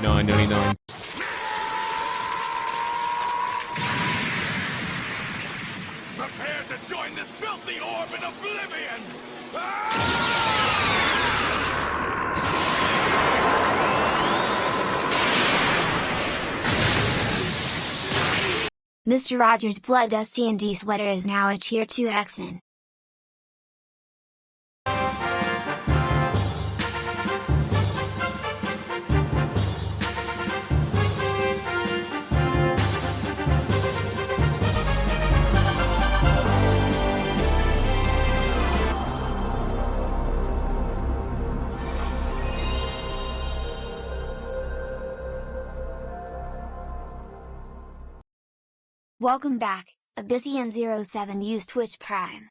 999. Prepare to join this filthy orb in oblivion! Mr. Rogers' Blooddust D&D sweater is now a Tier 2 X-Men. Welcome back, Abyssian07 used Twitch Prime.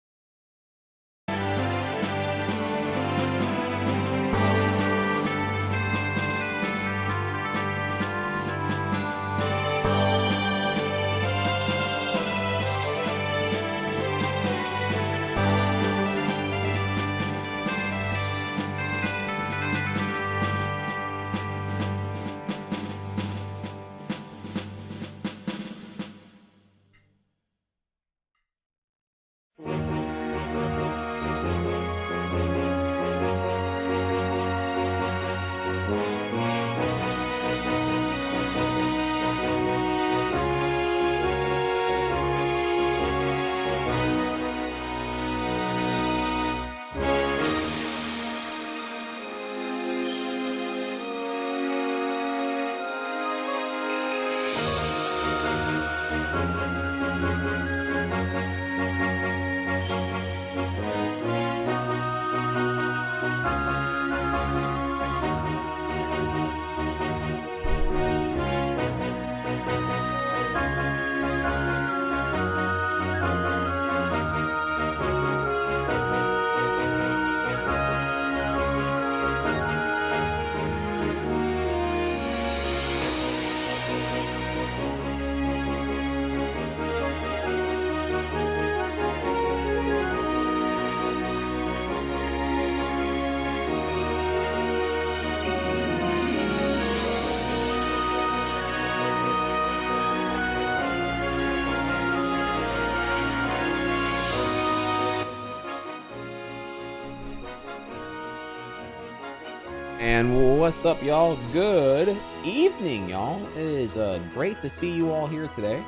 And what's up, y'all? Good evening, y'all. It is great to see you all here today.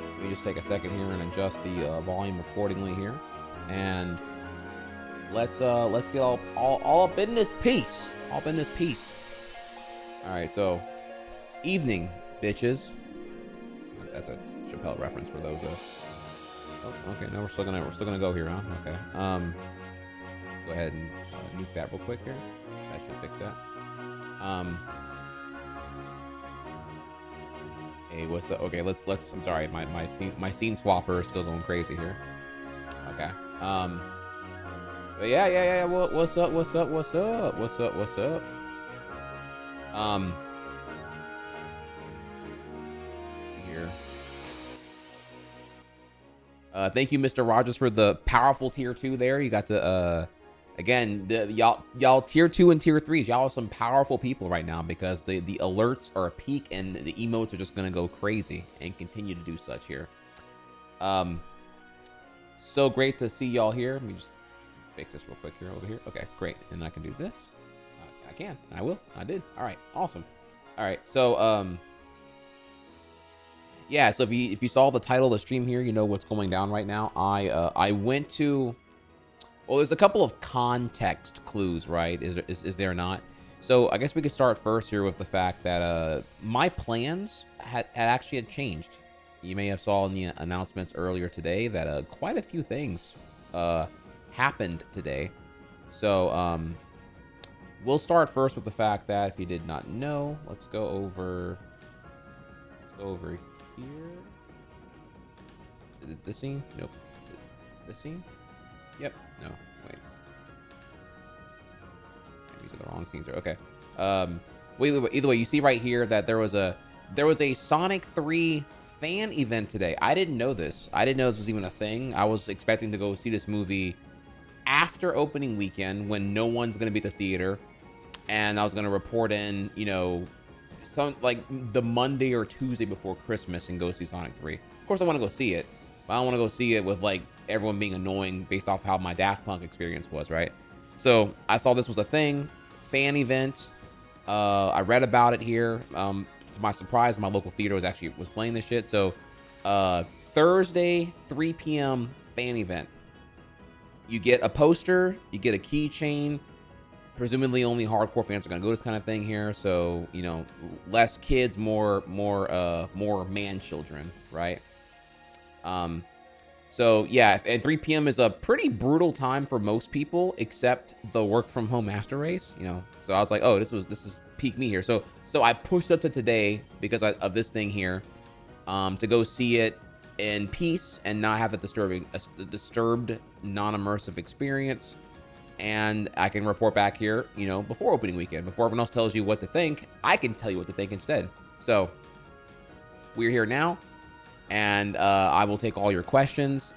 Let me just take a second here and adjust the volume accordingly here, and let's get all up in this piece. All up in this piece. All right, so evening, bitches. That's a Chappelle reference for those. Oh, okay. No, we're still gonna go here, huh? Okay. Let's go ahead and nuke that real quick here. That should fix that. Hey, what's up? Okay, let's. I'm sorry, my scene swapper is still going crazy here. Okay. But yeah. What's up? Here. Thank you, Mr. Rogers, for the powerful tier 2 there. You got to again, y'all tier 2 and tier 3s, y'all are some powerful people right now, because the alerts are a peak and the emotes are just gonna go crazy and continue to do such here. So great to see y'all here. Let me just fix this real quick here over here. Okay, great. And I can do this. I can. I will. I did. All right. Awesome. All right. So yeah. So if you saw the title of the stream here, you know what's going down right now. I went to. Well, there's a couple of context clues, right? Is there not? So I guess we could start first here with the fact that my plans had actually changed. You may have saw in the announcements earlier today that quite a few things happened today. So we'll start first with the fact that if you did not know, let's go over here. Is it this scene? Nope. Is it this scene? Yep. No. Wait. These are the wrong scenes. Okay. Either way, you see right here that there was a Sonic 3 fan event today. I didn't know this. I didn't know this was even a thing. I was expecting to go see this movie after opening weekend when no one's gonna be at the theater, and I was gonna report in, you know, some like the Monday or Tuesday before Christmas and go see Sonic 3. Of course, I want to go see it, but I don't want to go see it with like everyone being annoying based off how my Daft Punk experience was, right? So I saw this was a thing, fan event. I read about it here. To my surprise, my local theater was playing this shit. So Thursday, 3 p.m. fan event. You get a poster, you get a keychain. Presumably only hardcore fans are gonna go to this kind of thing here. So, you know, less kids, more man children, right? So yeah, and 3 p.m. is a pretty brutal time for most people, except the work from home master race, you know. So I was like, oh, this is peak me here. So I pushed up to today because of this thing here, to go see it in peace and not have a disturbed, non-immersive experience. And I can report back here, you know, before opening weekend, before everyone else tells you what to think. I can tell you what to think instead. So we're here now, and I will take all your questions.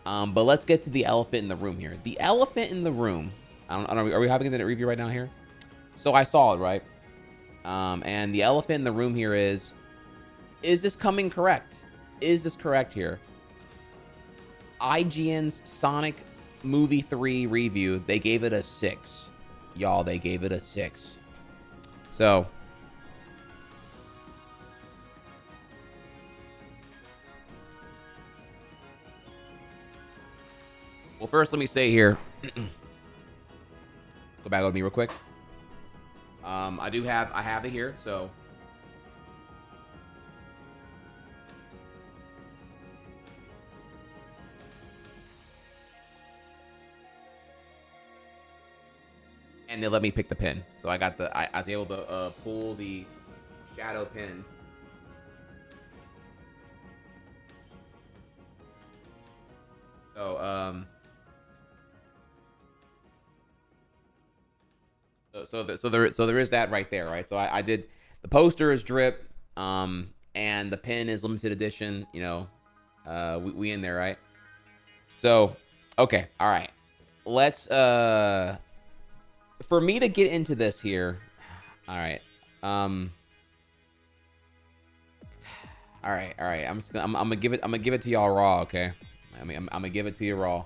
But let's get to the elephant in the room here. The elephant in the room. I don't know. Are we having a review right now here? So I saw it, right? And the elephant in the room here is this coming correct? Is this correct here? IGN's Sonic Movie 3 review, they gave it a 6. Y'all, they gave it a 6. So well, first let me say here, go back with me real quick. I have it here, so and they let me pick the pin. So I got I was able to pull the shadow pin. So there is that right there, right? So I did, the poster is drip, and the pin is limited edition, you know, we in there, right? So okay, all right, let's for me to get into this here, all right, all right, I'm gonna give it to y'all raw, okay? I mean, I'm gonna give it to you raw.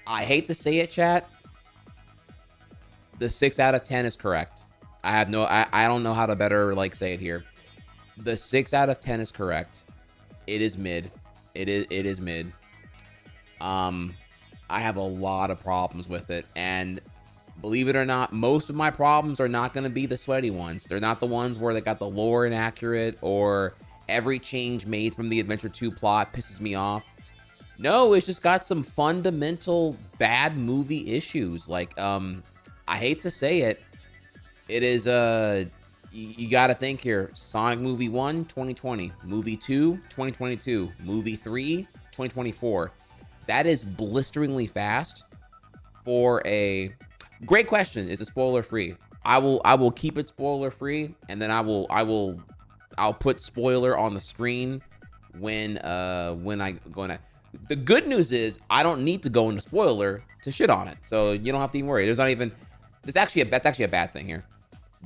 I hate to say it, chat. The 6 out of 10 is correct. I don't know how to better like say it here. The 6 out of 10 is correct. It is mid. It is mid. I have a lot of problems with it, and believe it or not, most of my problems are not going to be the sweaty ones. They're not the ones where they got the lore inaccurate or every change made from the Adventure 2 plot pisses me off. No, it's just got some fundamental bad movie issues. Like, I hate to say it, it is you got to think here. Sonic Movie 1, 2020. Movie 2, 2022. Movie 3, 2024. That is blisteringly fast for a... Great question. Is it spoiler free? I will keep it spoiler free, and then I'll put spoiler on the screen when I go in. The good news is I don't need to go into spoiler to shit on it, so you don't have to even worry. There's not even... That's actually a bad thing here.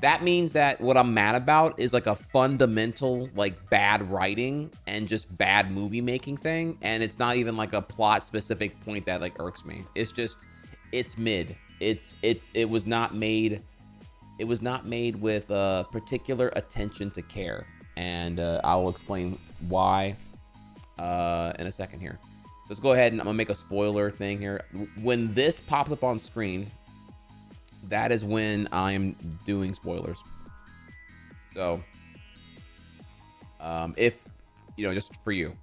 That means that what I'm mad about is like a fundamental like bad writing and just bad movie making thing, and it's not even like a plot specific point that like irks me. It's just it's mid. It was not made with particular attention to care, and I will explain why in a second here. So let's go ahead and I'm gonna make a spoiler thing here. When this pops up on screen, that is when I'm doing spoilers. So, if, you know, just for you.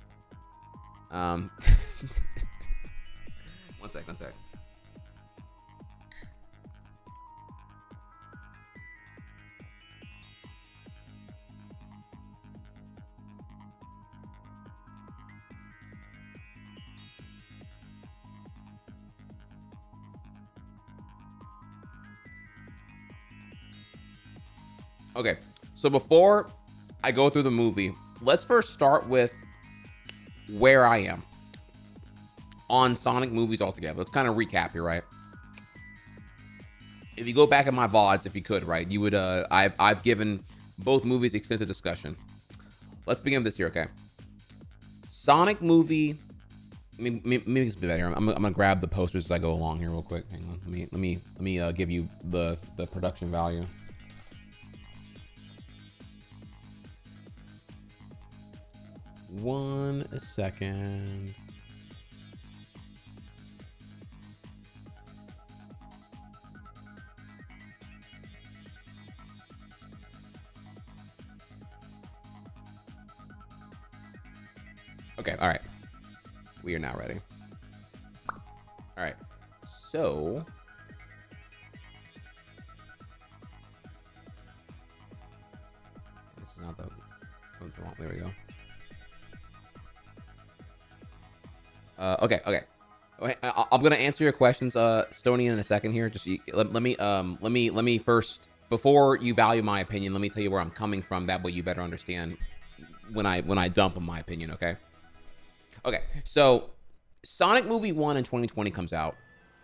One sec. Okay, so before I go through the movie, let's first start with where I am on Sonic movies altogether. Let's kind of recap here, right? If you go back in my VODs, if you could, right, you would, I've given both movies extensive discussion. Let's begin with this here, okay? Sonic movie, maybe this will be better. I'm gonna grab the posters as I go along here real quick. Hang on, let me give you the production value. One second. Okay, all right. We are now ready. All right. So this is not the wrong. There we go. Okay. I'm gonna answer your questions, Stonian, in a second here. Just let me first, before you value my opinion, let me tell you where I'm coming from. That way, you better understand when I dump on my opinion. Okay. So, Sonic Movie 1 in 2020 comes out,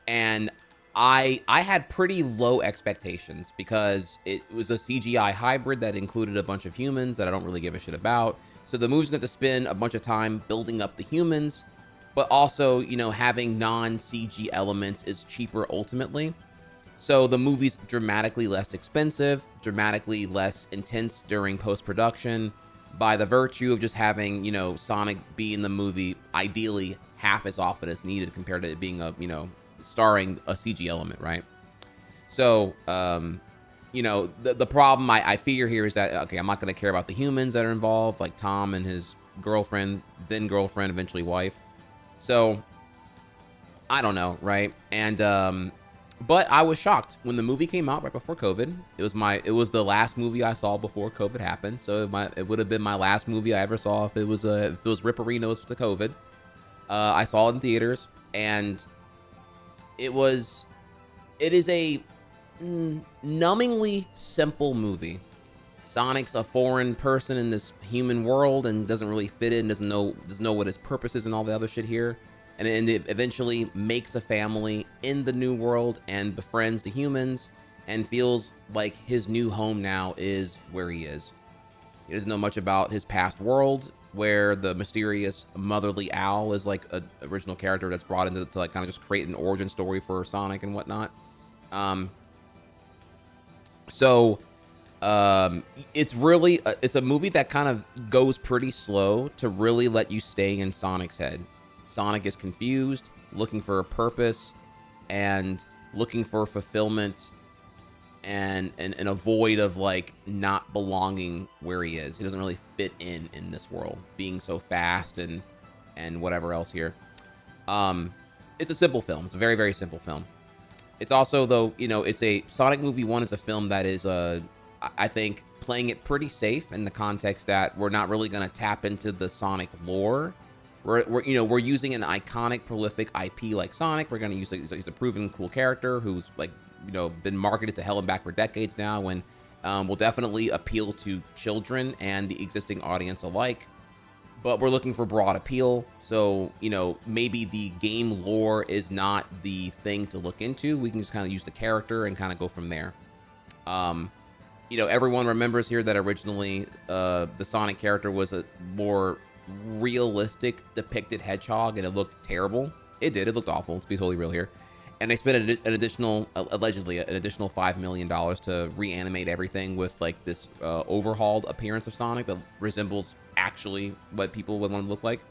and I had pretty low expectations because it was a CGI hybrid that included a bunch of humans that I don't really give a shit about. So the movie's going to spend a bunch of time building up the humans, but also, you know, having non-CG elements is cheaper ultimately. So the movie's dramatically less expensive, dramatically less intense during post-production, by the virtue of just having, you know, Sonic be in the movie ideally half as often as needed compared to it being a, you know, starring a CG element, right? So, you know, the problem I fear here is that, okay, I'm not going to care about the humans that are involved, like Tom and his girlfriend, then girlfriend, eventually wife. So, I don't know, right? And, but I was shocked when the movie came out right before COVID. It was the last movie I saw before COVID happened. So it would have been my last movie I ever saw if it was Ripperinos to COVID. I saw it in theaters, and it is a numbingly simple movie. Sonic's a foreign person in this human world and doesn't really fit in, doesn't know what his purpose is and all the other shit here. And it eventually makes a family in the new world and befriends the humans and feels like his new home now is where he is. He doesn't know much about his past world. where the mysterious motherly owl is like an original character that's brought into to like kind of just create an origin story for Sonic and whatnot. Um, so it's really it's a movie that kind of goes pretty slow to really let you stay in Sonic's head. Sonic is confused, looking for a purpose, and looking for fulfillment, and a void of like not belonging where he is. He doesn't really fit in this world, being so fast and whatever else here. It's a simple film. It's a very, very simple film. It's also, though, you know, it's a Sonic Movie 1 is a film that is I think playing it pretty safe in the context that we're not really going to tap into the Sonic lore. We're using an iconic, prolific IP like Sonic. We're going to use he's a proven cool character who's like, you know, been marketed to hell and back for decades now, and will definitely appeal to children and the existing audience alike. But we're looking for broad appeal, so, you know, maybe the game lore is not the thing to look into. We can just kind of use the character and kind of go from there. You know, everyone remembers here that originally the Sonic character was a more realistic depicted hedgehog, and it looked terrible. It did. It looked awful. Let's be totally real here. And they spent an additional, allegedly, an additional $5 million to reanimate everything with like this overhauled appearance of Sonic that resembles actually what people would want to look like.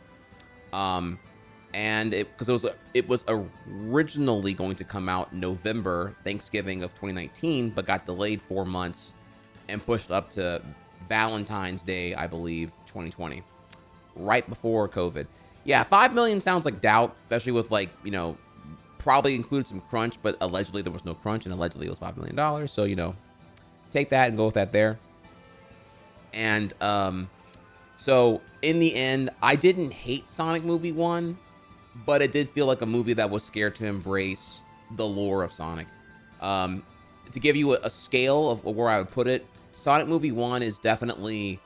And because it was originally going to come out November, Thanksgiving of 2019, but got delayed 4 months and pushed up to Valentine's Day, I believe, 2020, right before COVID. Yeah, 5 million sounds like doubt, especially with like, you know, probably included some crunch, but allegedly there was no crunch, and allegedly it was $5 million. So, you know, take that and go with that there. And so in the end, I didn't hate Sonic Movie 1, but it did feel like a movie that was scared to embrace the lore of Sonic. To give you a scale of where I would put it, Sonic Movie 1 is definitely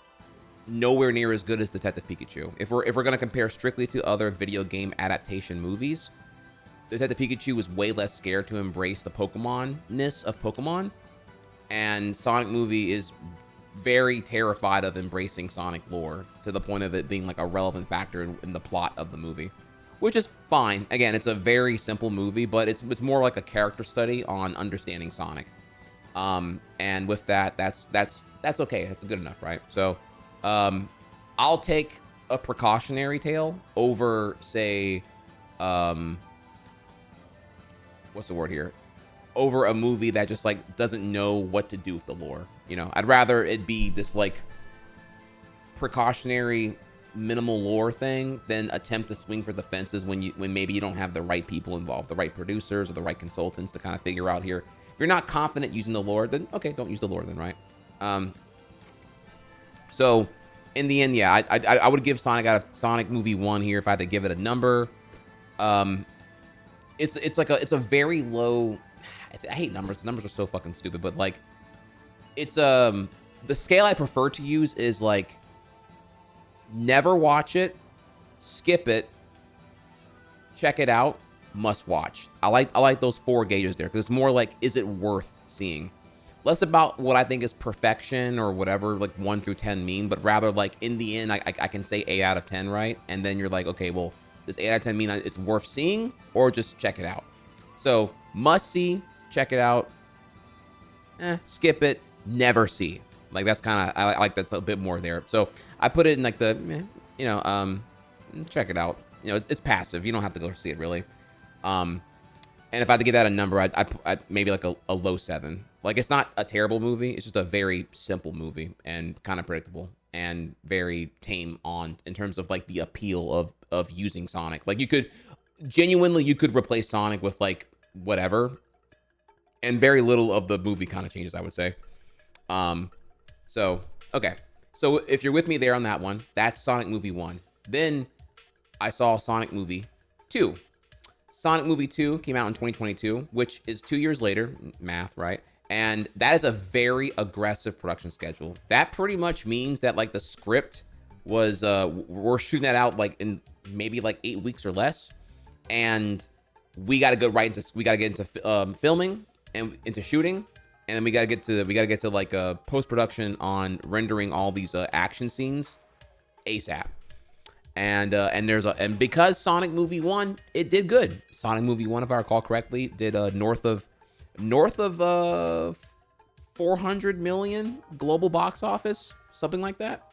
nowhere near as good as Detective Pikachu. If we're going to compare strictly to other video game adaptation movies, Detective Pikachu was way less scared to embrace the Pokemon-ness of Pokemon, and Sonic Movie is very terrified of embracing Sonic lore to the point of it being like a relevant factor in the plot of the movie, which is fine. Again, it's a very simple movie, but it's more like a character study on understanding Sonic. And with that, that's okay. That's good enough, right? So, I'll take a precautionary tale over, say, what's the word here? Over a movie that just like doesn't know what to do with the lore. You know, I'd rather it be this like precautionary minimal lore thing than attempt to swing for the fences when maybe you don't have the right people involved, the right producers or the right consultants to kind of figure out here. If you're not confident using the lore, then okay, don't use the lore then, right? So in the end, yeah, I would give Sonic out of Sonic Movie 1 here if I had to give it a number. It's a very low. I hate numbers. Numbers are so fucking stupid, but like, it's the scale I prefer to use is like, never watch it, skip it, check it out, must watch. I like those 4 gauges there, because it's more like, is it worth seeing? Less about what I think is perfection or whatever like 1 through 10 mean, but rather like in the end, I can say 8 out of 10, right? And then you're like, okay, well, does 8 out of 10 mean it's worth seeing, or just check it out? So must see, check it out, skip it, never see. Like that's kind of, I like that's a bit more there. So I put it in like the, you know, check it out. You know, it's passive. You don't have to go see it really. And if I had to give that a number, I'd maybe like a low 7. Like it's not a terrible movie. It's just a very simple movie and kind of predictable and very tame in terms of like the appeal of using Sonic. Like you could replace Sonic with like whatever, and very little of the movie kind of changes, I would say. So, okay. So if you're with me there on that one, that's Sonic Movie 1. Then I saw Sonic Movie 2. Sonic Movie 2 came out in 2022, which is 2 years later, math, right? And that is a very aggressive production schedule. That pretty much means that like the script was, we're shooting that out like in maybe like 8 weeks or less. And we got to get into filming and into shooting. And then we got to get to like post-production on rendering all these action scenes ASAP. And because Sonic Movie 1, it did good. Sonic Movie 1, if I recall correctly, did north of 400 million global box office, something like that.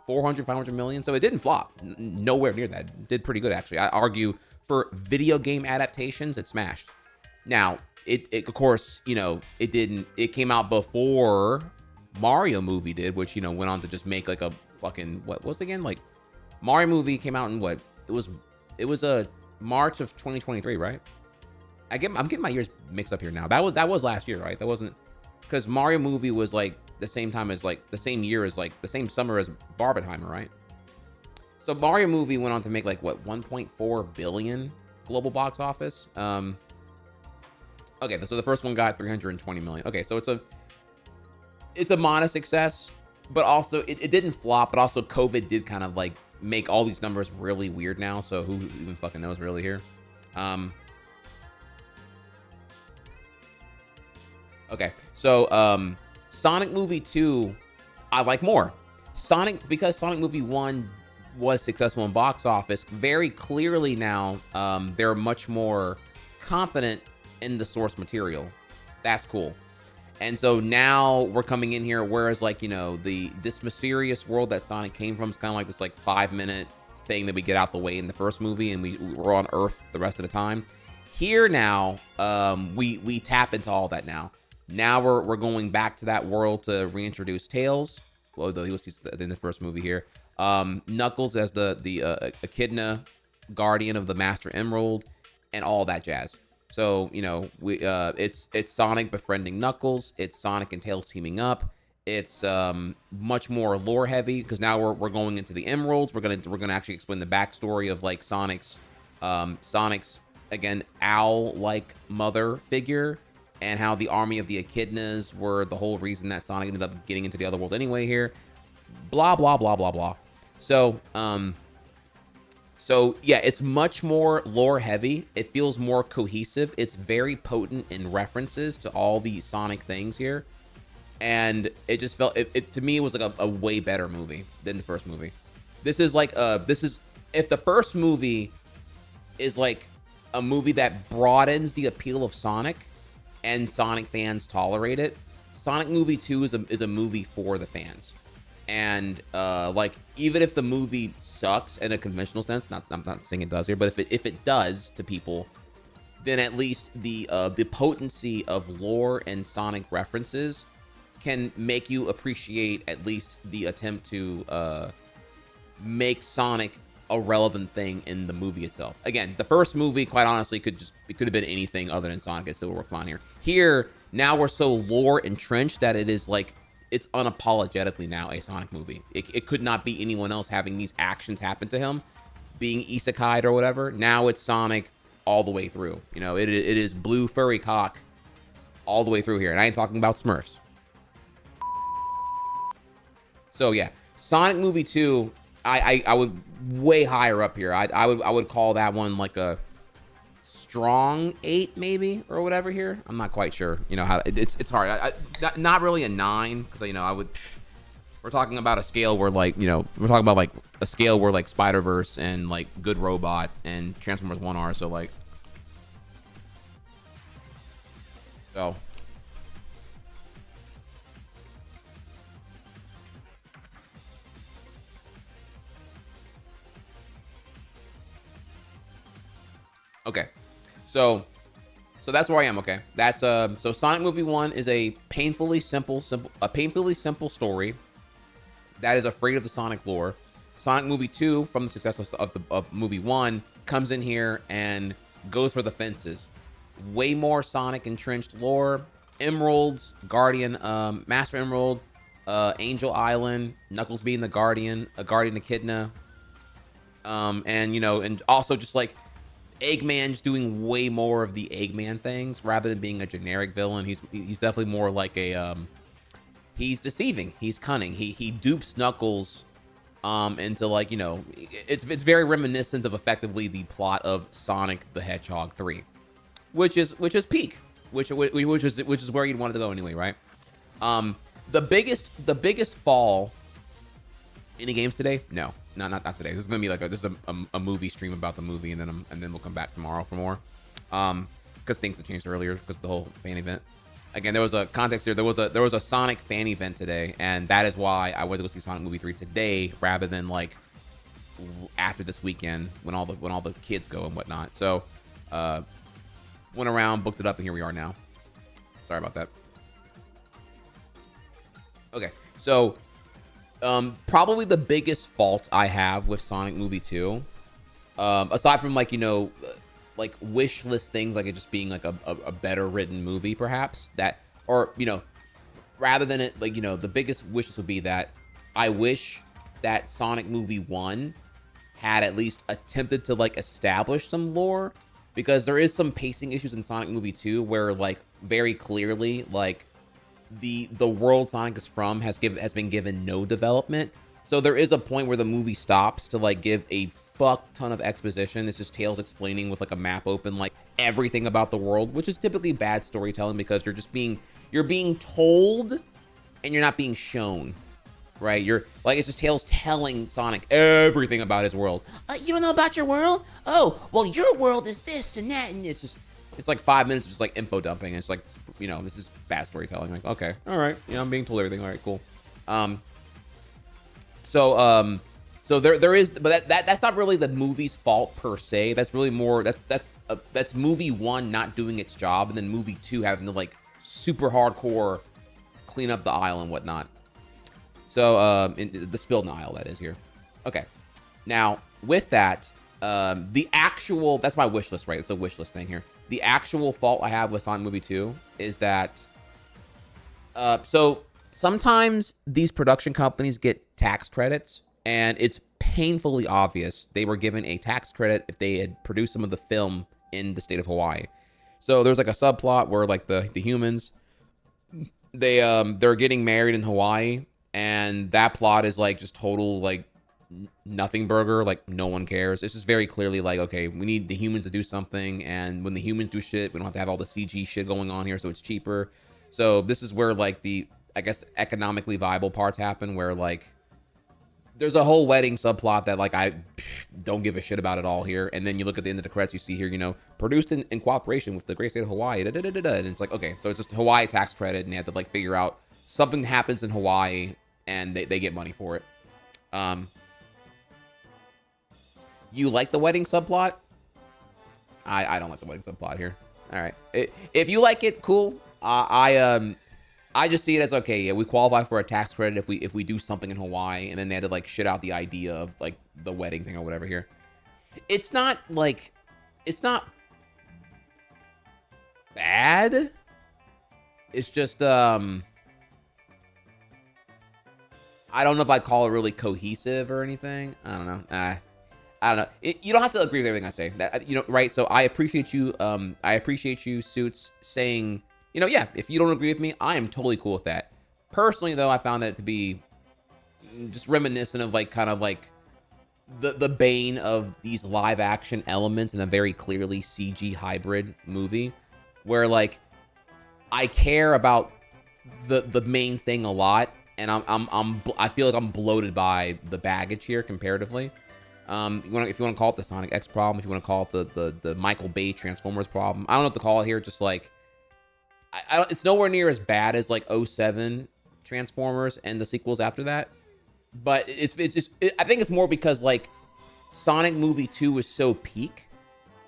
400, 500 million. So it didn't flop. Nowhere near that. It did pretty good, actually. I argue for video game adaptations, it smashed. Now, it of course, it came out before Mario movie did, which, went on to just make like a fucking, what was it again? Like, Mario movie came out in what? It was a March of 2023, right? I'm getting my years mixed up here now. That was last year, right? That wasn't, because Mario movie was like the same time as like the same year as like the same summer as Barbenheimer, right? So Mario movie went on to make like what, 1.4 billion global box office. Okay, so the first one got 320 million. Okay, so it's a modest success, but also it didn't flop, but also COVID did kind of like make all these numbers really weird now. So who even fucking knows really here? Okay, so Sonic Movie 2, I like more. Because Sonic Movie 1 was successful in box office, very clearly now they're much more confident in the source material. That's cool. And so now we're coming in here, whereas like, this mysterious world that Sonic came from is kind of like this like 5-minute thing that we get out the way in the first movie, and we're on Earth the rest of the time. Here now, we tap into all that now. Now we're going back to that world to reintroduce Tails. Well, though he was in the first movie here. Knuckles as the Echidna, guardian of the Master Emerald, and all that jazz. So it's Sonic befriending Knuckles. It's Sonic and Tails teaming up. It's much more lore heavy because now we're going into the Emeralds. We're gonna actually explain the backstory of like Sonic's again owl-like mother figure, and how the army of the Echidnas were the whole reason that Sonic ended up getting into the other world anyway here. Blah, blah, blah, blah, blah. So yeah, it's much more lore heavy. It feels more cohesive. It's very potent in references to all the Sonic things here. And it just felt, to me, it was like a way better movie than the first movie. If the first movie is like a movie that broadens the appeal of Sonic, and Sonic fans tolerate it, Sonic Movie 2 is a movie for the fans. And like, even if the movie sucks in a conventional sense, I'm not saying it does here, but if it does to people, then at least the potency of lore and Sonic references can make you appreciate at least the attempt to make Sonic a relevant thing in the movie itself. Again, the first movie, quite honestly, could have been anything other than Sonic. It still worked fine here. Here, now we're so lore entrenched that it is like, it's unapologetically now a Sonic movie. It could not be anyone else having these actions happen to him, being isekai'd or whatever. Now it's Sonic all the way through. It is blue furry cock all the way through here. And I ain't talking about Smurfs. So yeah, Sonic Movie 2, I would way higher up here. I would call that one like a strong 8 maybe, or whatever here. I'm not quite sure. How it's hard. Not really a 9, because we're talking about a scale where like, we're talking about like a scale where like Spider-Verse and like Good Robot and Transformers 1 are. So like, okay. So that's where I am. Okay, that's so Sonic Movie 1 is a painfully simple story that is afraid of the Sonic lore. Sonic Movie 2, from the success of Movie 1, comes in here and goes for the fences. Way more Sonic entrenched lore, Emeralds, Guardian, Master Emerald, Angel Island, Knuckles being the Guardian, a Guardian Echidna, and and also just like Eggman's doing way more of the Eggman things rather than being a generic villain. He's definitely more like a he's deceiving, he's cunning, he dupes Knuckles into like, it's very reminiscent of effectively the plot of Sonic the Hedgehog 3, which is peak, which is where you'd want it to go anyway, right? The biggest fall in the games today, no. not today. This is gonna be like this is a movie stream about the movie, and then we'll come back tomorrow for more. Because things have changed earlier because of the whole fan event. Again, there was a context here. There was a Sonic fan event today, and that is why I went to go see Sonic Movie 3 today rather than like after this weekend when all the kids go and whatnot. So went around, booked it up, and here we are now. Sorry about that. Okay, so probably the biggest fault I have with Sonic Movie 2, aside from like, you know, like wish list things like it just being like a better written movie, perhaps, that, or, you know, rather than it, like, you know, the biggest wishes would be that I wish that Sonic Movie 1 had at least attempted to like establish some lore, because there is some pacing issues in Sonic Movie 2 where like very clearly like the world Sonic is from has been given no development. So there is a point where the movie stops to like give a fuck ton of exposition. It's just Tails explaining with like a map open like everything about the world, which is typically bad storytelling because you're being told and you're not being shown. Right? You're like, it's just Tails telling Sonic everything about his world. You don't know about your world? Oh, well, your world is this and that. And it's like 5 minutes of just like info dumping. And it's like, you know, this is bad storytelling. Like, okay, all right. You know, I'm being told everything. All right, cool. So there is, but that's not really the movie's fault per se. That's really more, that's movie 1 not doing its job. And then movie 2 having to like super hardcore clean up the aisle and whatnot. So, the spilled aisle, that is here. Okay. Now, with that, that's my wish list, right? It's a wish list thing here. The actual fault I have with Sonic Movie 2 is that, so sometimes these production companies get tax credits, and it's painfully obvious they were given a tax credit if they had produced some of the film in the state of Hawaii. So there's like a subplot where like the humans, they're getting married in Hawaii, and that plot is like just total like nothing burger, like no one cares. It's just very clearly like, okay, we need the humans to do something, and when the humans do shit, we don't have to have all the CG shit going on here, so it's cheaper. So this is where like the, I guess, economically viable parts happen, where like there's a whole wedding subplot that like I don't give a shit about at all here. And then you look at the end of the credits, you see here, you know, produced in cooperation with the great state of Hawaii, and it's like, okay, so it's just Hawaii tax credit, and they have to like figure out something happens in Hawaii and they get money for it. You like the wedding subplot? I don't like the wedding subplot here. All right, if you like it, cool. I just see it as, okay, yeah, we qualify for a tax credit if we do something in Hawaii, and then they had to like shit out the idea of like the wedding thing or whatever here. It's not bad. It's just I don't know if I'd call it really cohesive or anything. I don't know. I don't know. You don't have to agree with everything I say. That, you know, right? So I appreciate you. I appreciate you, Suits, saying, you know, yeah, if you don't agree with me, I am totally cool with that. Personally, though, I found that to be just reminiscent of like kind of like the bane of these live action elements in a very clearly CG hybrid movie, where like I care about the main thing a lot, and I feel like I'm bloated by the baggage here comparatively. If you want to call it the Sonic X problem, if you want to call it the Michael Bay Transformers problem, I don't know what to call it here. Just like I don't, it's nowhere near as bad as like '07 Transformers and the sequels after that. But it's just I think it's more because like Sonic Movie 2 is so peak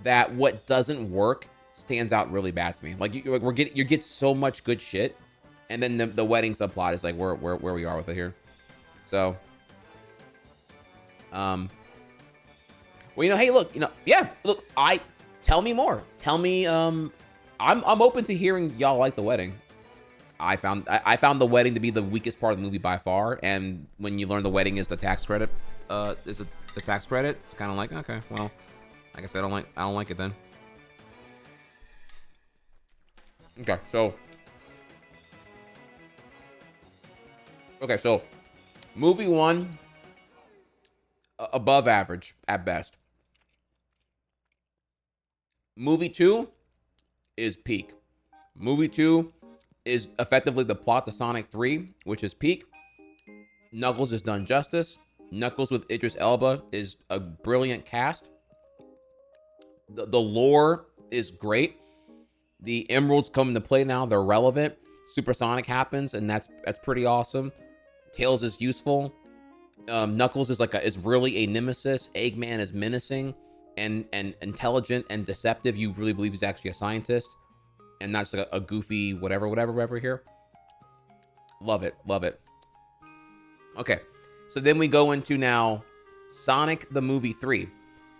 that what doesn't work stands out really bad to me. Like you get so much good shit, and then the wedding subplot is like where we are with it here. So, well, you know, hey, look, you know, yeah, look, tell me more. Tell me, I'm open to hearing y'all like the wedding. I found the wedding to be the weakest part of the movie by far, and when you learn the wedding is the tax credit, the tax credit, it's kind of like, okay, well, I guess I don't like it then. Okay, so movie 1, above average at best. Movie 2 is peak. Movie 2 is effectively the plot to Sonic 3, which is peak. Knuckles is done justice. Knuckles with Idris Elba is a brilliant cast. The lore is great. The emeralds come into play now. They're relevant. Supersonic happens, and that's pretty awesome. Tails is useful. Knuckles is really a nemesis. Eggman is menacing and intelligent and deceptive. You really believe he's actually a scientist and not just like a goofy whatever here. Love it. Okay, so then we go into now Sonic the Movie 3.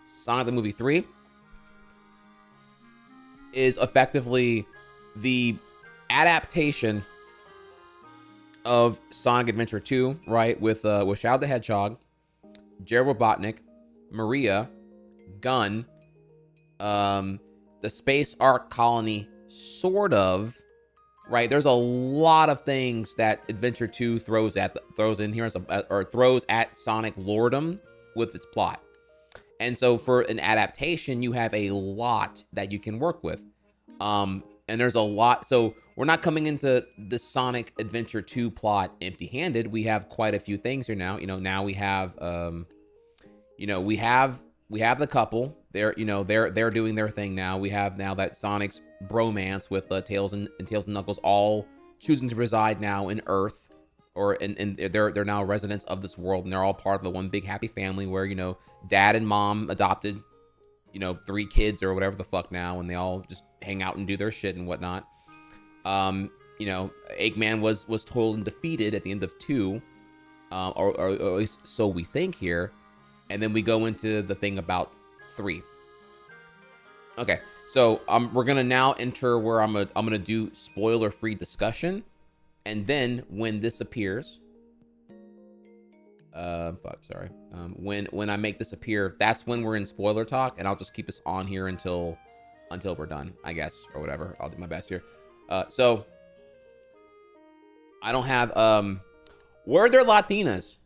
Sonic the Movie 3 is effectively the adaptation of Sonic Adventure 2, right? With Shadow the Hedgehog, Jared Robotnik, Maria, Gunn, the Space Ark Colony, sort of, right? There's a lot of things that Adventure 2 throws at Sonic Lordom with its plot. And so for an adaptation, you have a lot that you can work with. And there's a lot. So we're not coming into the Sonic Adventure 2 plot empty-handed. We have quite a few things here now. Now we have, we have the couple. They're doing their thing now. We have now that Sonic's bromance with Tails and Knuckles all choosing to reside now in Earth, or in they're now residents of this world, and they're all part of the one big happy family where dad and mom adopted 3 kids or whatever the fuck now, and they all just hang out and do their shit and whatnot. Eggman was told and defeated at the end of 2, or at least so we think here, and then we go into the thing about 3. Okay, so we're gonna now enter where I'm gonna do spoiler-free discussion, and then when this appears, when I make this appear, that's when we're in spoiler talk, and I'll just keep this on here until we're done, I guess, or whatever. I'll do my best here. So I don't have were there Latinas?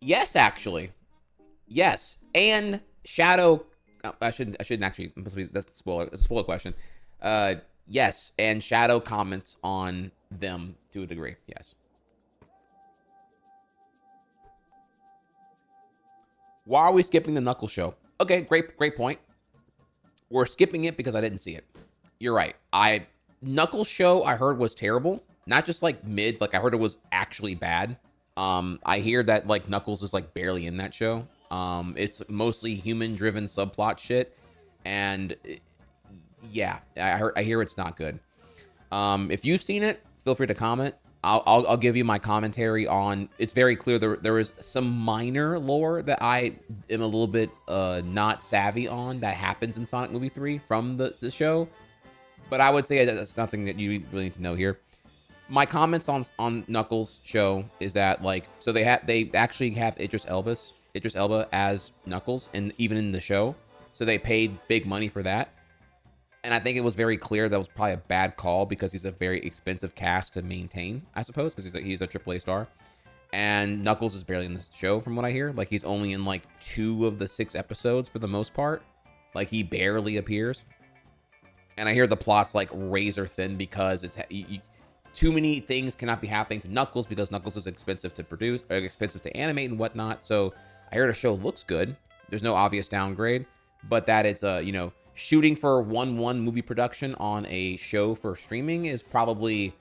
Yes, actually. Yes. And Shadow, I shouldn't actually, that's a spoiler. It's a spoiler question. Yes, and Shadow comments on them to a degree. Yes. Why are we skipping the Knuckles show? Okay, great point. We're skipping it because I didn't see it. You're right. Knuckles show I heard was terrible. Not just like mid, like I heard it was actually bad. I hear that like Knuckles is like barely in that show. It's mostly human-driven subplot shit, and yeah, I hear it's not good. If you've seen it, feel free to comment. I'll give you my commentary on. It's very clear there is some minor lore that I am a little bit not savvy on that happens in Sonic Movie 3 from the show, but I would say that's nothing that you really need to know here. My comments on Knuckles show is that like, so they actually have Idris Elba as Knuckles, and even in the show, so they paid big money for that. And I think it was very clear that was probably a bad call because he's a very expensive cast to maintain, I suppose, because he's a AAA star. And Knuckles is barely in the show from what I hear. Like, he's only in like 2 of the 6 episodes for the most part. Like, he barely appears. And I hear the plot's like razor thin because it's too many things cannot be happening to Knuckles because Knuckles is expensive to produce, or expensive to animate and whatnot. So I hear the show looks good. There's no obvious downgrade, but that it's shooting for 1-1 movie production on a show for streaming is probably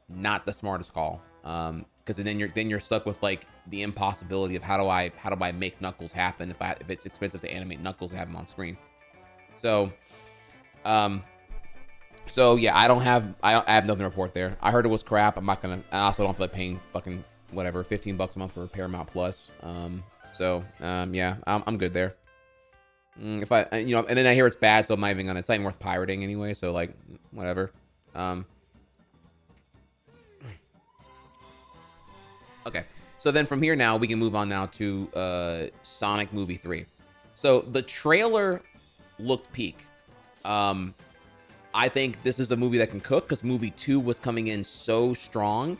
not the smartest call. Because then you're stuck with like the impossibility of how do I make Knuckles happen if it's expensive to animate Knuckles and have him on screen. So yeah, I have nothing to report there. I heard it was crap. I also don't feel like paying fucking whatever $15 a month for Paramount Plus. Yeah, I'm good there. If I, and then I hear it's bad, so I'm not even gonna. It's not even worth pirating anyway. So like, whatever. Okay. So then from here now we can move on now to Sonic Movie 3. So the trailer looked peak. I think this is a movie that can cook because movie 2 was coming in so strong,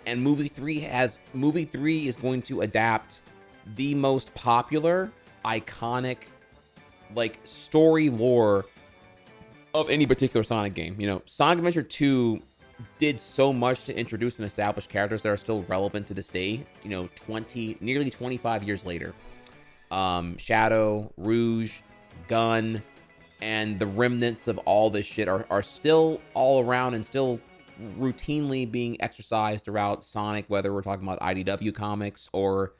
and movie 3 is going to adapt the most popular, iconic, like story lore of any particular Sonic game. Sonic Adventure 2 did so much to introduce and establish characters that are still relevant to this day, nearly 25 years later. Shadow, Rouge, Gunn, and the remnants of all this shit are still all around and still routinely being exercised throughout Sonic, whether we're talking about IDW comics or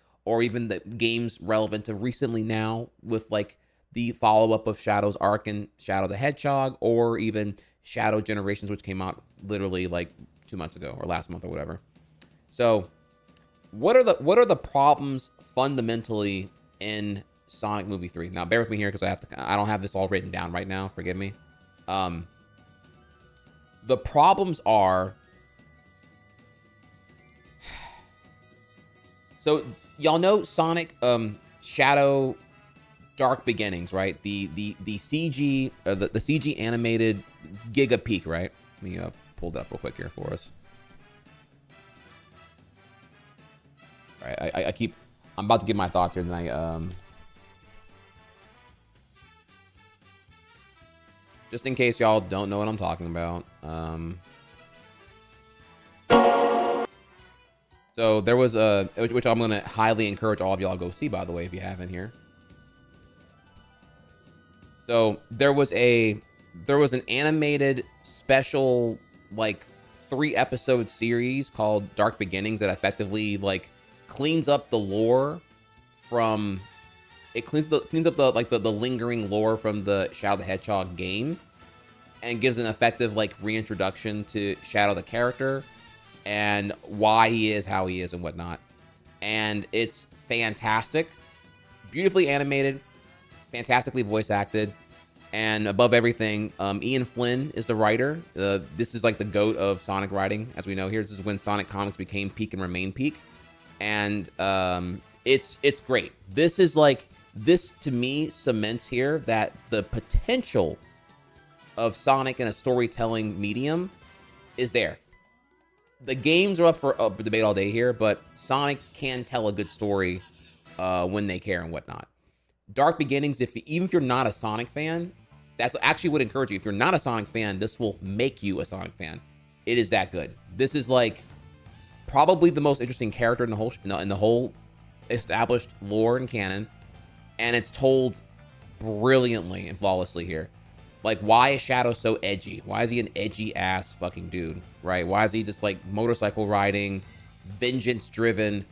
even the games relevant to recently now with like the follow-up of Shadow's arc and Shadow the Hedgehog, or even Shadow Generations, which came out literally like 2 months ago or last month or whatever. So what are the problems fundamentally in Sonic Movie 3? Now bear with me here because I don't have this all written down right now, forgive me. The problems are, so y'all know Sonic Shadow Dark Beginnings, right? The CG the CG animated Giga Peak, right? Let me pull that up real quick here for us. All right, I'm about to give my thoughts here tonight. Just in case y'all don't know what I'm talking about. So there was which I'm gonna highly encourage all of y'all to go see, by the way, if you haven't here. So there was an animated special like 3-episode series called Dark Beginnings that effectively like cleans up the lore from cleans up the lingering lore from the Shadow the Hedgehog game and gives an effective like reintroduction to Shadow the character and why he is how he is and whatnot. And it's fantastic, beautifully animated, fantastically voice acted, and above everything, Ian Flynn is the writer. This is like the GOAT of Sonic writing, as we know here. This is when Sonic comics became peak and remain peak, and it's great. This to me cements here that the potential of Sonic in a storytelling medium is there. The games are up for debate all day here, but Sonic can tell a good story when they care and whatnot. Dark Beginnings, even if you're not a Sonic fan, that's actually would encourage you. If you're not a Sonic fan, this will make you a Sonic fan. It is that good. This is like probably the most interesting character in the whole established lore and canon, and it's told brilliantly and flawlessly here. Like, why is Shadow so edgy? Why is he an edgy ass fucking dude, right? Why is he just like motorcycle riding, vengeance driven,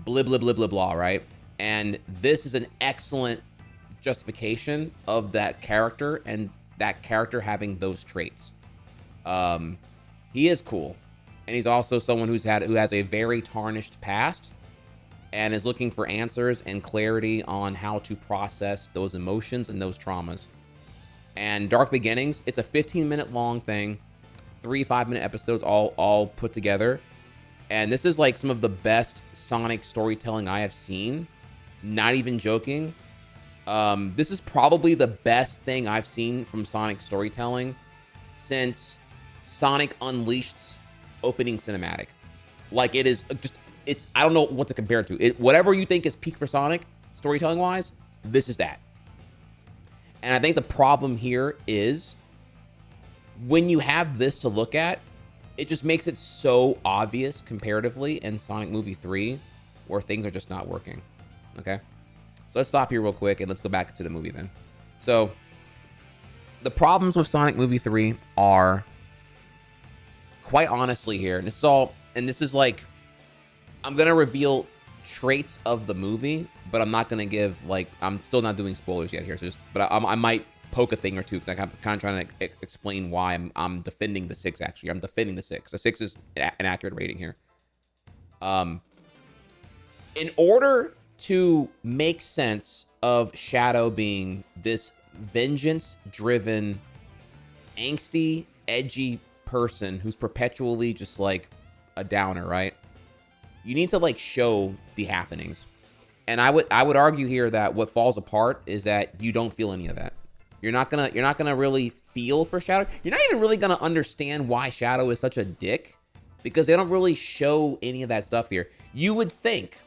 blah blah blah blah blah, right? And this is an excellent justification of that character and that character having those traits. He is cool, and he's also someone who has a very tarnished past and is looking for answers and clarity on how to process those emotions and those traumas. And Dark Beginnings, it's a 15-minute long thing, 3 5-minute episodes all put together. And this is like some of the best Sonic storytelling I have seen. Not even joking. This is probably the best thing I've seen from Sonic storytelling since Sonic Unleashed's opening cinematic. Like, it is just, I don't know what to compare it to. Whatever you think is peak for Sonic, storytelling wise, this is that. And I think the problem here is when you have this to look at, it just makes it so obvious comparatively in Sonic Movie 3 where things are just not working. Okay? So let's stop here real quick and let's go back to the movie then. So the problems with Sonic Movie 3 are, quite honestly here, and this is like, I'm going to reveal traits of the movie, but I'm not going to give, like, I'm still not doing spoilers yet here. So I might poke a thing or two because I'm kind of trying to explain why I'm defending the 6, actually. I'm defending the 6. The 6 is an accurate rating here. In order to make sense of Shadow being this vengeance-driven, angsty, edgy person who's perpetually just like a downer, right? You need to like show the happenings. And I would argue here that what falls apart is that you don't feel any of that. You're not gonna really feel for Shadow. You're not even really gonna understand why Shadow is such a dick because they don't really show any of that stuff here. You would think,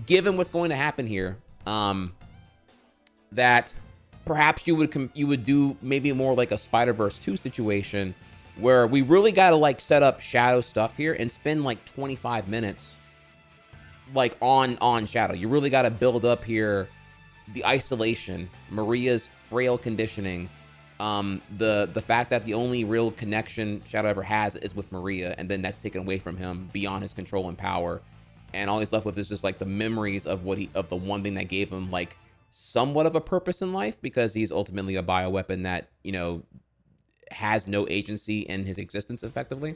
given what's going to happen here, that perhaps you would do maybe more like a Spider-Verse 2 situation where we really got to like set up Shadow stuff here and spend like 25 minutes like on Shadow. You really got to build up here the isolation, Maria's frail conditioning, the fact that the only real connection Shadow ever has is with Maria, and then that's taken away from him beyond his control and power, and all he's left with is just like the memories of the one thing that gave him like somewhat of a purpose in life, because he's ultimately a bioweapon that, you know, has no agency in his existence effectively.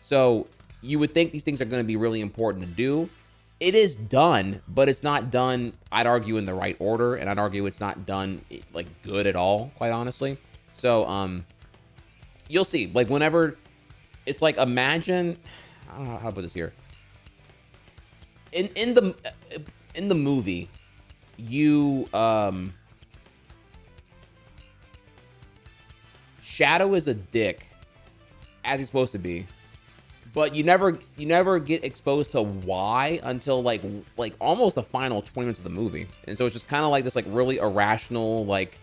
So you would think these things are going to be really important to do. It is done, but it's not done, I'd argue, in the right order, and I'd argue it's not done like good at all, quite honestly. So you'll see, like, whenever it's like, imagine, I don't know how to put this here. In the movie, you Shadow is a dick, as he's supposed to be, but you never get exposed to why until like almost the final 20 minutes of the movie. And so it's just kind of like this like really irrational, like,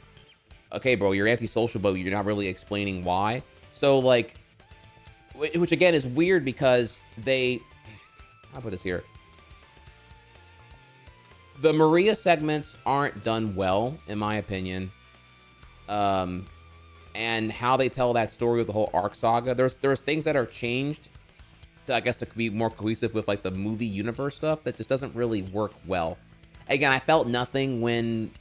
okay, bro, you're antisocial, but you're not really explaining why. So like, which again is weird because I'll put this here. The Maria segments aren't done well, in my opinion. And how they tell that story with the whole Ark saga, there's things that are changed to, I guess, to be more cohesive with like the movie universe stuff that just doesn't really work well. Again, I felt nothing when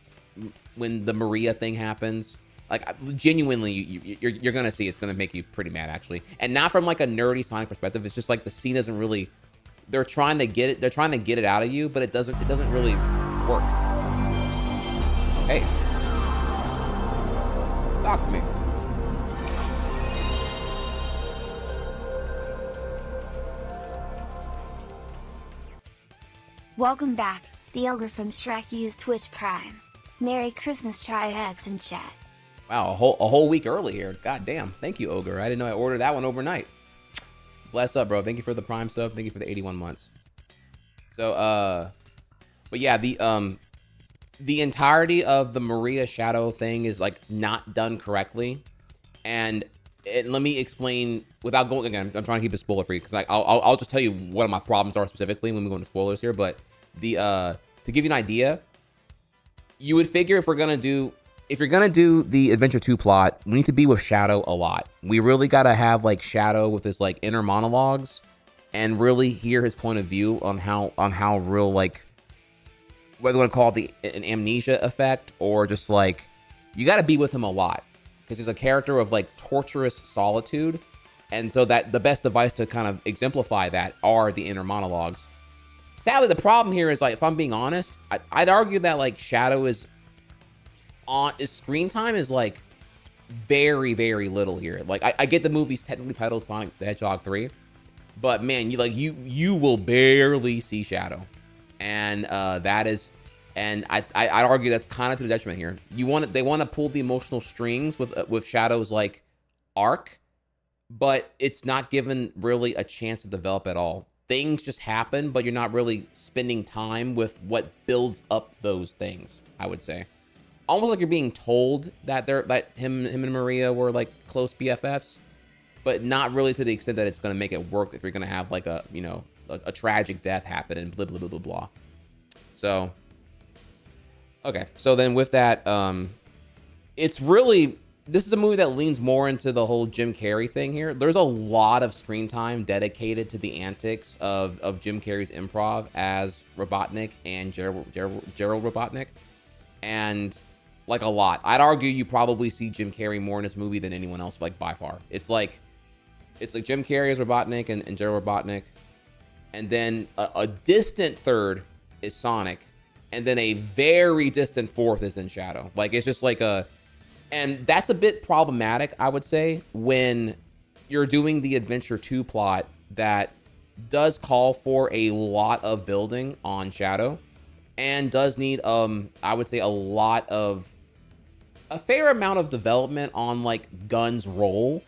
the Maria thing happens. Like, genuinely, you're gonna see, it's gonna make you pretty mad, actually, and not from like a nerdy Sonic perspective. It's just like the scene doesn't really. They're trying to get it out of you, but it doesn't really work. Hey, talk to me. Welcome back. The Ogre from Shrek used Twitch Prime. Merry Christmas, Trihex in chat. Wow, a whole week early here. God damn. Thank you, Ogre. I didn't know I ordered that one overnight. Bless up, bro. Thank you for the Prime stuff. Thank you for the 81 months. So, but yeah, the entirety of the Maria Shadow thing is like not done correctly. And let me explain without going, again, I'm trying to keep it spoiler free, because I'll just tell you what my problems are specifically when we go into spoilers here. But to give you an idea, you would figure if you're gonna do the Adventure 2 plot, we need to be with Shadow a lot. We really gotta have like Shadow with his like inner monologues and really hear his point of view on how real, like, whether you want to call it an amnesia effect or just like, you gotta be with him a lot, because he's a character of like torturous solitude. And so that the best device to kind of exemplify that are the inner monologues. Sadly, the problem here is, like, if I'm being honest, I'd argue that like Shadow is screen time is like very, very little here. Like, I get the movie's technically titled Sonic the Hedgehog 3, but man, you will barely see Shadow, and I'd argue that's kind of to the detriment here. They want to pull the emotional strings with Shadow's like arc, but it's not given really a chance to develop at all. Things just happen, but you're not really spending time with what builds up those things, I would say. Almost like you're being told that him and Maria were like close BFFs, but not really to the extent that it's going to make it work if you're going to have like a tragic death happen and blah blah blah blah blah. So okay, so then with that, this is a movie that leans more into the whole Jim Carrey thing here. There's a lot of screen time dedicated to the antics of Jim Carrey's improv as Robotnik and Gerald Robotnik, and like a lot. I'd argue you probably see Jim Carrey more in this movie than anyone else, like by far. It's like Jim Carrey as Robotnik and Gerald Robotnik, and then a distant third is Sonic, and then a very distant fourth is in Shadow. Like, it's just like and that's a bit problematic, I would say, when you're doing the Adventure 2 plot that does call for a lot of building on Shadow, and does need, I would say, a fair amount of development on like Gunn's role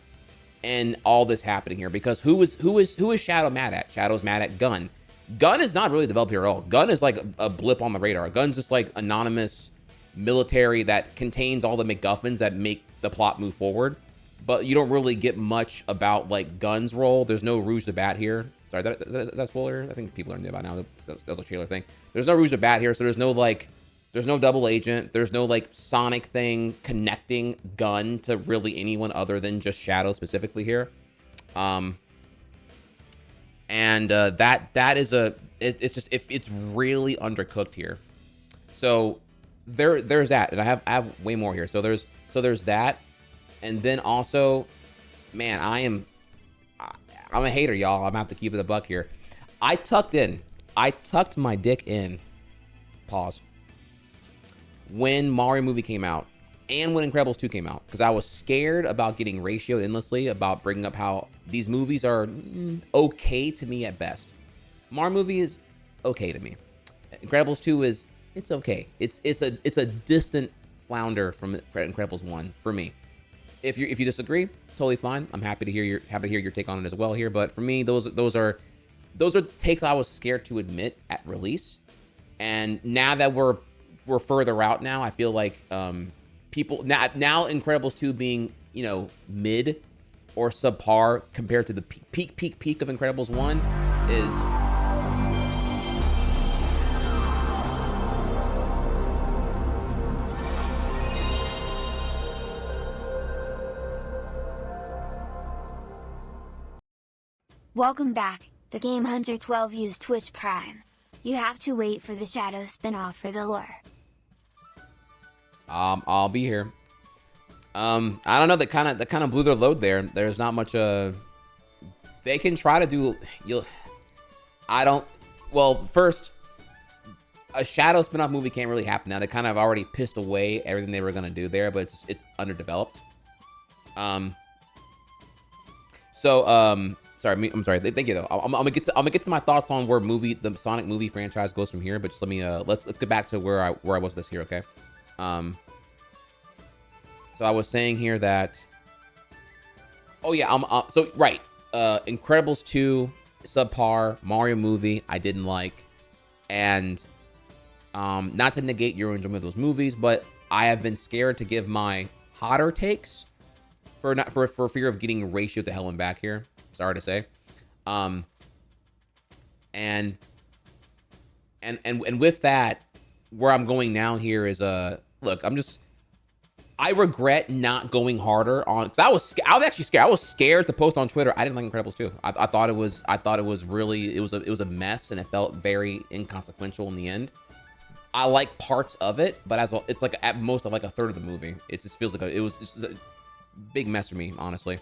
and all this happening here. Because who is Shadow mad at? Shadow's mad at Gunn. Gunn is not really developed here at all. Gunn is like a blip on the radar. Gunn's just like anonymous military that contains all the MacGuffins that make the plot move forward. but you don't really get much about like Gunn's role. There's no Rouge the Bat here. Sorry, that's spoiler. I think people are new by now. That was a trailer thing. There's no Rouge the Bat here, so there's no double agent. There's no like Sonic thing connecting Gunn to really anyone other than just Shadow specifically here. That is it's really undercooked here. So there's that, and I have way more here. So there's that, and then also, man, I'm a hater, y'all. I'm gonna have to keep it a buck here. I tucked my dick in. Pause. When Mario movie came out, and when Incredibles 2 came out, because I was scared about getting ratioed endlessly, about bringing up how these movies are okay to me at best. Mario movie is okay to me. Incredibles 2 it's okay. It's a distant flounder from Incredibles 1 for me. If you disagree, totally fine. I'm happy to hear your take on it as well here. But for me, those are takes I was scared to admit at release, and now that we're further out now, I feel like people now Incredibles 2 being mid or subpar compared to the peak of Incredibles 1 is. Welcome back. The Game Hunter 12 used Twitch Prime. You have to wait for the Shadow spin-off for the lore. I'll be here. I don't know. That kind of blew their load there. There's not much. They can try to do. Well, first, a Shadow spin-off movie can't really happen now. They kind of already pissed away everything they were gonna do there, but it's underdeveloped. Sorry, I'm sorry. Thank you though. I'm gonna get to my thoughts on where the Sonic movie franchise goes from here. But just let me let's get back to where I was this here, okay? So I was saying here that. Oh yeah, so right. Incredibles 2 subpar, Mario movie I didn't like, and not to negate your enjoyment of those movies, but I have been scared to give my hotter takes for fear of getting ratioed to hell and back here. Sorry to say. And with that, where I'm going now here is look, I regret not going harder on, because I was actually scared. I was scared to post on Twitter. I didn't like Incredibles 2. I thought it was really, it was a mess, and it felt very inconsequential in the end. I like parts of it, but it's like at most of like a third of the movie. It just feels like it was just a big mess for me, honestly.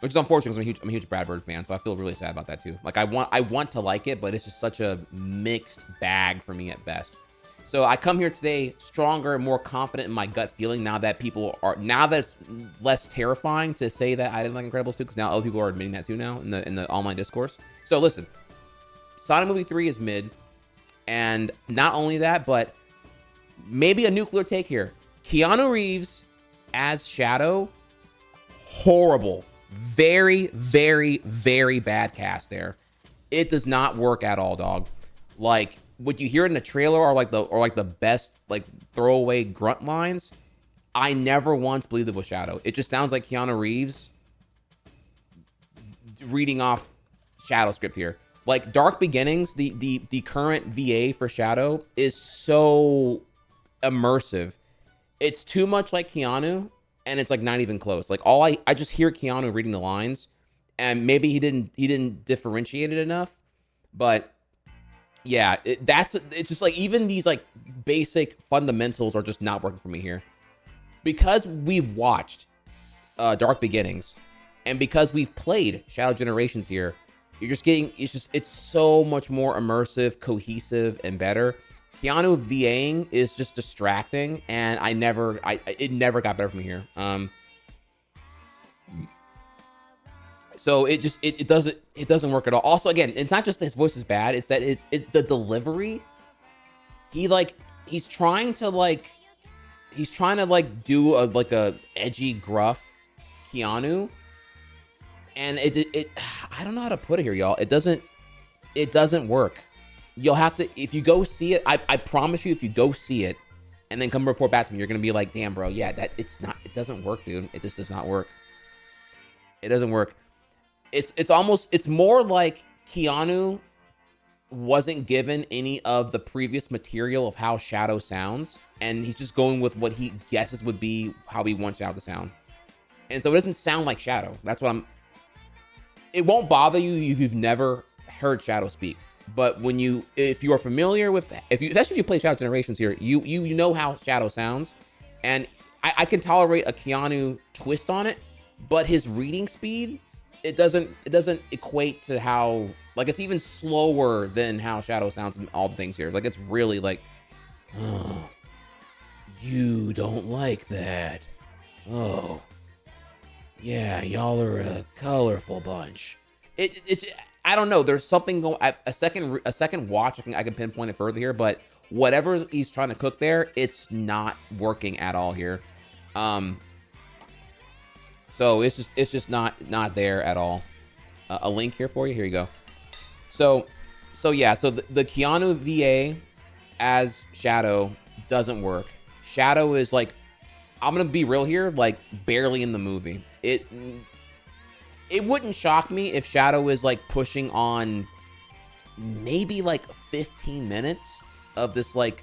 Which is unfortunate because I'm a huge Brad Bird fan, so I feel really sad about that too. Like I want to like it, but it's just such a mixed bag for me at best. So I come here today stronger and more confident in my gut feeling now that it's less terrifying to say that I didn't like Incredibles 2, because now other people are admitting that too now in the online discourse. So listen, Sonic Movie 3 is mid, and not only that, but maybe a nuclear take here. Keanu Reeves as Shadow, horrible. Very, very, very bad cast there. It does not work at all, dog. Like what you hear in the trailer are like the best like throwaway grunt lines. I never once believed it was Shadow. It just sounds like Keanu Reeves reading off Shadow script here. Like Dark Beginnings, the current VA for Shadow is so immersive. It's too much like Keanu, and it's like not even close. Like I just hear Keanu reading the lines, and maybe he didn't differentiate it enough. But yeah, it's just like even these like basic fundamentals are just not working for me here. Because we've watched Dark Beginnings, and because we've played Shadow Generations here, you're just getting it's so much more immersive, cohesive, and better. Keanu VAing is just distracting, and it never got better from here. So it doesn't work at all. Also, again, it's not just his voice is bad; it's that the delivery. He's trying to do a edgy, gruff Keanu, and I don't know how to put it here, y'all. It doesn't work. You'll have to, if you go see it, I promise you, if you go see it, and then come report back to me. You're gonna be like, damn, bro, yeah, it doesn't work, dude. It just does not work. It doesn't work. It's more like Keanu wasn't given any of the previous material of how Shadow sounds, and he's just going with what he guesses would be how he wants Shadow to sound. And so it doesn't sound like Shadow. That's what it won't bother you if you've never heard Shadow speak. But if you are familiar with, especially if you play Shadow Generations here, you know how Shadow sounds. And I can tolerate a Keanu twist on it, but his reading speed, it doesn't equate to how, like, it's even slower than how Shadow sounds in all the things here. Like, it's really like, oh, you don't like that. Oh, yeah, y'all are a colorful bunch. I don't know. There's something going. A second watch, I can pinpoint it further here, but whatever he's trying to cook there, it's not working at all here. So it's just not there at all. A link here for you. Here you go. So yeah. So the Keanu VA as Shadow doesn't work. Shadow is like, I'm gonna be real here, like barely in the movie. It wouldn't shock me if Shadow is like pushing on maybe like 15 minutes of this like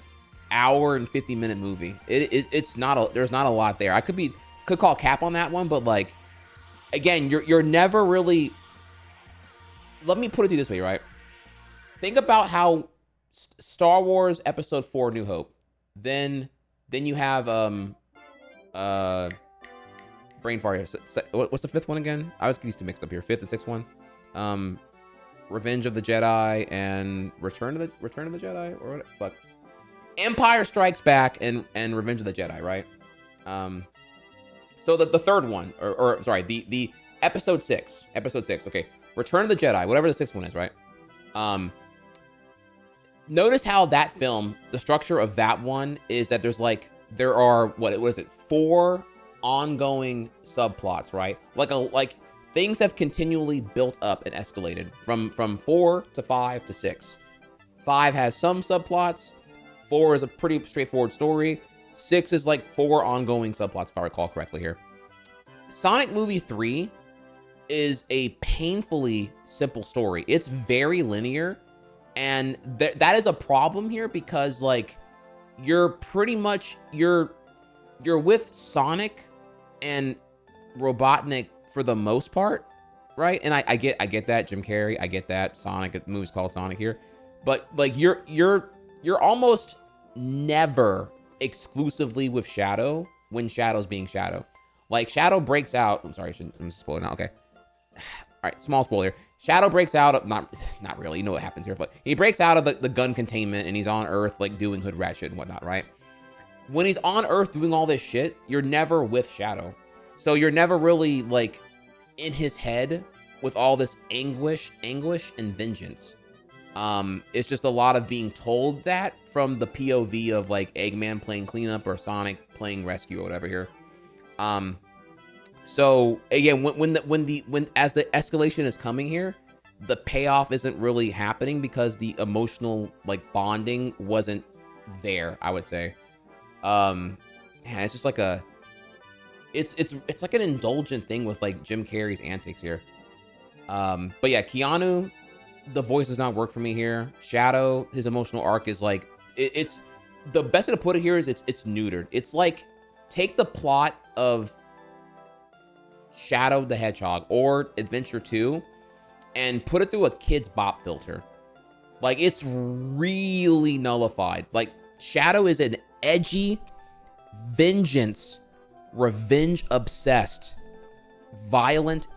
hour and 50-minute movie. It's not there's not a lot there. I could call cap on that one, but like, again, you're never really. Let me put it to you this way, right? Think about how Star Wars Episode 4: New Hope. Then you have brain fart here. What's the fifth one again? I always get these two mixed up here. Fifth and sixth one. Revenge of the Jedi and Return of the Jedi, or what? Fuck. Empire Strikes Back and Revenge of the Jedi, right? So the third one, or sorry, the episode 6. Okay, Return of the Jedi, whatever the sixth one is, right? Notice how that film, the structure of that one is that there are what is it? 4 ongoing subplots, right? Like things have continually built up and escalated from 4 to 5 to 6. 5 has some subplots. 4 is a pretty straightforward story. 6 is like 4 ongoing subplots, if I recall correctly here. Sonic Movie 3 is a painfully simple story. It's very linear, and that is a problem here because like you're pretty much you're with Sonic and Robotnik for the most part, right? And I get that, Jim Carrey, I get that Sonic, the movie's called Sonic here, but like you're almost never exclusively with Shadow when Shadow's being Shadow. Like Shadow breaks out. I'm sorry, I'm spoiling now. Okay, all right, small spoiler. Shadow breaks out of not really. You know what happens here, but he breaks out of the gun containment and he's on Earth like doing hood rat shit and whatnot, right? When he's on Earth doing all this shit, you're never with Shadow, so you're never really like in his head with all this anguish and vengeance. It's just a lot of being told that from the POV of like Eggman playing cleanup or Sonic playing rescue or whatever here. So again, when as the escalation is coming here, the payoff isn't really happening because the emotional like bonding wasn't there, I would say. Yeah, it's just like it's like an indulgent thing with like Jim Carrey's antics here. But yeah, Keanu, the voice does not work for me here. Shadow, his emotional arc is like it's the best way to put it here is it's neutered. It's like take the plot of Shadow the Hedgehog or Adventure 2 and put it through a Kid's Bop filter. Like it's really nullified. Like Shadow is an edgy, vengeance, revenge obsessed, violent,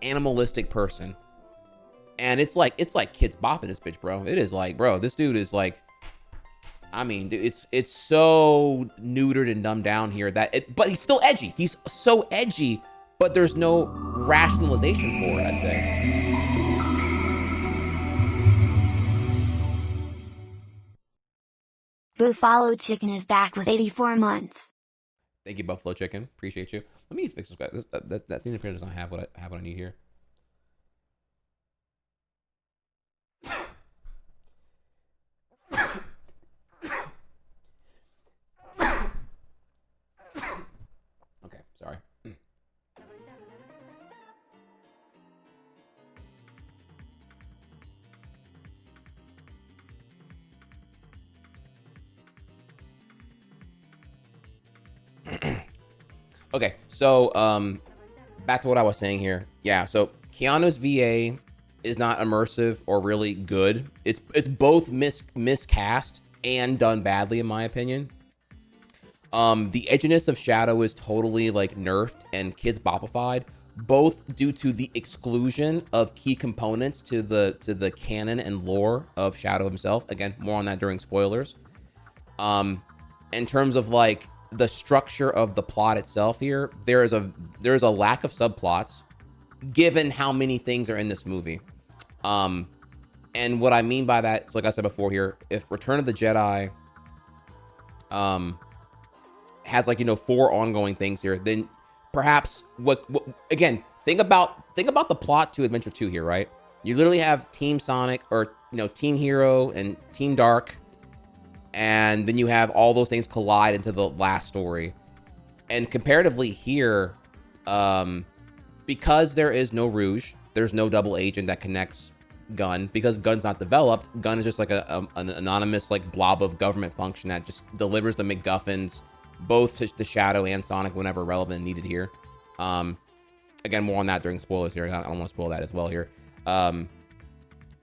animalistic person. And it's like Kids Bop in this bitch, bro. It is like, bro, this dude is like, I mean, dude, it's so neutered and dumbed down here but he's still edgy. He's so edgy, but there's no rationalization for it, I'd say. Buffalo Chicken is back with 84 months. Thank you, Buffalo Chicken. Appreciate you. Let me fix this. That scene appear does not have what I need here. Okay, so back to what I was saying here. Yeah, so Keanu's VA is not immersive or really good. It's both miscast and done badly in my opinion. The edginess of Shadow is totally like nerfed and kids bopified, both due to the exclusion of key components to the canon and lore of Shadow himself. Again, more on that during spoilers. In terms of like the structure of the plot itself here, there is a lack of subplots given how many things are in this movie. And what I mean by that is, like I said before here, if Return of the Jedi has like, 4 ongoing things here, then perhaps what again, think about the plot to Adventure 2 here, right? You literally have Team Sonic or Team Hero and Team Dark, and then you have all those things collide into the last story. And comparatively here, because there is no Rouge, there's no double agent that connects Gunn, because Gunn's not developed. Gunn is just like an anonymous like blob of government function that just delivers the MacGuffins both to Shadow and Sonic whenever relevant and needed here. Again, more on that during spoilers here. I don't want to spoil that as well here.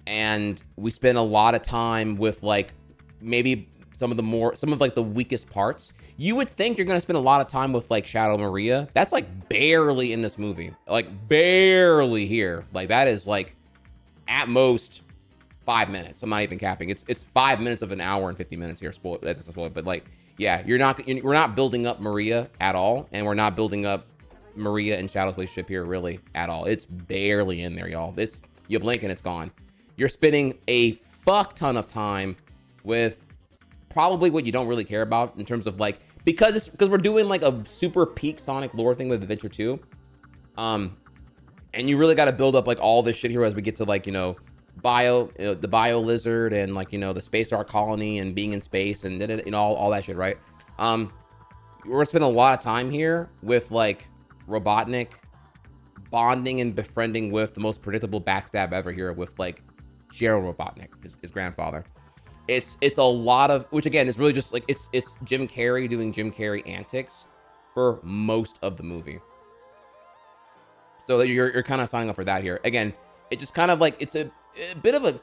And we spend a lot of time with like maybe some of like the weakest parts. You would think you're going to spend a lot of time with like Shadow Maria. That's like barely in this movie, like barely here. Like that is like at most 5 minutes. I'm not even capping. It's 5 minutes of an hour and 50 minutes here. That's a spoiler, but like, yeah, we're not building up Maria at all, and we're not building up Maria and Shadow's relationship here really at all. It's barely in there, y'all. You blink and it's gone. You're spending a fuck ton of time with probably what you don't really care about in terms of like, because we're doing like a super peak Sonic lore thing with Adventure 2. And you really got to build up like all this shit here as we get to like, the bio lizard and like, the space art colony and being in space and all that shit, right? We're gonna spend a lot of time here with like Robotnik bonding and befriending with the most predictable backstab ever here with like Gerald Robotnik, his grandfather. It's a lot of, which again is really just like it's Jim Carrey doing Jim Carrey antics for most of the movie. So you're kind of signing up for that here. Again, it just kind of like it's a bit of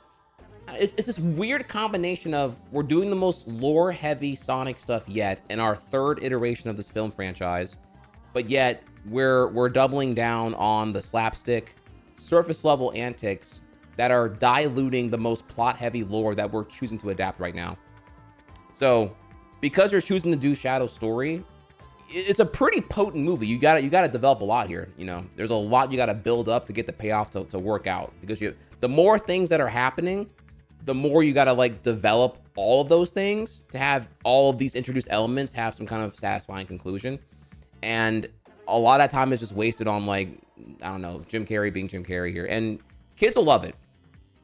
it's this weird combination of we're doing the most lore heavy Sonic stuff yet in our third iteration of this film franchise, but yet we're doubling down on the slapstick surface level antics that are diluting the most plot heavy lore that we're choosing to adapt right now. So because you're choosing to do Shadow's story, it's a pretty potent movie. You gotta develop a lot here. There's a lot you gotta build up to get the payoff to work out, because the more things that are happening, the more you gotta like develop all of those things to have all of these introduced elements have some kind of satisfying conclusion. And a lot of that time is just wasted on like, I don't know, Jim Carrey being Jim Carrey here, and kids will love it.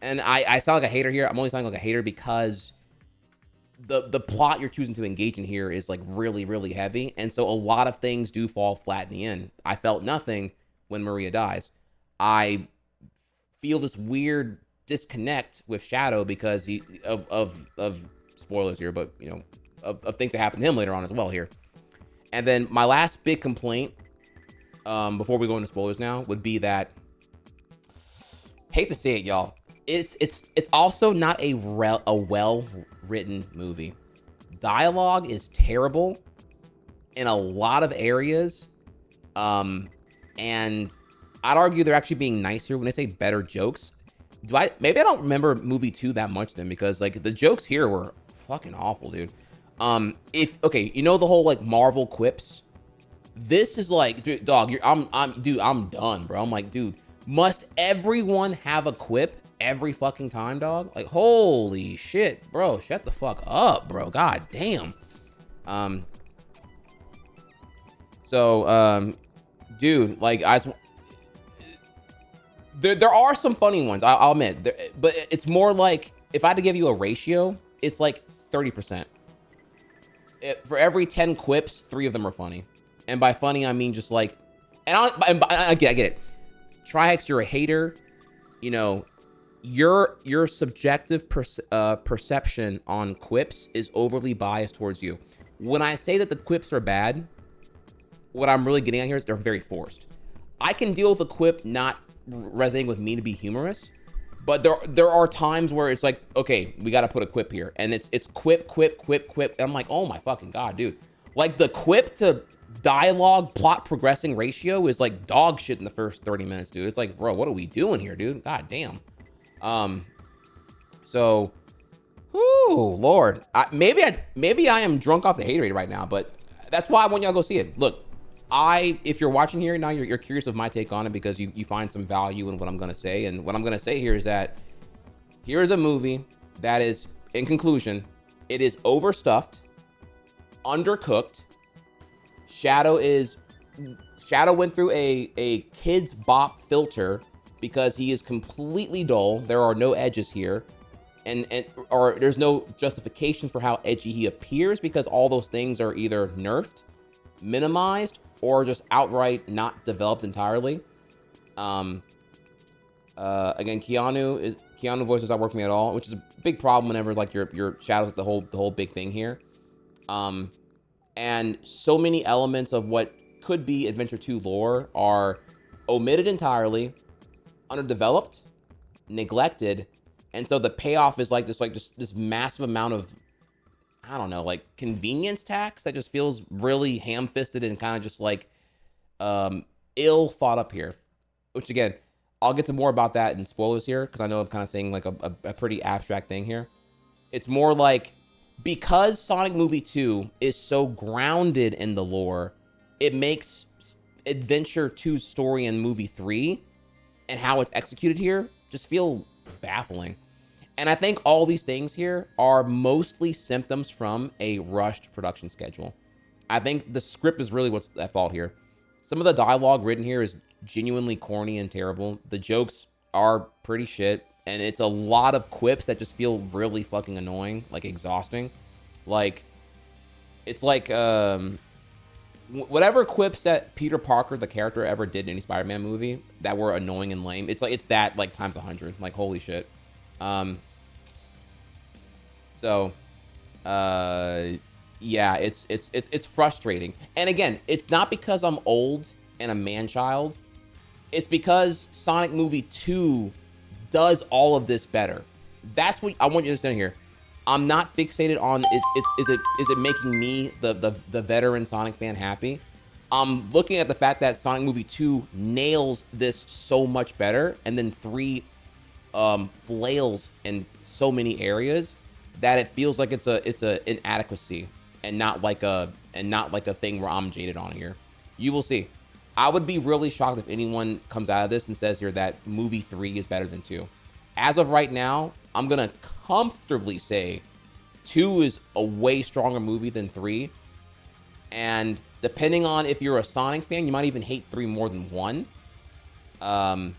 And I sound like a hater here. I'm only sounding like a hater because the plot you're choosing to engage in here is like really, really heavy. And so a lot of things do fall flat in the end. I felt nothing when Maria dies. I feel this weird disconnect with Shadow because of spoilers here, but of things that happen to him later on as well here. And then my last big complaint, before we go into spoilers now, would be that, hate to say it, y'all, it's also not a well-written movie. Dialogue is terrible in a lot of areas, and I'd argue they're actually being nicer when they say better jokes. Maybe I don't remember movie 2 that much then, because like the jokes here were fucking awful, dude. The whole like Marvel quips. This is like, dude, dog, I'm done, bro. I'm like, dude, must everyone have a quip every fucking time, dog? Like, holy shit, bro, shut the fuck up, bro. God damn. Dude, like, there are some funny ones, I'll admit, but it's more like, if I had to give you a ratio, it's like 30%. For every 10 quips, 3 of them are funny. And by funny, I mean just like, I get it. Trihex, you're a hater. Your subjective perception on quips is overly biased towards you. When I say that the quips are bad, what I'm really getting at here is they're very forced. I can deal with a quip not resonating with me to be humorous, but there are times where it's like, okay, we got to put a quip here, and it's quip. And I'm like, oh my fucking god, dude! Like the quip to dialogue plot progressing ratio is like dog shit in the first 30 minutes, dude. It's like, bro, what are we doing here, dude? God damn. So, whoo, Lord, maybe I am drunk off the haterade right now, but that's why I want y'all to go see it. Look, if you're watching here now, you're curious of my take on it because you find some value in what I'm gonna say, and what I'm gonna say here is that here is a movie that is, in conclusion, it is overstuffed, undercooked. Shadow went through a kids bop filter because he is completely dull. There are no edges here. Or there's no justification for how edgy he appears because all those things are either nerfed, minimized, or just outright not developed entirely. Again, Keanu voice does not work for me at all, which is a big problem whenever like your Shadow's the whole big thing here. And so many elements of what could be Adventure 2 lore are omitted entirely, underdeveloped, neglected, and so the payoff is like this massive amount of, I don't know, like convenience tax that just feels really ham-fisted and kind of just like ill thought up here. Which again, I'll get to more about that in spoilers here because I know I'm kind of saying like a pretty abstract thing here. It's more like, because Sonic Movie 2 is so grounded in the lore, it makes Adventure 2's story in Movie 3 and how it's executed here just feel baffling. And I think all these things here are mostly symptoms from a rushed production schedule. I think the script is really what's at fault here. Some of the dialogue written here is genuinely corny and terrible. The jokes are pretty shit, and it's a lot of quips that just feel really fucking annoying, like exhausting. Like, it's like whatever quips that Peter Parker, the character, ever did in any Spider-Man movie that were annoying and lame. It's that like times 100. Like, holy shit. Yeah, it's frustrating. And again, it's not because I'm old and a man-child. It's because Sonic Movie 2 does all of this better. That's what I want you to understand here. I'm not fixated on is it making me the veteran Sonic fan happy. I'm looking at the fact that Sonic Movie 2 nails this so much better, and then 3 flails in so many areas that it feels like it's a inadequacy and not like a thing where I'm jaded on here. You will see. I would be really shocked if anyone comes out of this and says here that movie 3 is better than 2. As of right now, I'm gonna comfortably say 2 is a way stronger movie than 3. And depending on if you're a Sonic fan, you might even hate 3 more than 1. Because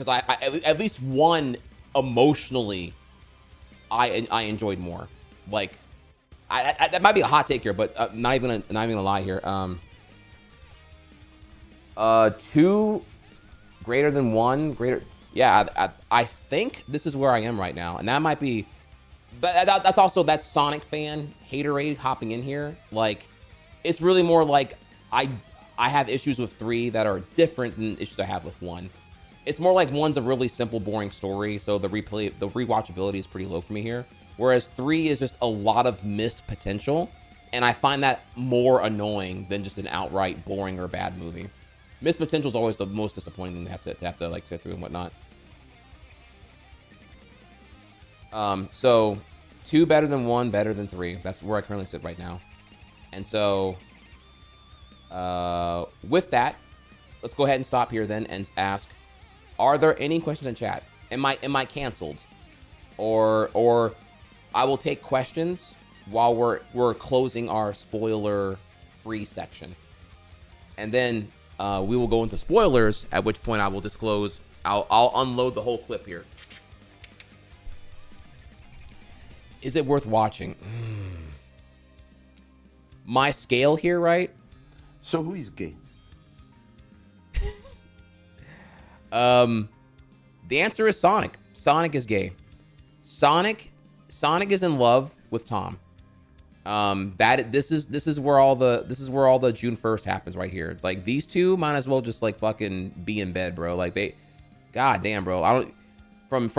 I at least 1 emotionally, I enjoyed more. Like, that might be a hot take here, but not even gonna lie here. 2 greater than 1, greater. Yeah, I think this is where I am right now, and that might be, but that's also that Sonic fan haterade hopping in here. Like, it's really more like I have issues with 3 that are different than issues I have with 1. It's more like 1's a really simple, boring story, so the rewatchability is pretty low for me here. Whereas 3 is just a lot of missed potential, and I find that more annoying than just an outright boring or bad movie. Missed potential is always the most disappointing thing to have to like sit through and whatnot. So 2 better than 1, better than 3. That's where I currently sit right now. And so, with that, let's go ahead and stop here then and ask, are there any questions in chat? Am I canceled? Or I will take questions while we're closing our spoiler-free section. And then we will go into spoilers, at which point I will disclose, I'll unload the whole clip here. Is it worth watching? My scale here, right? So who is gay? The answer is Sonic. Sonic is gay. Sonic is in love with Tom. This is where all the June 1st happens right here. Like these two might as well just like fucking be in bed, bro. Like they, god damn, bro. I don't from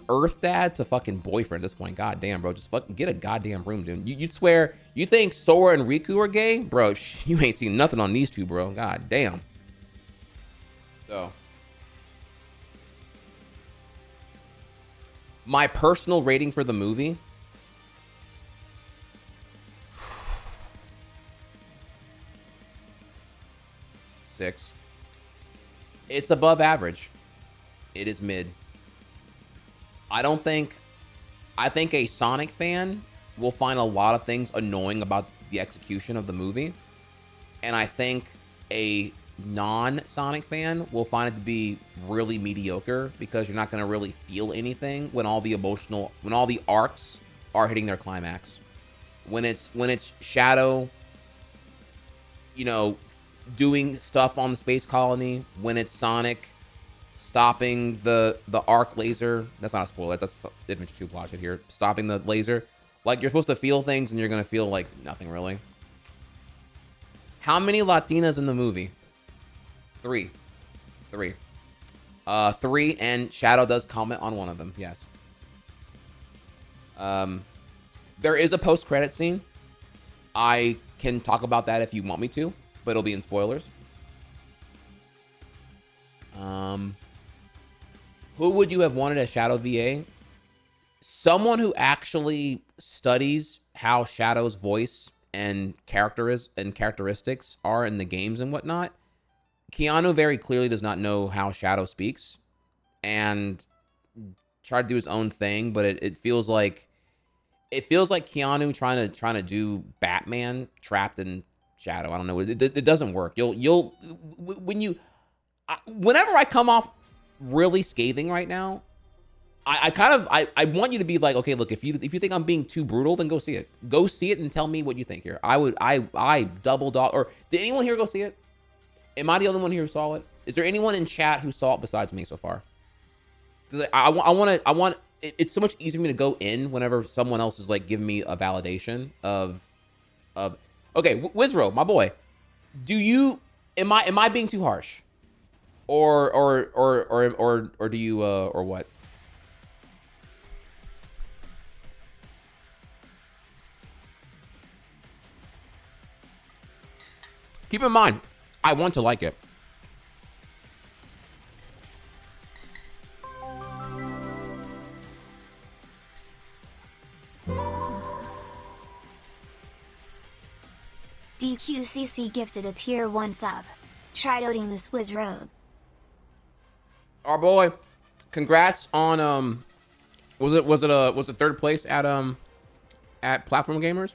Earth dad to fucking boyfriend at this point. God damn, bro. Just fucking get a goddamn room, dude. You'd swear you think Sora and Riku are gay, bro? You ain't seen nothing on these two, bro. God damn. So my personal rating for the movie. Six. It's above average. It is mid. I think a Sonic fan will find a lot of things annoying about the execution of the movie. And I think a non-Sonic fan will find it to be really mediocre because you're not going to really feel anything when all the arcs are hitting their climax. When it's Shadow, you know, doing stuff on the space colony, when it's Sonic stopping the arc laser. That's not a spoiler. That's Adventure 2 plot shit here. Stopping the laser. Like, you're supposed to feel things, and you're going to feel, like, nothing, really. How many Latinas in the movie? Three. Three, and Shadow does comment on one of them, yes. There is a post-credit scene. I can talk about that if you want me to, but it'll be in spoilers. Who would you have wanted as Shadow VA? Someone who actually studies how Shadow's voice and characteristics are in the games and whatnot. Keanu very clearly does not know how Shadow speaks and tried to do his own thing, but it feels like Keanu trying to do Batman trapped in Shadow. I don't know. It doesn't work. Whenever I come off really scathing right now, I want you to be like, okay, look, if you think I'm being too brutal, then go see it. Go see it and tell me what you think here. I double dog. Or did anyone here go see it? Am I the only one here who saw it? Is there anyone in chat who saw it besides me so far? Because it's so much easier for me to go in whenever someone else is like giving me a validation of okay, Wizro, my boy, am I being too harsh? Or do you or what? Keep in mind, I want to like it. DQCC gifted a tier 1 sub. Try doting this Wiz Rogue. Our boy, congrats on was it third place at Platform Gamers?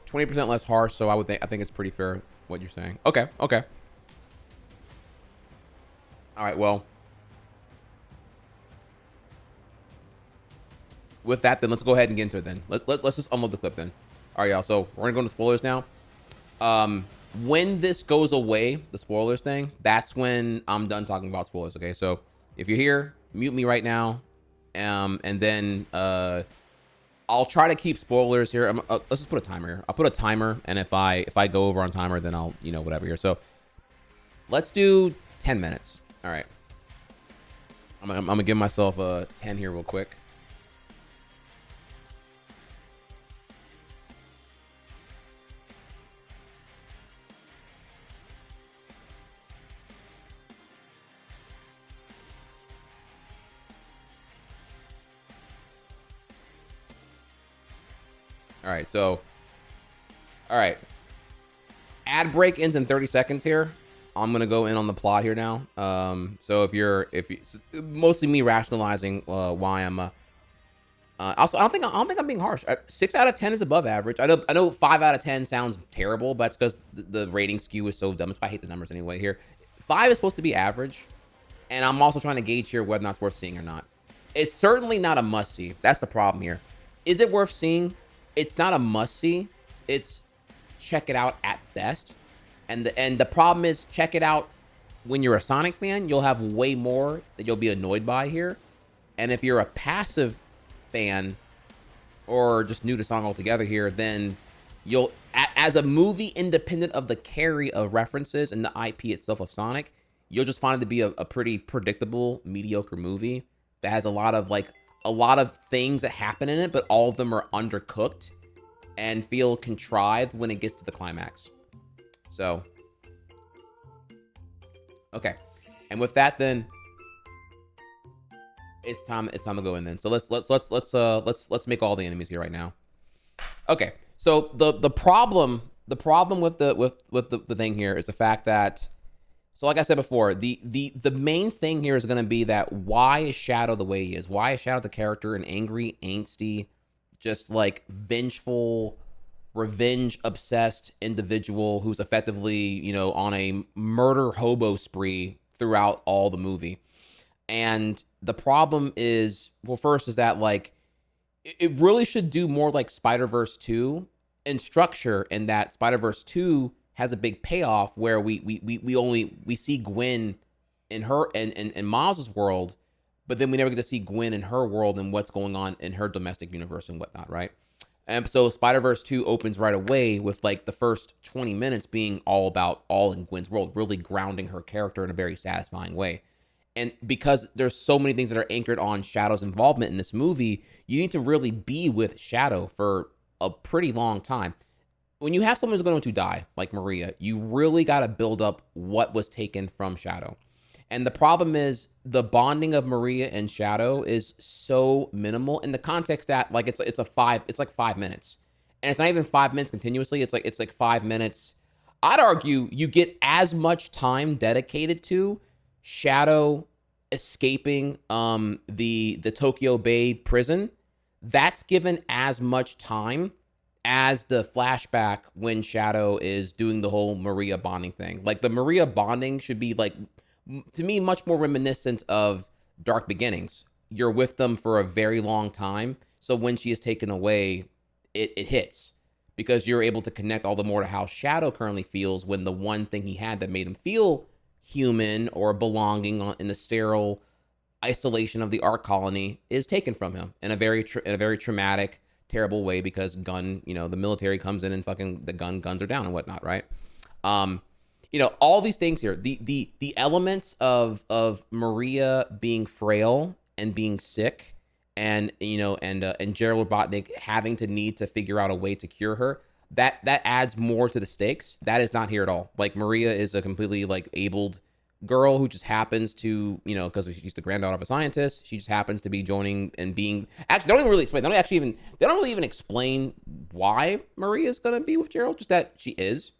20% less harsh, so I think it's pretty fair what you're saying. Okay. All right, well. With that, then let's go ahead and get into it then. Let's just unload the clip then. All right, y'all. So we're gonna go into spoilers now. When this goes away, the spoilers thing, that's when I'm done talking about spoilers. Okay, so if you're here, mute me right now, and then I'll try to keep spoilers here. Let's just put a timer here. I'll put a timer, and if I go over on timer, then I'll whatever here. So let's do 10 minutes. All right. I'm gonna give myself a 10 here real quick. All right, so, all right. Ad break ends in 30 seconds here. I'm gonna go in on the plot here now. So if you mostly me rationalizing why I'm also I don't think I'm being harsh. 6 out of 10 is above average. I know 5 out of 10 sounds terrible, but that's because the rating skew is so dumb. I hate the numbers anyway here. 5 is supposed to be average, and I'm also trying to gauge here whether or not it's worth seeing or not. It's certainly not a must see. That's the problem here. Is it worth seeing? It's not a must-see. It's check it out at best. And the problem is, check it out when you're a Sonic fan. You'll have way more that you'll be annoyed by here. And if you're a passive fan or just new to Sonic altogether here, then you'll, as a movie independent of the carry of references and the IP itself of Sonic, you'll just find it to be a pretty predictable, mediocre movie that has a lot of things that happen in it, but all of them are undercooked and feel contrived when it gets to the climax. So, okay. And with that, then it's time to go in then. So let's make all the enemies here right now. Okay. So the problem with the thing here is the fact that, so like I said before, the main thing here is going to be that why is Shadow the way he is? Why is Shadow the character an angry, angsty, just like vengeful, revenge obsessed individual who's effectively, you know, on a murder hobo spree throughout all the movie? And the problem is, well, first is that like it really should do more like Spider-Verse 2 in structure, in that Spider-Verse 2 has a big payoff where we see Gwen in her and Miles' world, but then we never get to see Gwen in her world and what's going on in her domestic universe and whatnot, right? And so Spider-Verse 2 opens right away with like the first 20 minutes being all in Gwen's world, really grounding her character in a very satisfying way. And because there's so many things that are anchored on Shadow's involvement in this movie, you need to really be with Shadow for a pretty long time. When you have someone who's going to die, like Maria, you really got to build up what was taken from Shadow. And the problem is the bonding of Maria and Shadow is so minimal in the context that like it's like 5 minutes. And it's not even 5 minutes continuously. It's like 5 minutes. I'd argue you get as much time dedicated to Shadow escaping the Tokyo Bay prison. That's given as much time as the flashback when Shadow is doing the whole Maria bonding thing. Like the Maria bonding should be like, to me, much more reminiscent of Dark Beginnings. You're with them for a very long time, so when she is taken away, it hits, because you're able to connect all the more to how Shadow currently feels when the one thing he had that made him feel human or belonging in the sterile isolation of the art colony is taken from him in a very traumatic, terrible way, because Gunn, you know, the military comes in and fucking the guns are down and whatnot, right? You know, all these things here, the elements of Maria being frail and being sick, and you know, and Gerald Robotnik having to need to figure out a way to cure her, that adds more to the stakes. That is not here at all. Like Maria is a completely like abled girl who just happens to, you know, because she's the granddaughter of a scientist, she just happens to be joining and being, actually, they don't even really explain, they don't really even explain why Maria is gonna be with Gerald, just that she is.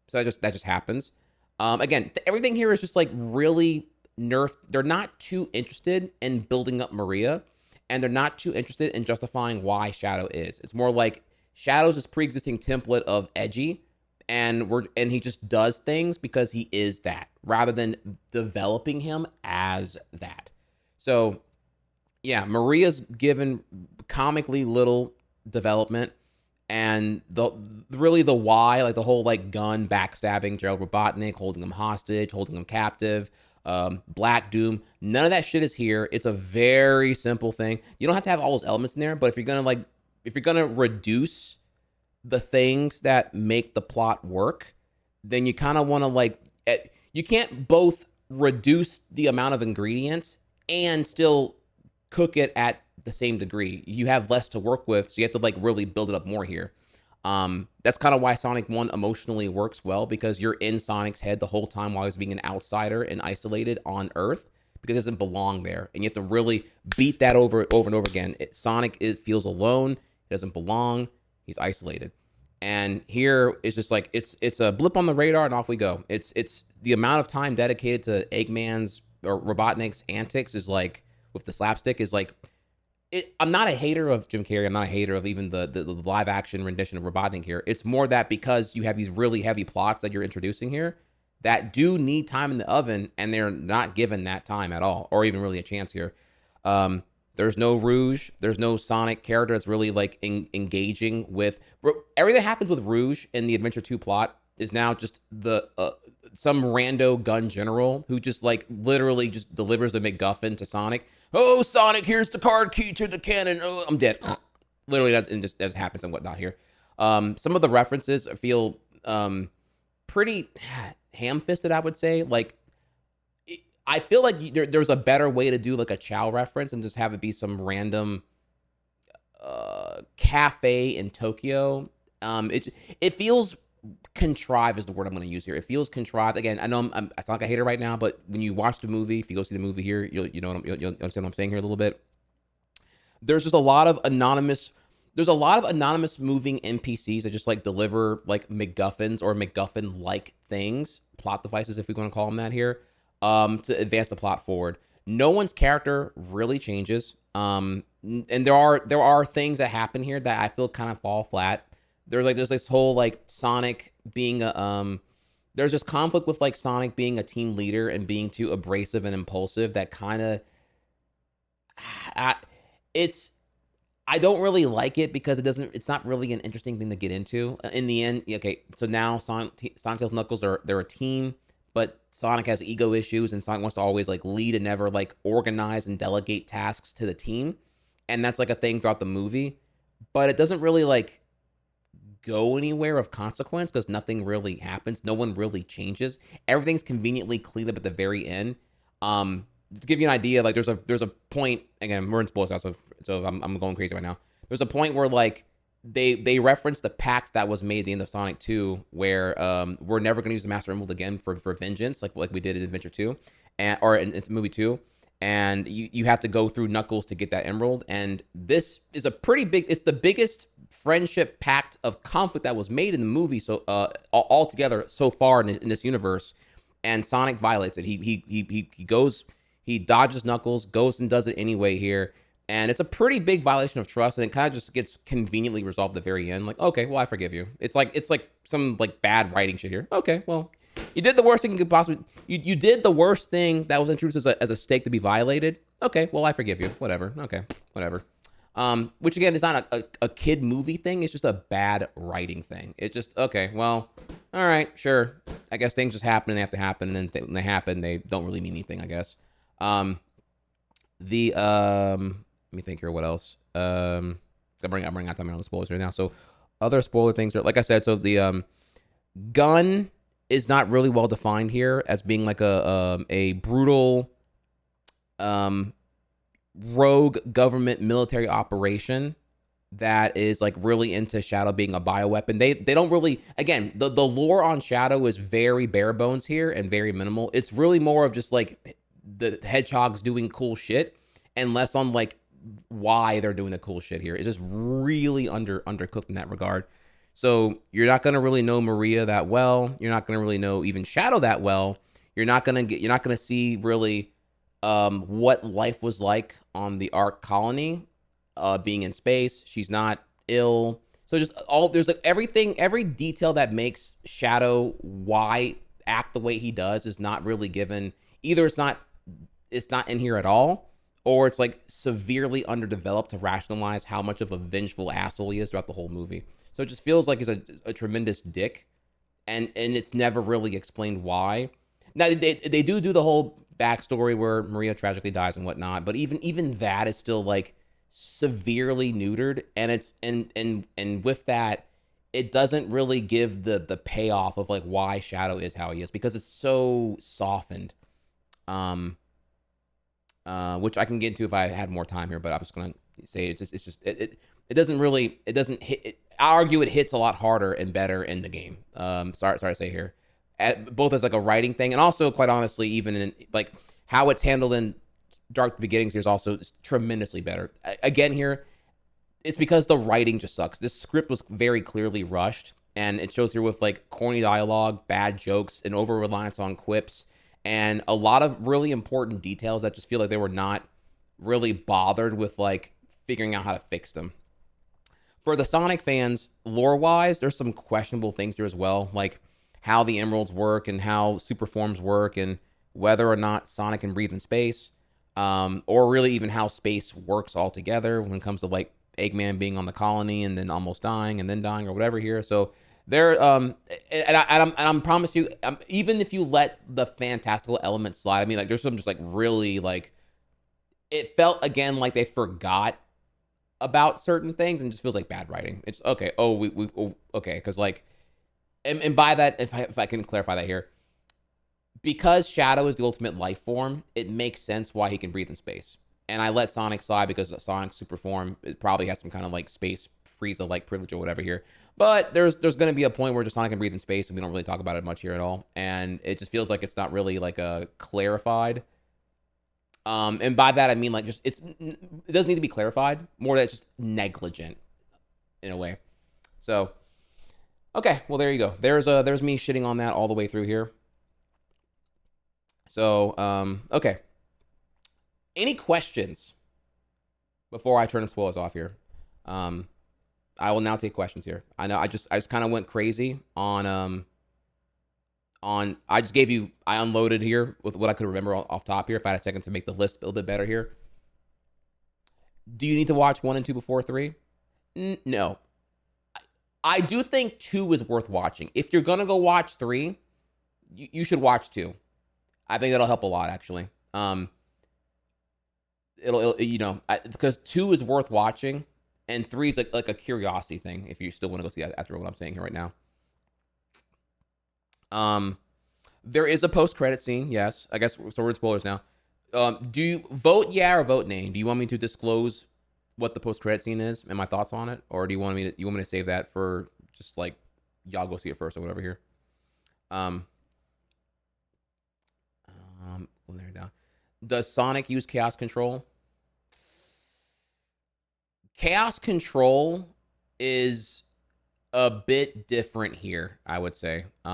So that just happens. Again, everything here is just like really nerfed. They're not too interested in building up Maria, and they're not too interested in justifying why Shadow is. It's more like Shadow's this pre-existing template of edgy, and he just does things because he is that, rather than developing him as that. So yeah, Maria's given comically little development, and the why, like the whole like Gunn backstabbing Gerald Robotnik, holding him hostage, holding him captive, Black Doom, none of that shit is here. It's a very simple thing. You don't have to have all those elements in there, but if you're gonna reduce the things that make the plot work, then you kind of want to like, you can't both reduce the amount of ingredients and still cook it at the same degree. You have less to work with, so you have to like really build it up more here. That's kind of why Sonic 1 emotionally works well, because you're in Sonic's head the whole time while he's being an outsider and isolated on Earth, because he doesn't belong there, and you have to really beat that over and over again. Sonic feels alone, he doesn't belong, he's isolated. And here it's just like it's a blip on the radar and off we go. It's the amount of time dedicated to Eggman's or Robotnik's antics is like, with the slapstick, is like, I'm not a hater of Jim Carrey. I'm not a hater of even the live action rendition of Robotnik here. It's more that because you have these really heavy plots that you're introducing here that do need time in the oven, and they're not given that time at all, or even really a chance here. There's no Rouge. There's no Sonic character that's really like engaging with everything that happens with Rouge in the Adventure 2 plot. is now just the some rando gun general who just like literally just delivers the MacGuffin to Sonic. Oh, Sonic, here's the card key to the cannon. Oh, I'm dead. Literally, that and just as happens and whatnot here. Some of the references feel pretty ham-fisted, I would say. Like, I feel like there's a better way to do like a Chow reference and just have it be some random cafe in Tokyo. It feels contrived is the word I'm going to use here. It feels contrived. Again, I know I sound like a hater right now, but when you watch the movie, if you go see the movie here, you'll understand what I'm saying here a little bit. There's just a lot of anonymous. There's a lot of anonymous moving NPCs that just like deliver like MacGuffins or MacGuffin-like things, plot devices, if we want to call them that here, to advance the plot forward. No one's character really changes. And there are things that happen here that I feel kind of fall flat. There's this whole like Sonic being a there's this conflict with like Sonic being a team leader and being too abrasive and impulsive that kind of I don't really like it because it's not really an interesting thing to get into. In the end, okay, so now Sonic, Tails, Knuckles they're a team, but Sonic has ego issues and Sonic wants to always like lead and never like organize and delegate tasks to the team. And that's like a thing throughout the movie, but it doesn't really like go anywhere of consequence because nothing really happens. No one really changes. Everything's conveniently cleaned up at the very end. To give you an idea, like there's a point, again, we're in spoilers now, so I'm going crazy right now. There's a point where like they reference the pact that was made at the end of Sonic 2 where we're never going to use the Master Emerald again for vengeance, like we did in Adventure 2 or in movie 2. And you have to go through Knuckles to get that emerald. And this is a pretty big, it's the biggest friendship pact of conflict that was made in the movie so altogether so far in this universe. And Sonic violates it. He goes, he dodges Knuckles, goes and does it anyway here. And it's a pretty big violation of trust, and it kind of just gets conveniently resolved at the very end. Like, okay, well, I forgive you. It's like some like bad writing shit here. Okay, well, you did the worst thing you could possibly. You did the worst thing that was introduced as a stake to be violated. Okay, well, I forgive you. Whatever. Okay, whatever. Which again is not a kid movie thing. It's just a bad writing thing. It's just okay. Well, all right, sure. I guess things just happen and they have to happen, and then when they happen, they don't really mean anything. I guess. Let me think here. What else? I'm running out of time on the spoilers right now. So, other spoiler things are like I said. So the Gunn is not really well defined here as being like a brutal rogue government military operation that is like really into Shadow being a bioweapon. They don't really, again, the lore on Shadow is very bare bones here and very minimal. It's really more of just like the hedgehogs doing cool shit and less on like why they're doing the cool shit here. It's just really undercooked in that regard. So you're not gonna really know Maria that well. You're not gonna really know even Shadow that well. You're not gonna see really what life was like on the Ark colony, being in space. She's not ill. So just there's like everything, every detail that makes Shadow why act the way he does is not really given. Either it's not in here at all, or it's like severely underdeveloped to rationalize how much of a vengeful asshole he is throughout the whole movie. So it just feels like he's a tremendous dick, and it's never really explained why. Now they do the whole backstory where Maria tragically dies and whatnot, but even that is still like severely neutered, and it's and with that, it doesn't really give the payoff of like why Shadow is how he is because it's so softened. Which I can get into if I had more time here, but I'm just gonna say it doesn't hit. I argue it hits a lot harder and better in the game. Sorry to say here, both as like a writing thing and also quite honestly, even in like how it's handled in Dark Beginnings here is also tremendously better. Again here, it's because the writing just sucks. This script was very clearly rushed, and it shows here with like corny dialogue, bad jokes, and over reliance on quips. And a lot of really important details that just feel like they were not really bothered with like figuring out how to fix them. For the Sonic fans, lore-wise, there's some questionable things here as well, like how the emeralds work and how super forms work and whether or not Sonic can breathe in space, or really even how space works altogether when it comes to like Eggman being on the colony and then almost dying and then dying or whatever here. So There, I'm promise you, even if you let the fantastical elements slide, I mean, like, there's some just like really like, it felt again like they forgot about certain things and just feels like bad writing. It's okay. Oh, okay, because like, and by that, if I can clarify that here, because Shadow is the ultimate life form, it makes sense why he can breathe in space. And I let Sonic slide because Sonic's super form, it probably has some kind of like space Frieza like privilege or whatever here. But there's going to be a point where just Sonic can breathe in space, and we don't really talk about it much here at all. And it just feels like it's not really like a clarified. And by that I mean like just it doesn't need to be clarified. More that it's just negligent in a way. So okay, well there you go. There's me shitting on that all the way through here. So okay. Any questions before I turn the spoilers off here? I will now take questions here. I know I just kind of went crazy on I just gave you, I unloaded here with what I could remember off top here. If I had a second to make the list a little bit better here. Do you need to watch 1 and 2 before 3? No. I do think 2 is worth watching. If you're gonna go watch 3, you should watch 2. I think that'll help a lot actually. It'll you know, because 2 is worth watching, and 3 is like a curiosity thing if you still want to go see that after what I'm saying here right now. There is a post-credit scene, yes. I guess so we're in spoilers now. Do you vote yeah or vote nay? Do you want me to disclose what the post-credit scene is and my thoughts on it? Or do you want me to save that for just like y'all go see it first or whatever here? Well, there you go. Does Sonic use Chaos Control? Chaos Control is a bit different here, I would say. Do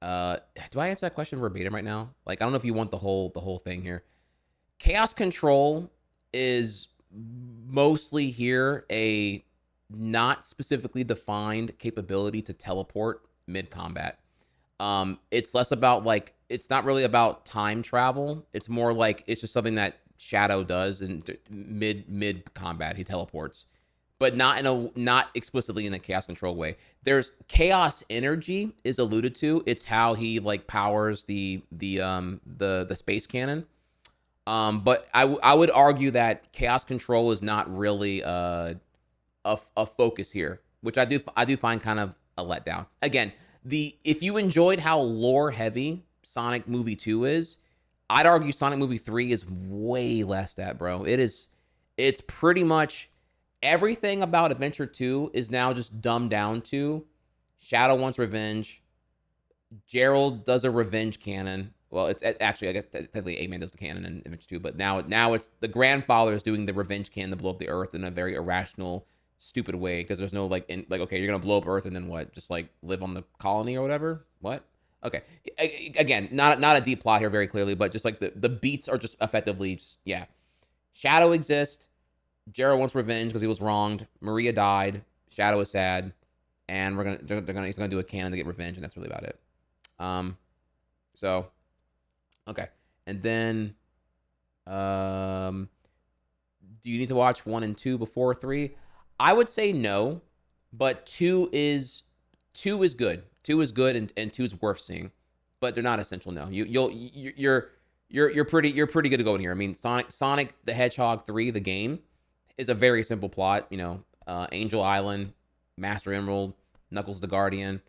I answer that question verbatim right now? Like, I don't know if you want the whole thing here. Chaos Control is mostly here a not specifically defined capability to teleport mid-combat. It's less about like, it's not really about time travel. It's more like it's just something that Shadow does in mid combat. He teleports, but not explicitly in a Chaos Control way. There's Chaos Energy is alluded to. It's how he like powers the space cannon. But I would argue that Chaos Control is not really a focus here, which I do find kind of a letdown. Again, if you enjoyed how lore heavy Sonic Movie 2 is, I'd argue Sonic Movie 3 is way less that, bro. It's pretty much everything about Adventure 2 is now just dumbed down to Shadow wants revenge. Gerald does a revenge cannon. Well, it's actually, I guess technically Eggman does the cannon in Adventure 2, but now it's the grandfather is doing the revenge cannon to blow up the Earth in a very irrational, stupid way, because there's no okay, you're gonna blow up Earth and then what? Just like live on the colony or whatever? What? Okay. Again, not a deep plot here very clearly, but just like the beats are just effectively just, yeah. Shadow exists. Gerald wants revenge because he was wronged. Maria died. Shadow is sad, and he's gonna do a cannon to get revenge, and that's really about it. So, okay, and then, do you need to watch 1 and 2 before 3? I would say no, but 2 is good. 2 is good, and 2 is worth seeing, but they're not essential. No, you're pretty good to go in here. I mean, Sonic the Hedgehog 3, the game, is a very simple plot. You know, Angel Island, Master Emerald, Knuckles the Guardian,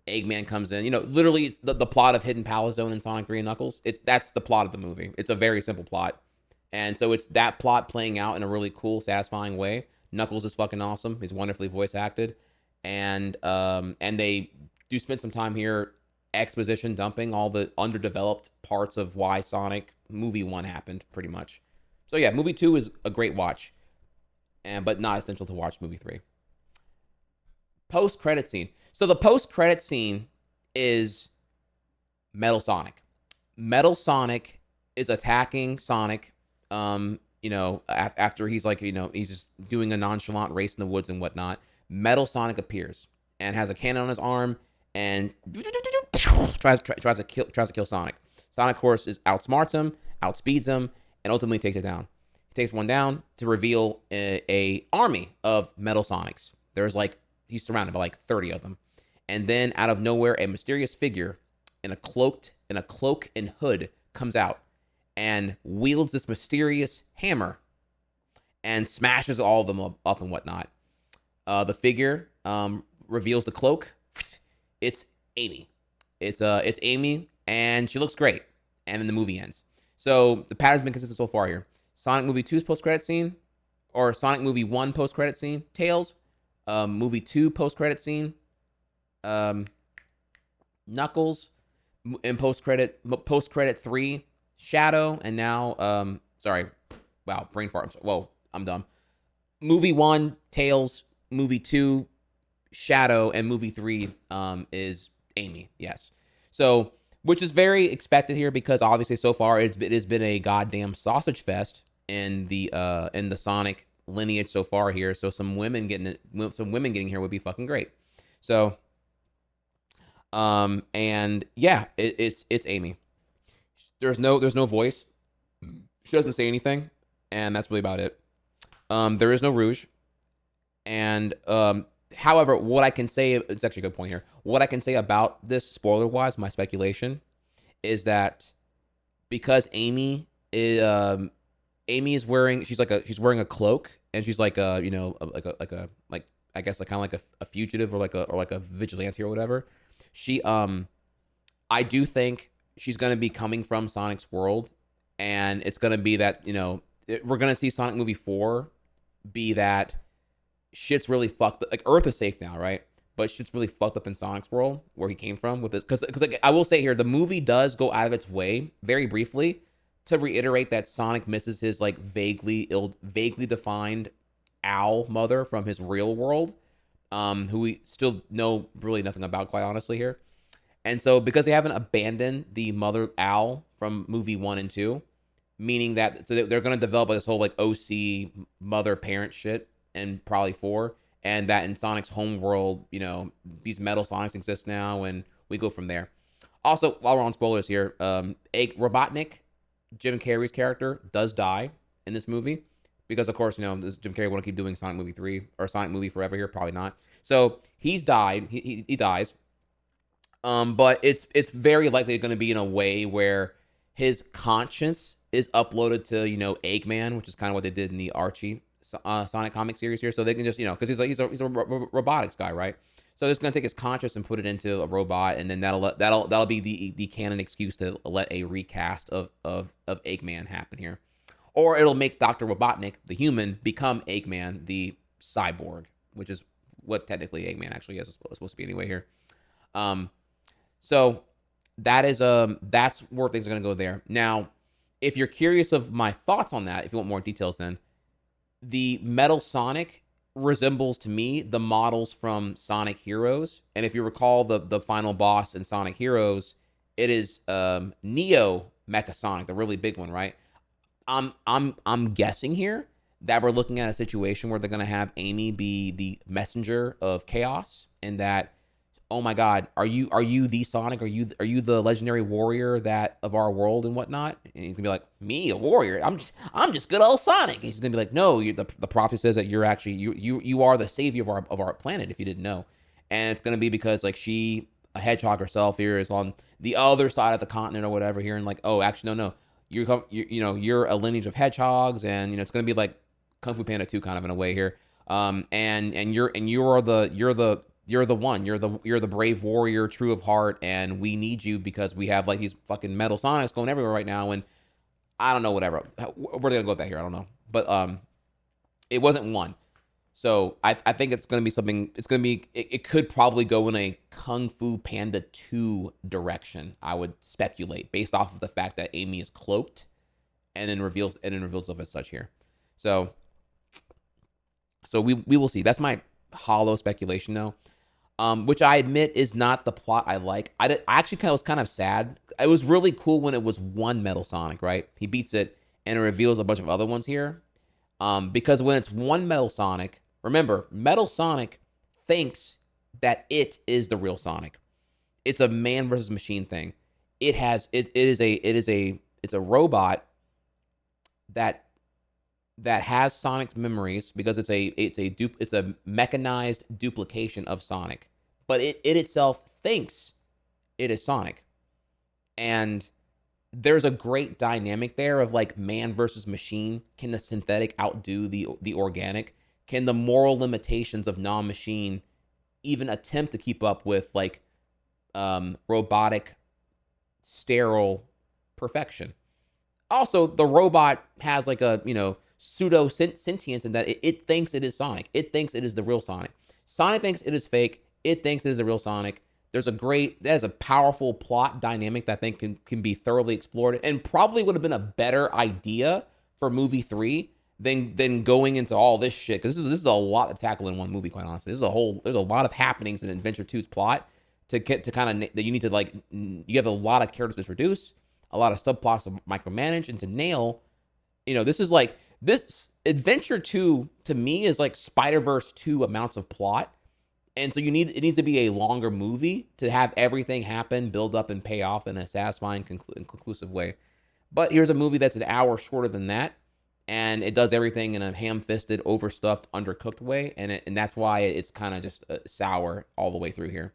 Eggman comes in. You know, literally, it's the plot of Hidden Palace Zone in Sonic 3 and Knuckles. That's the plot of the movie. It's a very simple plot, and so it's that plot playing out in a really cool, satisfying way. Knuckles is fucking awesome. He's wonderfully voice acted, and they do spend some time here exposition dumping all the underdeveloped parts of why Sonic Movie 1 happened, pretty much. So yeah, Movie 2 is a great watch, but not essential to watch Movie 3. Post-credit scene. So the post-credit scene is Metal Sonic. Metal Sonic is attacking Sonic, after he's like, he's just doing a nonchalant race in the woods and whatnot. Metal Sonic appears and has a cannon on his arm and tries to kill Sonic. Sonic, of course, outsmarts him, outspeeds him, and ultimately takes it down. He takes one down to reveal a army of Metal Sonics. There's like he's surrounded by like 30 of them. And then out of nowhere, a mysterious figure in a cloak and hood comes out and wields this mysterious hammer and smashes all of them up and whatnot. The figure reveals the cloak. It's Amy. It's Amy, and she looks great. And then the movie ends. So the pattern's been consistent so far here. Sonic Movie 2's post-credit scene, or Sonic Movie 1 post-credit scene, Tails. Movie 2 post-credit scene, Knuckles. In post-credit 3, Shadow. And now, sorry. Wow, brain fart. Whoa, I'm dumb. Movie 1, Tails. Movie 2, Shadow. And movie 3 is Amy. Yes. So, which is very expected here because obviously so far it has been a goddamn sausage fest in the Sonic lineage so far here. So some women getting here would be fucking great. So, and yeah, it's Amy. There's no voice. She doesn't say anything, and that's really about it. There is no Rouge, and however, what I can say, it's actually a good point here. What I can say about this, spoiler-wise, my speculation, is that because Amy is wearing, she's wearing a cloak, and she's like a, you know, like I guess like kind of like a fugitive or like a vigilante or whatever. She I do think she's gonna be coming from Sonic's world, and it's gonna be that, you know, we're gonna see Sonic Movie 4 be that shit's really fucked up. Like Earth is safe now, right? But shit's really fucked up in Sonic's world where he came from with this. Because like, I will say here, the movie does go out of its way, very briefly, to reiterate that Sonic misses his like vaguely defined owl mother from his real world, who we still know really nothing about, quite honestly here. And so because they haven't abandoned the mother owl from movie 1 and 2, meaning that so they're going to develop this whole like OC mother parent shit and probably 4, and that in Sonic's home world, you know, these metal Sonics exist now, and we go from there. Also, while we're on spoilers here, Robotnik, Jim Carrey's character, does die in this movie because, of course, you know, does Jim Carrey want to keep doing Sonic Movie 3 or Sonic Movie forever here? Probably not. So he's died. He dies. But it's very likely going to be in a way where his conscience is uploaded to, you know, Eggman, which is kind of what they did in the Archie Sonic comic series here. So they can just, you know, because he's a robotics guy, right? So they're just gonna take his conscience and put it into a robot, and then that'll be the canon excuse to let a recast of Eggman happen here, or it'll make Dr. Robotnik, the human, become Eggman, the cyborg, which is what technically Eggman actually is supposed to be anyway here. So that is that's where things are gonna go there. Now, if you're curious of my thoughts on that, if you want more details, then the Metal Sonic resembles to me the models from Sonic Heroes, and if you recall the final boss in Sonic Heroes, it is Neo Mecha Sonic, the really big one, right? I'm guessing here that we're looking at a situation where they're gonna have Amy be the messenger of chaos, and that, oh my God, are you the Sonic? Are you the legendary warrior that of our world and whatnot? And he's gonna be like, me, a warrior? I'm just good old Sonic. And he's gonna be like, no, the prophet says that you're actually you are the savior of our planet, if you didn't know. And it's gonna be because like she, a hedgehog herself here, is on the other side of the continent or whatever here, and like, oh, actually no, you're a lineage of hedgehogs, and you know it's gonna be like Kung Fu Panda 2 kind of in a way here. And you're the brave warrior, true of heart, and we need you because we have like these fucking metal Sonics going everywhere right now, and I don't know, whatever. We're gonna go with that here, I don't know. But it wasn't one. So I think it's gonna be something, it could probably go in a Kung Fu Panda 2 direction, I would speculate, based off of the fact that Amy is cloaked and then reveals herself as such here. So we will see. That's my hollow speculation though. Which I admit is not the plot I like. I actually was kind of sad. It was really cool when it was one Metal Sonic, right? He beats it, and it reveals a bunch of other ones here. Because when it's one Metal Sonic, remember, Metal Sonic thinks that it is the real Sonic. It's a man versus machine thing. It's a robot that that has Sonic's memories because it's a mechanized duplication of Sonic, but it itself thinks it is Sonic, and there's a great dynamic there of like man versus machine. Can the synthetic outdo the organic? Can the moral limitations of non-machine even attempt to keep up with like robotic sterile perfection? Also, the robot has like a, pseudo sentience in that it thinks it is Sonic. It thinks it is the real Sonic. Sonic thinks it is fake. It thinks it is the real Sonic. There's a powerful plot dynamic that I think can be thoroughly explored, and probably would have been a better idea for movie 3 than going into all this shit. Because this is a lot to tackle in one movie, quite honestly. There's a lot of happenings in Adventure 2's plot to get to kind of that you need to like. You have a lot of characters to introduce, a lot of subplots to micromanage, and to nail. This Adventure 2 to me is like Spider-Verse 2 amounts of plot. And so it needs to be a longer movie to have everything happen, build up, and pay off in a satisfying, conclusive way. But here's a movie that's an hour shorter than that, and it does everything in a ham-fisted, overstuffed, undercooked way, and that's why it's kind of just sour all the way through here.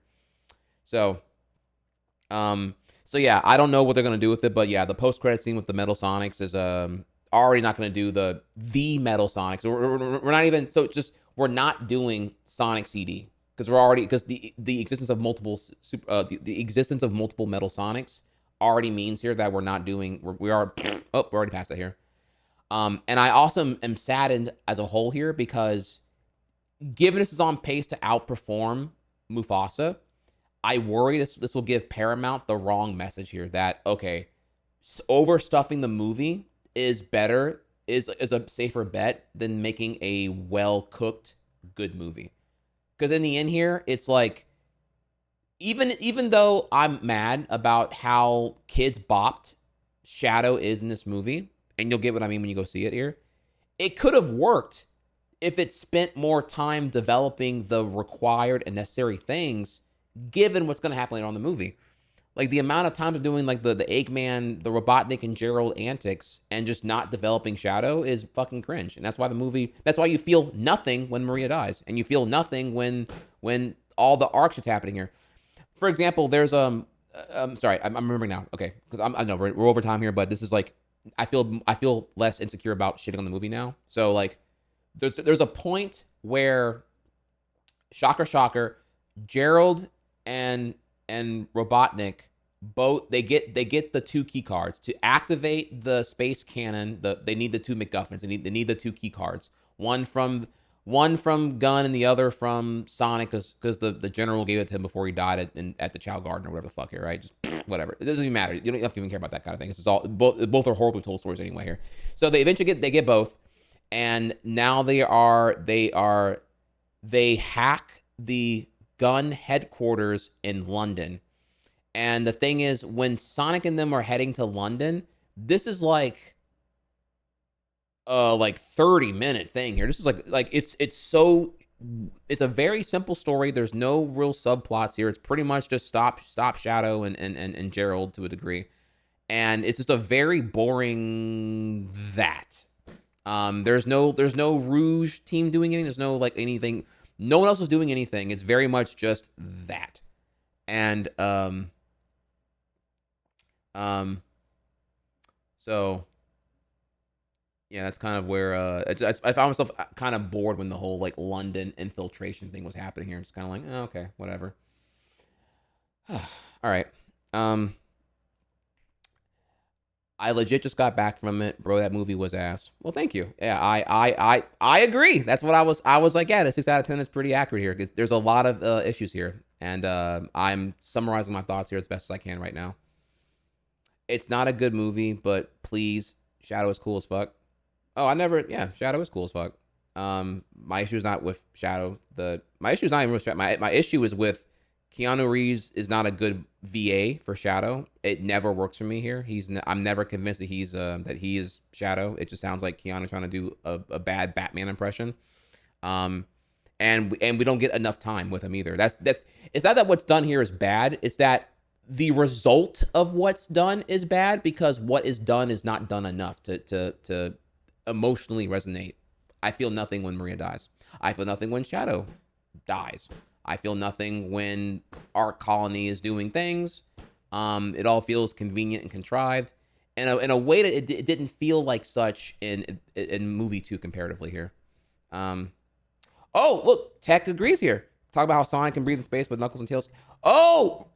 So yeah, I don't know what they're gonna do with it, but yeah, the post-credit scene with the Metal Sonics is already not gonna do the Metal Sonics. We're not even we're not doing Sonic CD. Because the existence of multiple the existence of multiple Metal Sonics already means here that we're not doing we're already past that here. And I also am saddened as a whole here because given this is on pace to outperform Mufasa, I worry this will give Paramount the wrong message here that okay, overstuffing the movie is better is a safer bet than making a well cooked good movie. Because in the end here, it's like, even though I'm mad about how kids bopped Shadow is in this movie, and you'll get what I mean when you go see it here, it could have worked if it spent more time developing the required and necessary things, given what's going to happen later on in the movie. Like the amount of time of doing like the Eggman, the Robotnik and Gerald antics and just not developing Shadow is fucking cringe. And that's why you feel nothing when Maria dies. And you feel nothing when all the arcs are happening here. For example, there's sorry, I'm remembering now. Okay. Because I know we're over time here, but this is like, I feel less insecure about shitting on the movie now. So like there's a point where shocker, Gerald and Robotnik both they get the 2 key cards to activate the space cannon. They need the 2 MacGuffins. They need the 2 key cards. One from Gunn and the other from Sonic because the general gave it to him before he died at the Chow Garden or whatever the fuck here, right? Just whatever. It doesn't even matter. You don't have to even care about that kind of thing. It's all both are horribly told stories anyway here. So they eventually get both, and now they hack the Gunn headquarters in London. And the thing is, when Sonic and them are heading to London, this is like 30-minute thing here. This is like it's a very simple story. There's no real subplots here. It's pretty much just stop Shadow and Gerald to a degree. And it's just a very boring that. There's no Rouge team doing anything. There's no like anything. No one else is doing anything. It's very much just that. And so yeah, that's kind of where I found myself kind of bored when the whole like London infiltration thing was happening here. Just kind of like, oh, okay, whatever. All right. I legit just got back from it, bro. That movie was ass. Well, thank you. Yeah, I agree. That's what I was like. Yeah, the 6 out of 10 is pretty accurate here because there's a lot of issues here, and I'm summarizing my thoughts here as best as I can right now. It's not a good movie, but please, Shadow is cool as fuck. Oh, Shadow is cool as fuck. My issue is not with Shadow. My issue is not even with Shadow. My issue is with Keanu Reeves is not a good VA for Shadow. It never works for me here. I'm never convinced that he is Shadow. It just sounds like Keanu trying to do a bad Batman impression. And we don't get enough time with him either. It's not that what's done here is bad. It's that the result of what's done is bad because what is done is not done enough to emotionally resonate. I feel nothing when Maria dies. I feel nothing when Shadow dies. I feel nothing when Arc Colony is doing things. It all feels convenient and contrived in a way that it didn't feel like such in movie 2 comparatively here. Oh, look, Tech agrees here. Talk about how Sonic can breathe in space with Knuckles and Tails. Oh,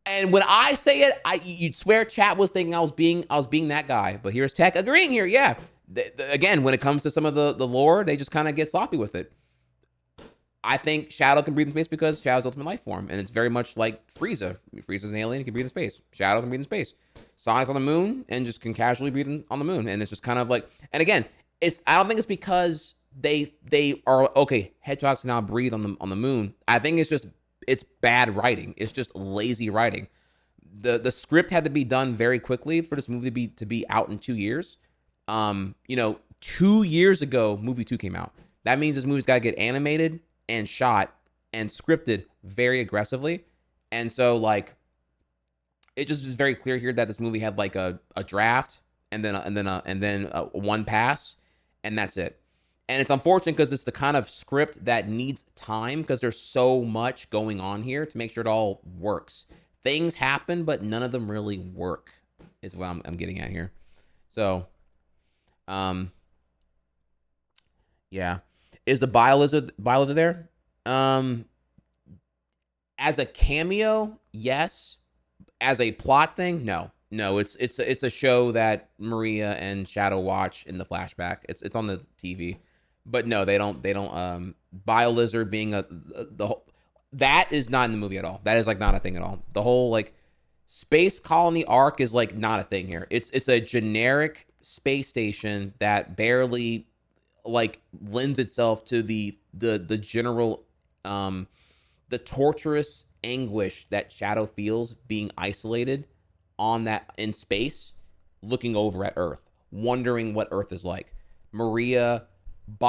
and when I say it, you'd swear chat was thinking I was being that guy. But here's Tech agreeing here. Yeah. Again, when it comes to some of the lore, they just kind of get sloppy with it. I think Shadow can breathe in space because Shadow's ultimate life form, and it's very much like Frieza. Frieza's an alien, he can breathe in space. Shadow can breathe in space. Sonic's on the moon and just can casually breathe on the moon, and it's just kind of like. And again, I don't think it's because they are okay. Hedgehogs can now breathe on the moon. I think it's bad writing. It's just lazy writing. The script had to be done very quickly for this movie to be out in 2 years. 2 years ago, movie 2 came out. That means this movie's got to get animated and shot and scripted very aggressively. And so like it just is very clear here that this movie had like a draft and then one pass, and that's it. And it's unfortunate because it's the kind of script that needs time because there's so much going on here to make sure it all works. Things happen, but none of them really work is what I'm getting at here. So yeah. Is the Biolizard there? As a cameo, yes. As a plot thing, no. It's a show that Maria and Shadow watch in the flashback. It's on the TV, but no, they don't. Biolizard being the whole that is not in the movie at all. That is like not a thing at all. The whole like space colony arc is like not a thing here. It's a generic space station that barely like lends itself to the general the torturous anguish that Shadow feels being isolated on that in space, looking over at Earth, wondering what Earth is like. Maria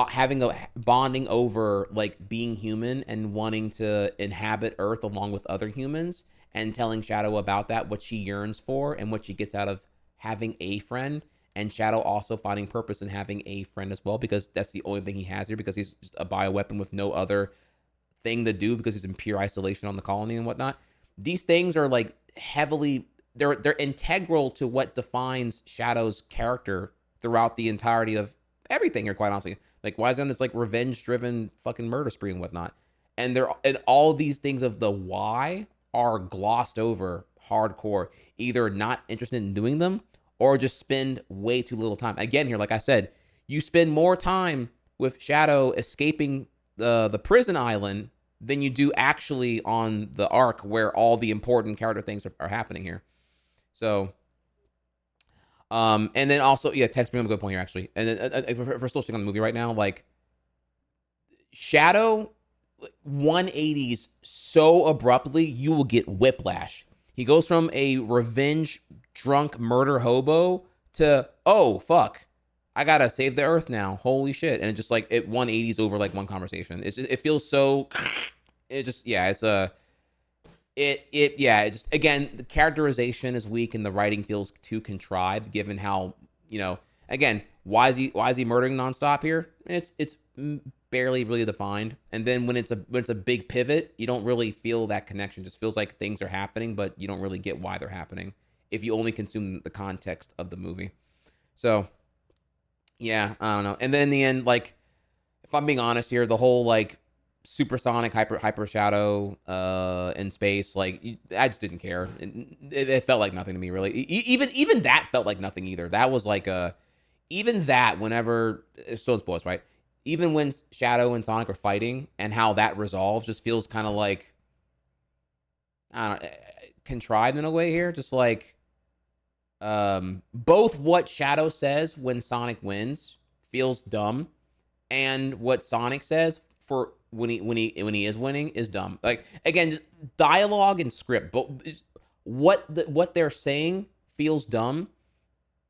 having a bonding over like being human and wanting to inhabit Earth along with other humans, and telling Shadow about that, what she yearns for and what she gets out of having a friend. And Shadow also finding purpose in having a friend as well, because that's the only thing he has here, because he's just a bioweapon with no other thing to do because he's in pure isolation on the colony and whatnot. These things are like heavily, they're integral to what defines Shadow's character throughout the entirety of everything here, quite honestly. Like, why is it on this like revenge-driven fucking murder spree and whatnot? And all these things of the why are glossed over hardcore, either not interested in doing them or just spend way too little time. Again, here, like I said, you spend more time with Shadow escaping the prison island than you do actually on the arc where all the important character things are happening here. So, and then also, yeah, Tex bringing up a good point here, actually. And then if we're still sticking on the movie right now, like, Shadow 180s so abruptly, you will get whiplash. He goes from a revenge drunk murder hobo to, oh, fuck, I gotta save the Earth now. Holy shit. And it just like, it 180s over like one conversation. It feels so, it just, yeah, it just, again, the characterization is weak and the writing feels too contrived given how, again, why is he murdering nonstop here? It's barely really defined. And then when it's a big pivot, you don't really feel that connection. It just feels like things are happening, but you don't really get why they're happening if you only consume the context of the movie. So, yeah, I don't know. And then in the end, like, if I'm being honest here, the whole like supersonic hyper Shadow in space, like, I just didn't care. It felt like nothing to me, really. Even that felt like nothing either. That was like even that, whenever, so it's spoilers, right? Even when Shadow and Sonic are fighting and how that resolves just feels kind of like, I don't know, contrived in a way here. Just like, both what Shadow says when Sonic wins feels dumb, and what Sonic says for when he is winning is dumb. Like, again, dialogue and script, but what they're saying feels dumb,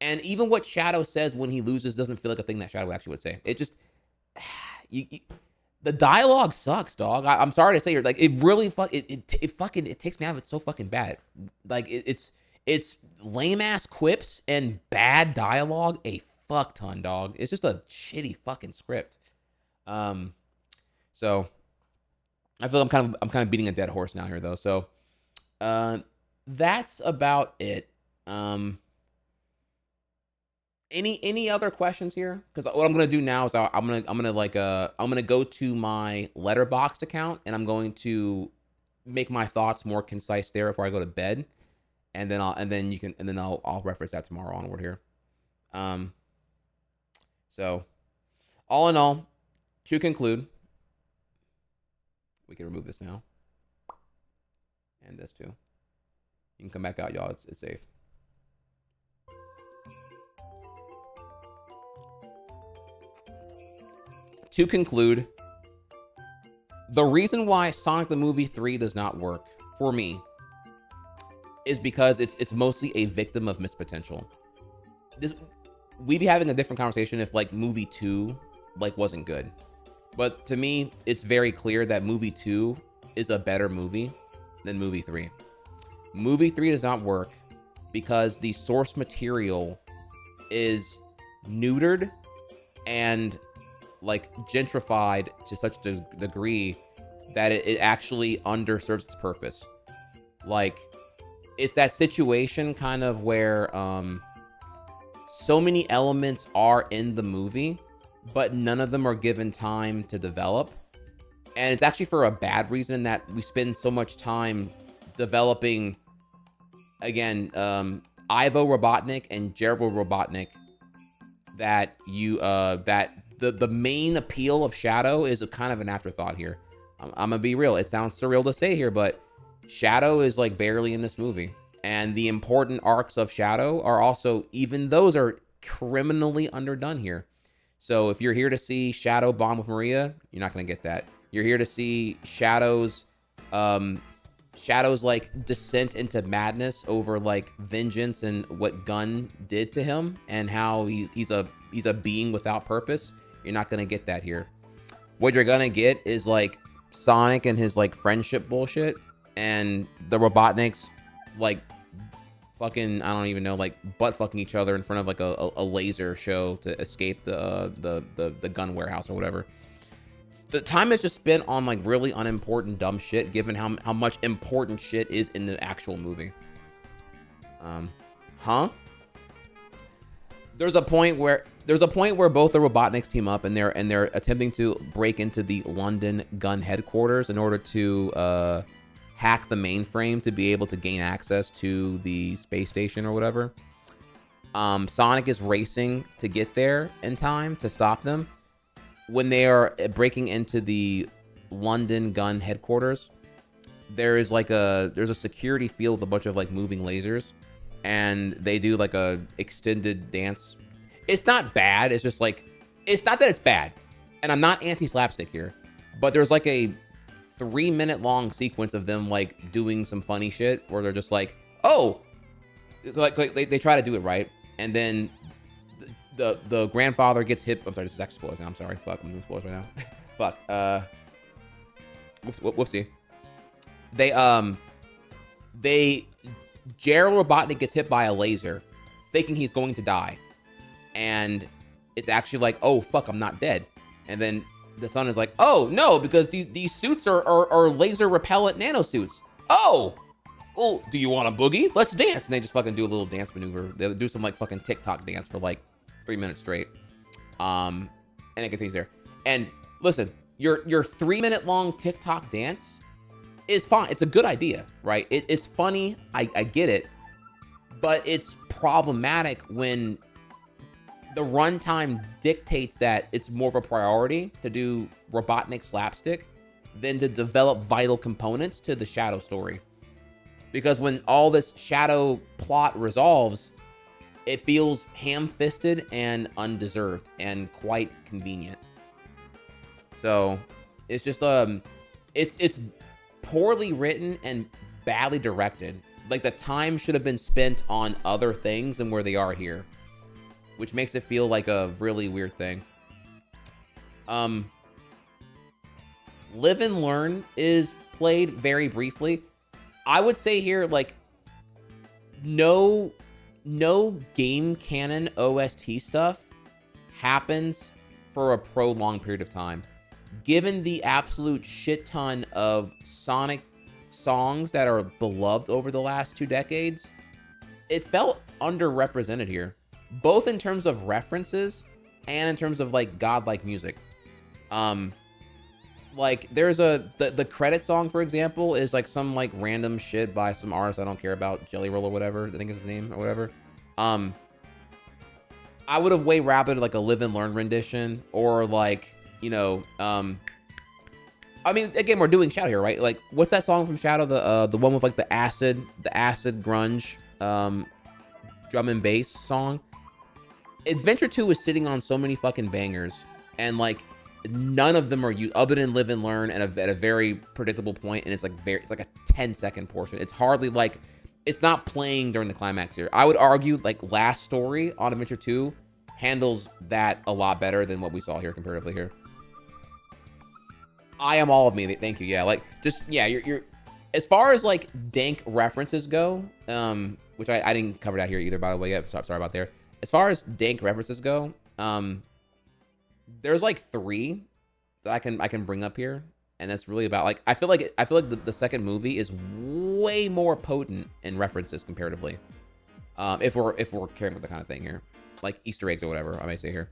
and even what Shadow says when he loses doesn't feel like a thing that Shadow actually would say. It just the dialogue sucks, dog. I'm sorry to say, like, it really it takes me out of it so fucking bad. Like, it's lame ass quips and bad dialogue a fuck ton, dog. It's just a shitty fucking script. So I feel I'm kind of beating a dead horse now here though. So that's about it. Any other questions here? Because what I'm gonna do now is I'm gonna go to my Letterboxd account and I'm going to make my thoughts more concise there before I go to bed, and then I'll reference that tomorrow onward here. So all in all, to conclude, we can remove this now, and this too. You can come back out, y'all. It's safe. To conclude, the reason why Sonic the Movie 3 does not work for me is because it's mostly a victim of missed potential. We'd be having a different conversation if like movie 2 like wasn't good. But to me, it's very clear that movie 2 is a better movie than movie 3. Movie 3 does not work because the source material is neutered and like gentrified to such a degree that it actually underserves its purpose. Like, it's that situation kind of where so many elements are in the movie, but none of them are given time to develop. And it's actually for a bad reason that we spend so much time developing, again, Ivo Robotnik and Gerbil Robotnik, that the main appeal of Shadow is a kind of an afterthought here. I'm gonna be real. It sounds surreal to say here, but Shadow is like barely in this movie. And the important arcs of Shadow are also, even those are criminally underdone here. So if you're here to see Shadow bond with Maria, you're not gonna get that. You're here to see Shadow's like descent into madness over like vengeance and what Gunn did to him and how he's a being without purpose. You're not gonna get that here. What you're gonna get is like Sonic and his like friendship bullshit, and the Robotniks like fucking, I don't even know, like butt fucking each other in front of like a laser show to escape the gun warehouse or whatever. The time is just spent on like really unimportant dumb shit, given how much important shit is in the actual movie. There's a point where both the Robotniks team up and they're attempting to break into the London Gunn headquarters in order to hack the mainframe to be able to gain access to the space station or whatever. Sonic is racing to get there in time to stop them. When they are breaking into the London Gunn headquarters, there's a security field with a bunch of like moving lasers, and they do like a extended dance. It's not bad. It's just like, it's not that it's bad, and I'm not anti-slapstick here, but there's like a 3-minute long sequence of them like doing some funny shit where they're just like, oh, like they try to do it right, and then the grandfather gets hit. I'm sorry, this is actually spoilers now. I'm sorry. Fuck, I'm doing spoilers right now. Fuck. Whoopsie. Gerald Robotnik gets hit by a laser, thinking he's going to die, and it's actually like, oh fuck, I'm not dead. And then the son is like, oh no, because these suits are laser repellent nanosuits. Oh, well, do you want a boogie? Let's dance. And they just fucking do a little dance maneuver. They do some like fucking TikTok dance for like 3 minutes straight. And it continues there. And listen, your 3-minute long TikTok dance is fine. It's a good idea, right? It's funny. I get it. But it's problematic when the runtime dictates that it's more of a priority to do Robotnik slapstick than to develop vital components to the Shadow story. Because when all this Shadow plot resolves, it feels ham-fisted and undeserved and quite convenient. So it's just it's poorly written and badly directed. Like the time should have been spent on other things than where they are here, which makes it feel like a really weird thing. Live and Learn is played very briefly. I would say here, like, no game canon OST stuff happens for a prolonged period of time. Given the absolute shit ton of Sonic songs that are beloved over the last 2 decades, it felt underrepresented here, both in terms of references and in terms of like godlike music. Like there's the credit song, for example, is like some like random shit by some artist I don't care about, Jelly Roll or whatever, I think is his name or whatever. I would have way rather like a Live and Learn rendition, or like, you know, I mean, again, we're doing Shadow here, right? Like, what's that song from Shadow? The one with like the acid grunge, drum and bass song. Adventure 2 is sitting on so many fucking bangers, and like none of them are used other than Live and Learn, and at a very predictable point, and it's like a 10-second portion. It's hardly like, it's not playing during the climax here. I would argue like Last Story on Adventure 2 handles that a lot better than what we saw here comparatively here. I am all of me. Thank you. Yeah, like just yeah. You're as far as like dank references go, which I didn't cover that here either, by the way. Yeah, sorry about there. As far as dank references go, there's like 3 that I can bring up here, and that's really about like I feel like the second movie is way more potent in references comparatively. If we're caring about the kind of thing here, like Easter eggs or whatever I may say here.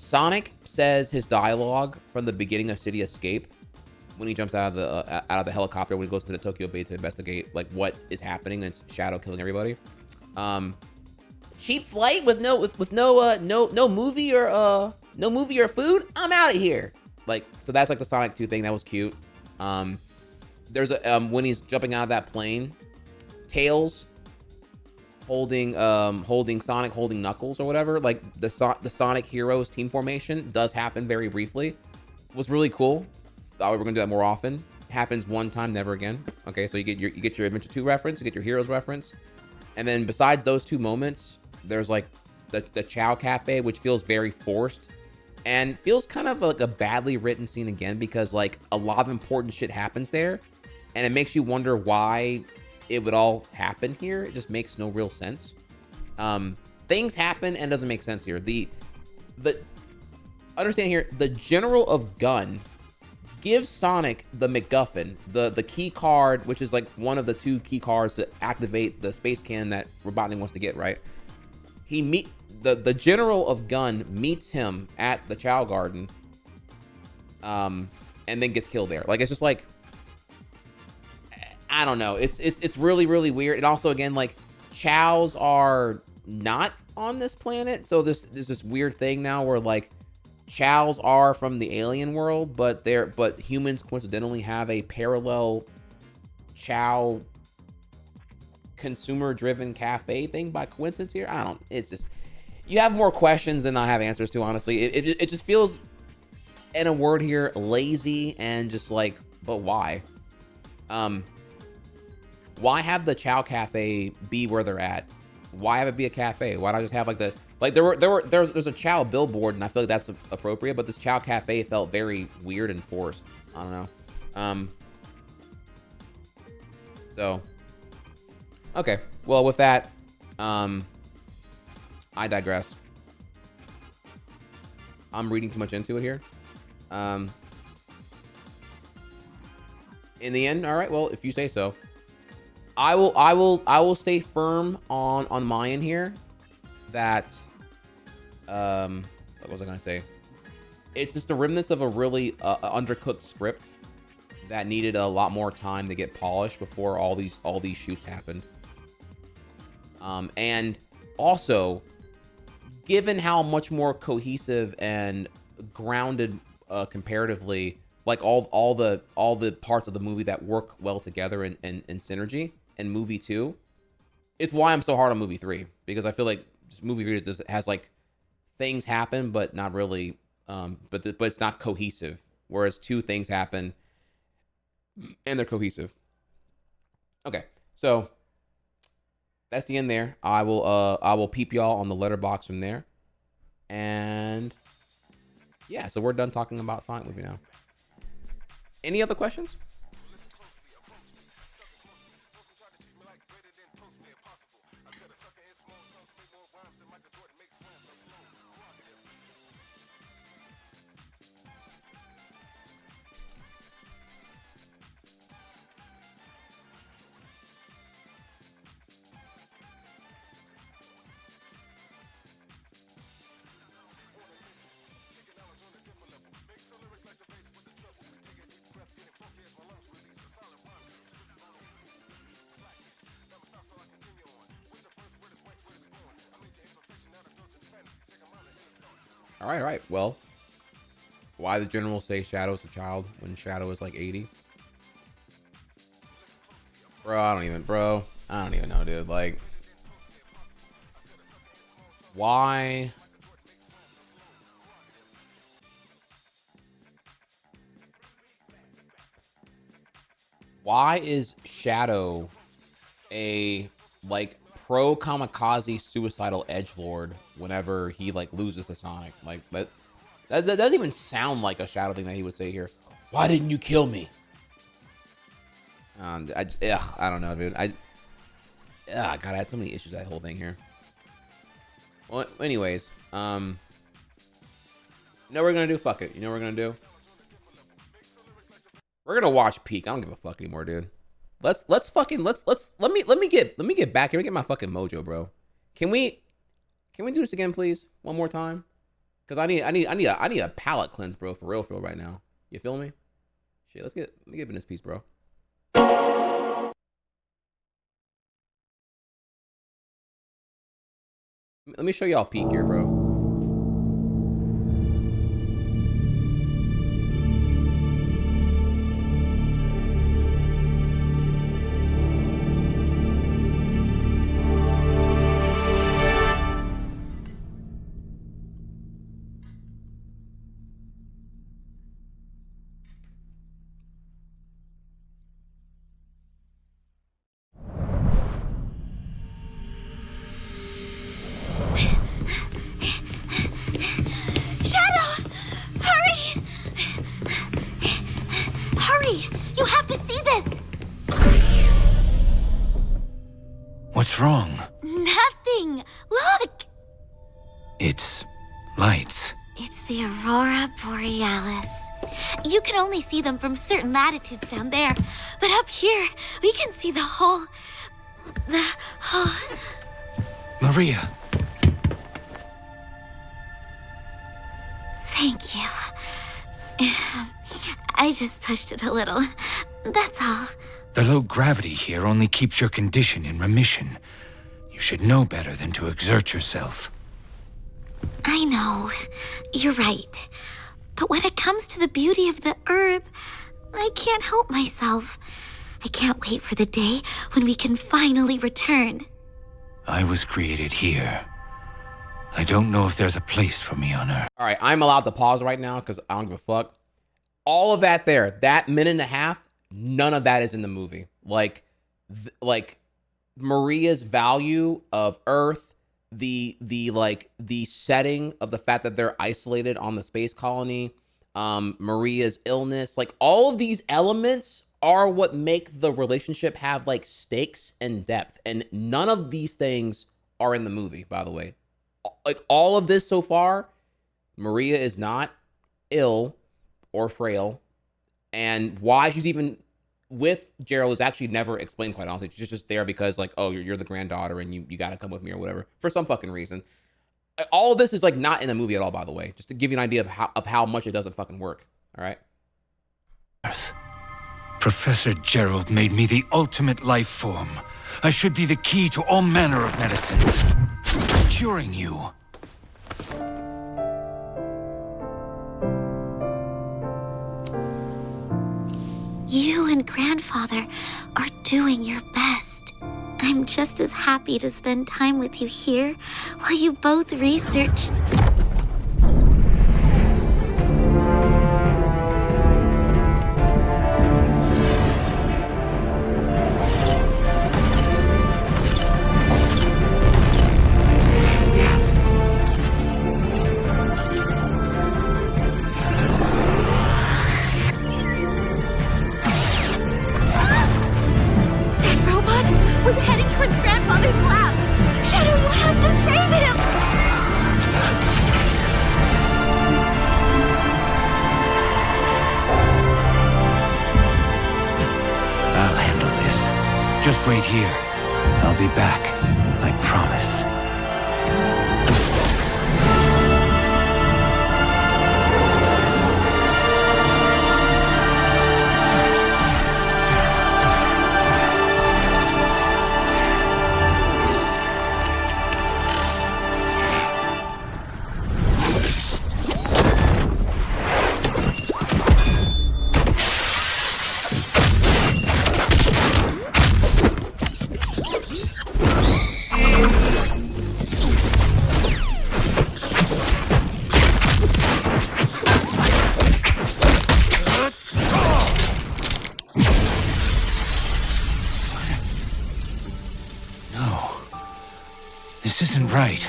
Sonic says his dialogue from the beginning of City Escape, when he jumps out of the helicopter, when he goes to the Tokyo Bay to investigate like what is happening, and it's Shadow killing everybody. Cheap flight with no movie or food. I'm out of here. Like, so that's like the Sonic 2 thing. That was cute. There's a when he's jumping out of that plane, Tails holding Sonic, holding Knuckles or whatever, like the Sonic Heroes team formation does happen very briefly. It was really cool. Thought we were gonna do that more often. Happens one time, never again. Okay, so you get your Adventure 2 reference, you get your Heroes reference, and then besides those 2 moments, there's like the Chow Cafe, which feels very forced and feels kind of like a badly written scene again, because like a lot of important shit happens there, and it makes you wonder why it would all happen here. It just makes no real sense. Things happen and doesn't make sense here. The understand here, the General of Gunn gives Sonic the MacGuffin, the key card, which is like one of the 2 key cards to activate the space cannon that Robotnik wants to get, right? The General of Gunn meets him at the Chow Garden, and then gets killed there. Like, it's just like, I don't know. It's really, really weird. And also, again, like, Chows are not on this planet, so there's this weird thing now where like Chows are from the alien world, but humans coincidentally have a parallel Chow consumer-driven cafe thing by coincidence here. It's just, you have more questions than I have answers to, honestly. It just feels, in a word here, lazy, and just like, but why? Why have the Chow Cafe be where they're at? Why have it be a cafe? Why not just have like there's a Chow billboard, and I feel like that's appropriate, but this Chow Cafe felt very weird and forced. I don't know. So okay, well, with that, I digress. I'm reading too much into it here. In the end, all right, well, if you say so. I will stay firm on my end here that what was I gonna say? It's just the remnants of a really undercooked script that needed a lot more time to get polished before all these shoots happened. And also, given how much more cohesive and grounded comparatively, like all the parts of the movie that work well together in synergy in movie 2, it's why I'm so hard on movie 3, because I feel like just movie 3 just has like things happen but not really but it's not cohesive, whereas 2 things happen and they're cohesive. Okay, so that's the end there. I will peep y'all on the letterbox from there, and yeah, so we're done talking about Sonic movie now. Any other questions? All right, all right. Well, why the general say Shadow's a child when Shadow is like 80? Bro, I don't even know, dude. Like, why? Why is Shadow a like pro kamikaze suicidal edgelord whenever he like loses to Sonic? Like that doesn't even sound like a Shadow thing that he would say here. Why didn't you kill me? I don't know, dude. God, I had so many issues with that whole thing here. Well, anyways, you know what we're gonna do? Fuck it. You know what we're gonna do? We're gonna watch Peak. I don't give a fuck anymore, dude. Let me get back here. Let me get my fucking mojo, bro. Can we do this again, please? One more time? Cause I need a palate cleanse, bro, for real right now. You feel me? Shit, let me get in this piece, bro. Let me show y'all Peak here, bro. What's wrong? Nothing! Look! It's lights. It's the Aurora Borealis. You can only see them from certain latitudes down there, but up here, we can see the whole... Maria! Thank you. I just pushed it a little. That's all. The low gravity here only keeps your condition in remission. You should know better than to exert yourself. I know. You're right. But when it comes to the beauty of the Earth, I can't help myself. I can't wait for the day when we can finally return. I was created here. I don't know if there's a place for me on Earth. All right, I'm allowed to pause right now because I don't give a fuck. All of that there, that minute and a half, none of that is in the movie. Like Maria's value of Earth, the setting of the fact that they're isolated on the space colony, Maria's illness, like all of these elements are what make the relationship have like stakes and depth. And none of these things are in the movie, by the way. Like all of this so far, Maria is not ill or frail. And why she's even with Gerald is actually never explained, quite honestly. She's just there because, like, oh, you're the granddaughter and you got to come with me or whatever for some fucking reason. All of this is, like, not in the movie at all, by the way, just to give you an idea of how much it doesn't fucking work. All right? Earth. Professor Gerald made me the ultimate life form. I should be the key to all manner of medicines. Curing you. You and Grandfather are doing your best. I'm just as happy to spend time with you here while you both research. Just wait here. I'll be back. I promise. This isn't right.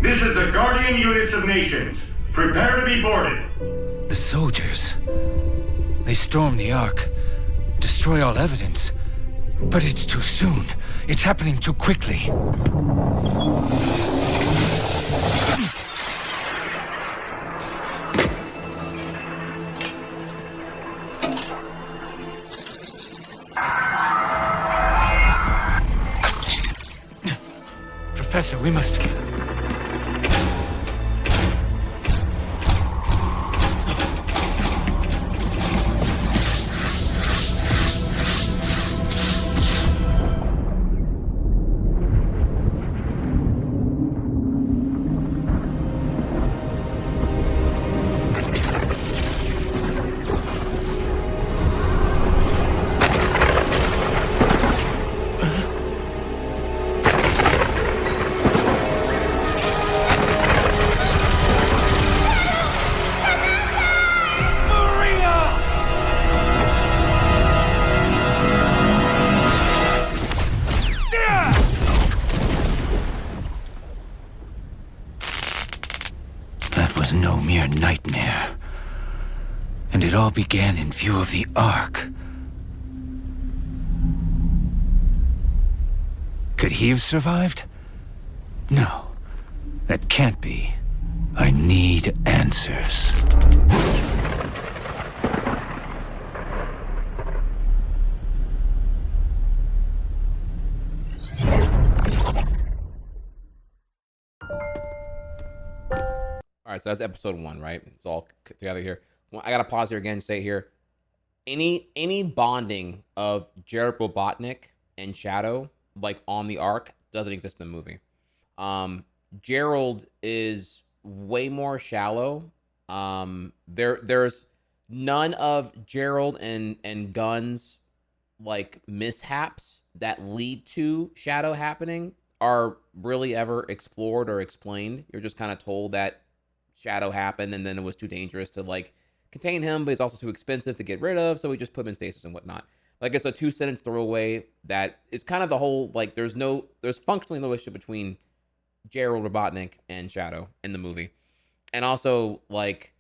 This is the Guardian Units of Nations. Prepare to be boarded. The soldiers. They storm the Ark, destroy all evidence. But it's too soon. It's happening too quickly. Professor, we must... No mere nightmare. And it all began in view of the Ark. Could he have survived? No, that can't be. I need answers. All right, so that's episode 1, right? It's all together here. Well, I gotta pause here again and say here, any bonding of Jared Robotnik and Shadow, like on the Ark, doesn't exist in the movie. Gerald is way more shallow. There's none of Gerald and Gunn's like mishaps that lead to Shadow happening are really ever explored or explained. You're just kind of told that Shadow happened and then it was too dangerous to like contain him, but it's also too expensive to get rid of, so we just put him in stasis and whatnot. Like, it's a 2-sentence throwaway that is kind of the whole, like, there's functionally no issue between Gerald Robotnik and Shadow in the movie. And also, like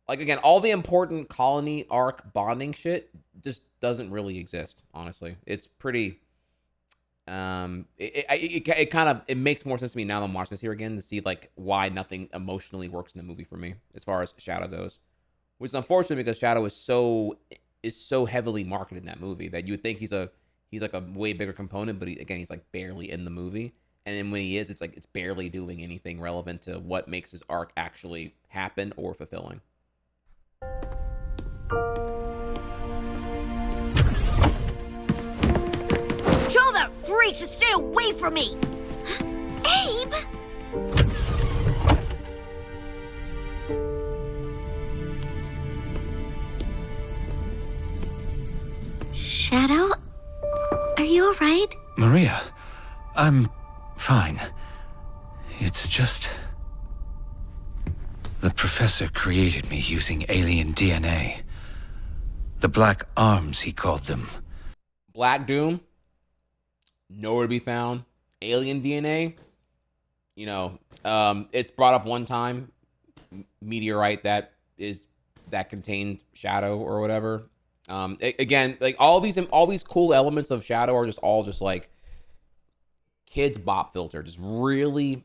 again, all the important colony arc bonding shit just doesn't really exist, honestly. It's pretty it kind of, it makes more sense to me now that I'm watching this here again to see like why nothing emotionally works in the movie for me as far as Shadow goes, which is unfortunate because Shadow is so heavily marketed in that movie that you would think he's like a way bigger component, but he's like barely in the movie, and then when he is, it's like it's barely doing anything relevant to what makes his arc actually happen or fulfilling. Tell that freak to stay away from me! Abe! Shadow? Are you alright? Maria, I'm fine. It's just... the professor created me using alien DNA. The Black Arms, he called them. Black Doom, nowhere to be found. Alien DNA, it's brought up one time. Meteorite that contained Shadow or whatever. Again, like all these cool elements of Shadow are just like kids bop filter, just really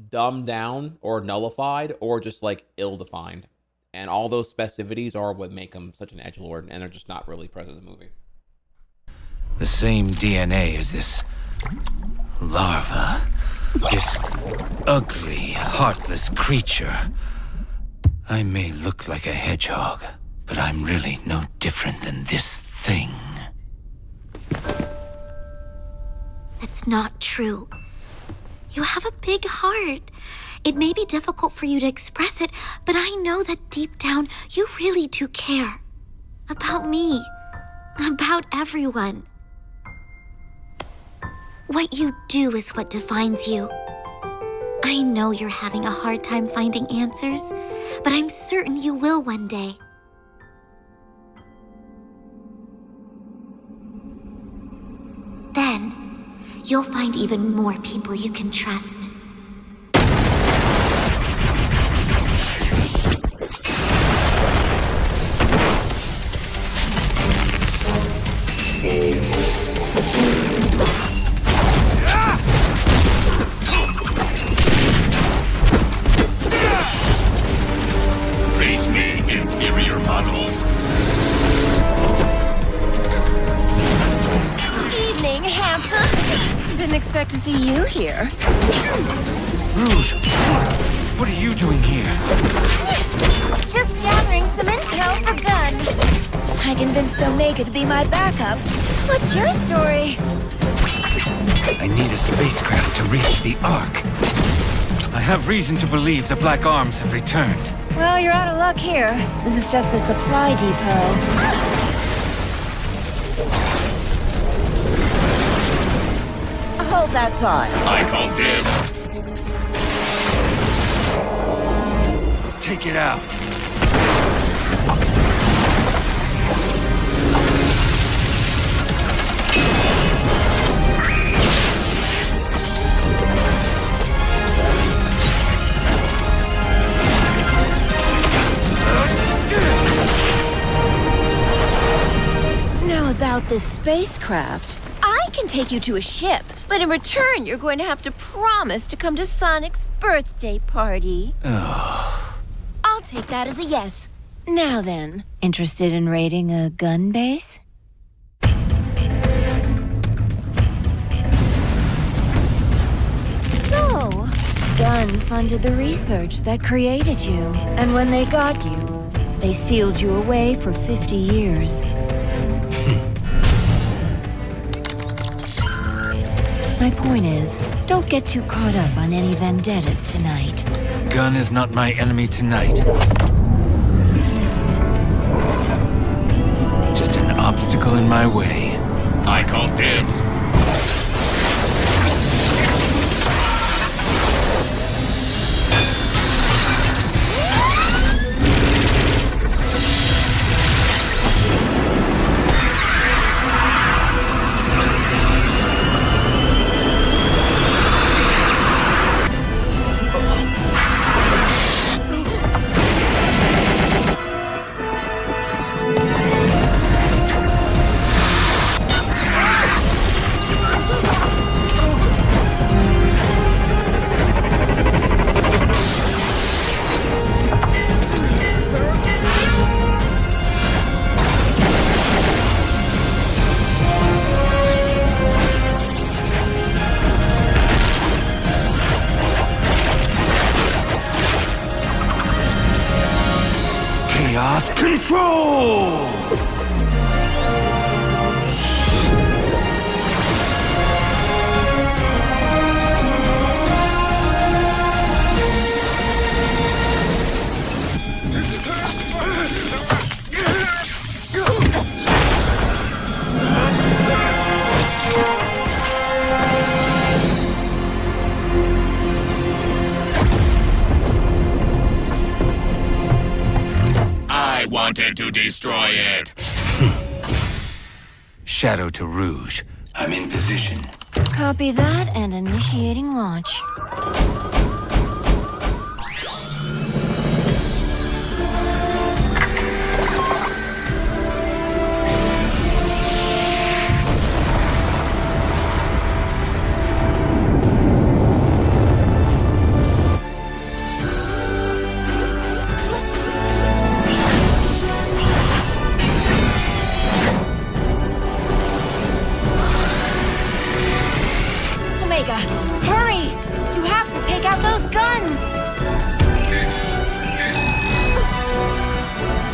dumbed down or nullified or just like ill-defined. And all those specificities are what make him such an edgelord, and they're just not really present in the movie. The same DNA as this larva. This ugly, heartless creature. I may look like a hedgehog, but I'm really no different than this thing. That's not true. You have a big heart. It may be difficult for you to express it, but I know that deep down, you really do care. About me. About everyone. What you do is what defines you. I know you're having a hard time finding answers, but I'm certain you will one day. Then, you'll find even more people you can trust. Face me, inferior models. Evening, handsome. Didn't expect to see you here. Rouge, what are you doing here? Just gathering some intel for Gunn. I convinced Omega to be my backup. What's your story? I need a spacecraft to reach the Ark. I have reason to believe the Black Arms have returned. Well, you're out of luck here. This is just a supply depot. Hold that thought. I call dibs. Take it out. Now about this spacecraft. I can take you to a ship, but in return, you're going to have to promise to come to Sonic's birthday party. I'll take that as a yes. Now then, interested in raiding a gun base? So, Gunn funded the research that created you, and when they got you, they sealed you away for 50 years. My point is, don't get too caught up on any vendettas tonight. Gunn is not my enemy tonight. Just an obstacle in my way. I call dibs. Chaos Control! I wanted to destroy it. Shadow to Rouge. I'm in position. Copy that and initiating launch. Omega, hurry! You have to take out those guns!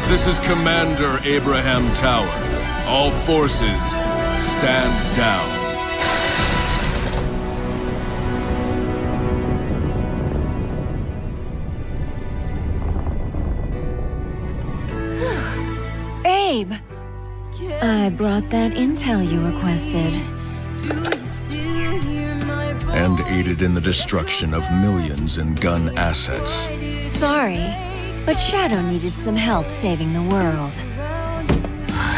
This is Commander Abraham Tower. All forces, stand down. Abe! I brought that intel you requested. And aided in the destruction of millions in Gunn assets. Sorry, but Shadow needed some help saving the world.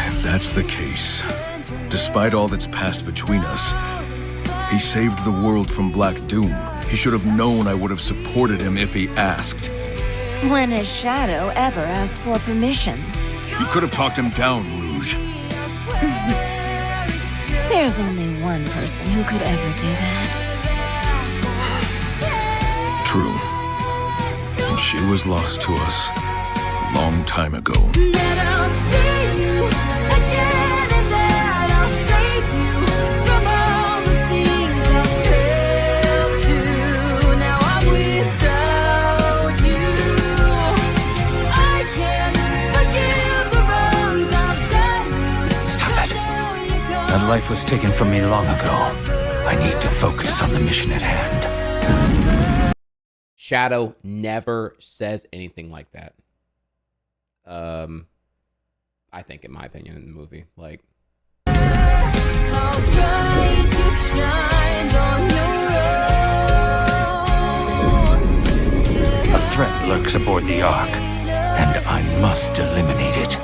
If that's the case, despite all that's passed between us, He saved the world from Black Doom. He should have known I would have supported him if he asked. When has Shadow ever asked for permission? You could have talked him down, Rouge. There's only one person who could ever do that. True. And she was lost to us a long time ago. That life was taken from me long ago. I need to focus on the mission at hand. Shadow never says anything like that. I think, in my opinion, in the movie, like. A threat lurks aboard the Ark, and I must eliminate it.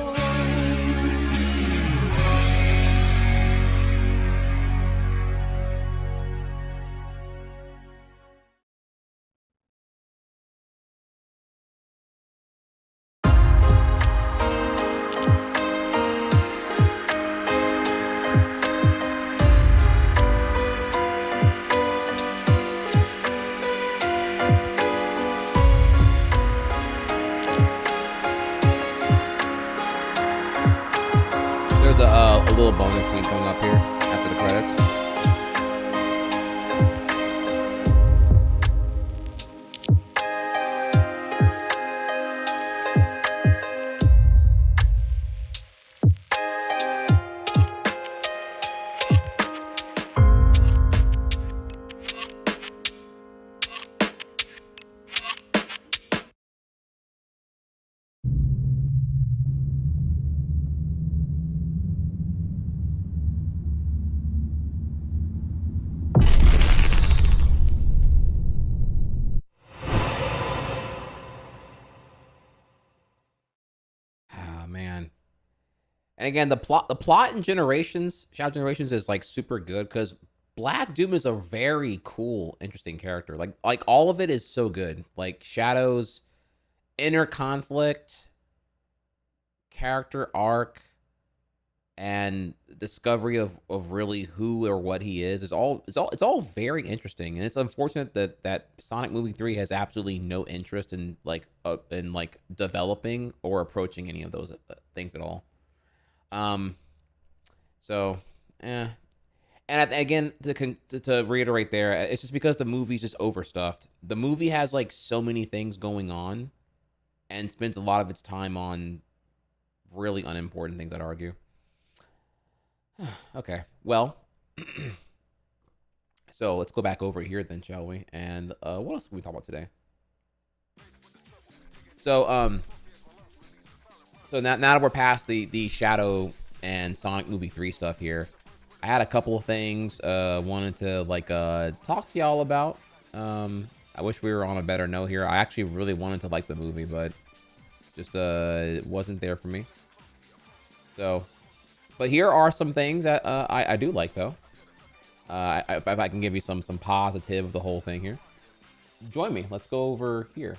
A little bonus scene coming up here after the credits. Man. And again, the plot in Shadow Generations is like super good because Black Doom is a very cool, interesting character. Like all of it is so good. Like Shadow's inner conflict, character arc, and discovery of really who or what he is it's all very interesting. And it's unfortunate that Sonic Movie 3 has absolutely no interest in developing or approaching any of those things at all. And again, to reiterate there, it's just because the movie's just overstuffed. The movie has like so many things going on and spends a lot of its time on really unimportant things, I'd argue. Okay, well, so let's go back over here then, shall we? And what else can we talk about today? So now that we're past the Shadow and Sonic Movie 3 stuff here, I had a couple of things wanted to talk to y'all about. I wish we were on a better note here. I actually really wanted to like the movie, but just it wasn't there for me. So. But here are some things that I do like, though. If I can give you some positive of the whole thing here. Join me. Let's go over here.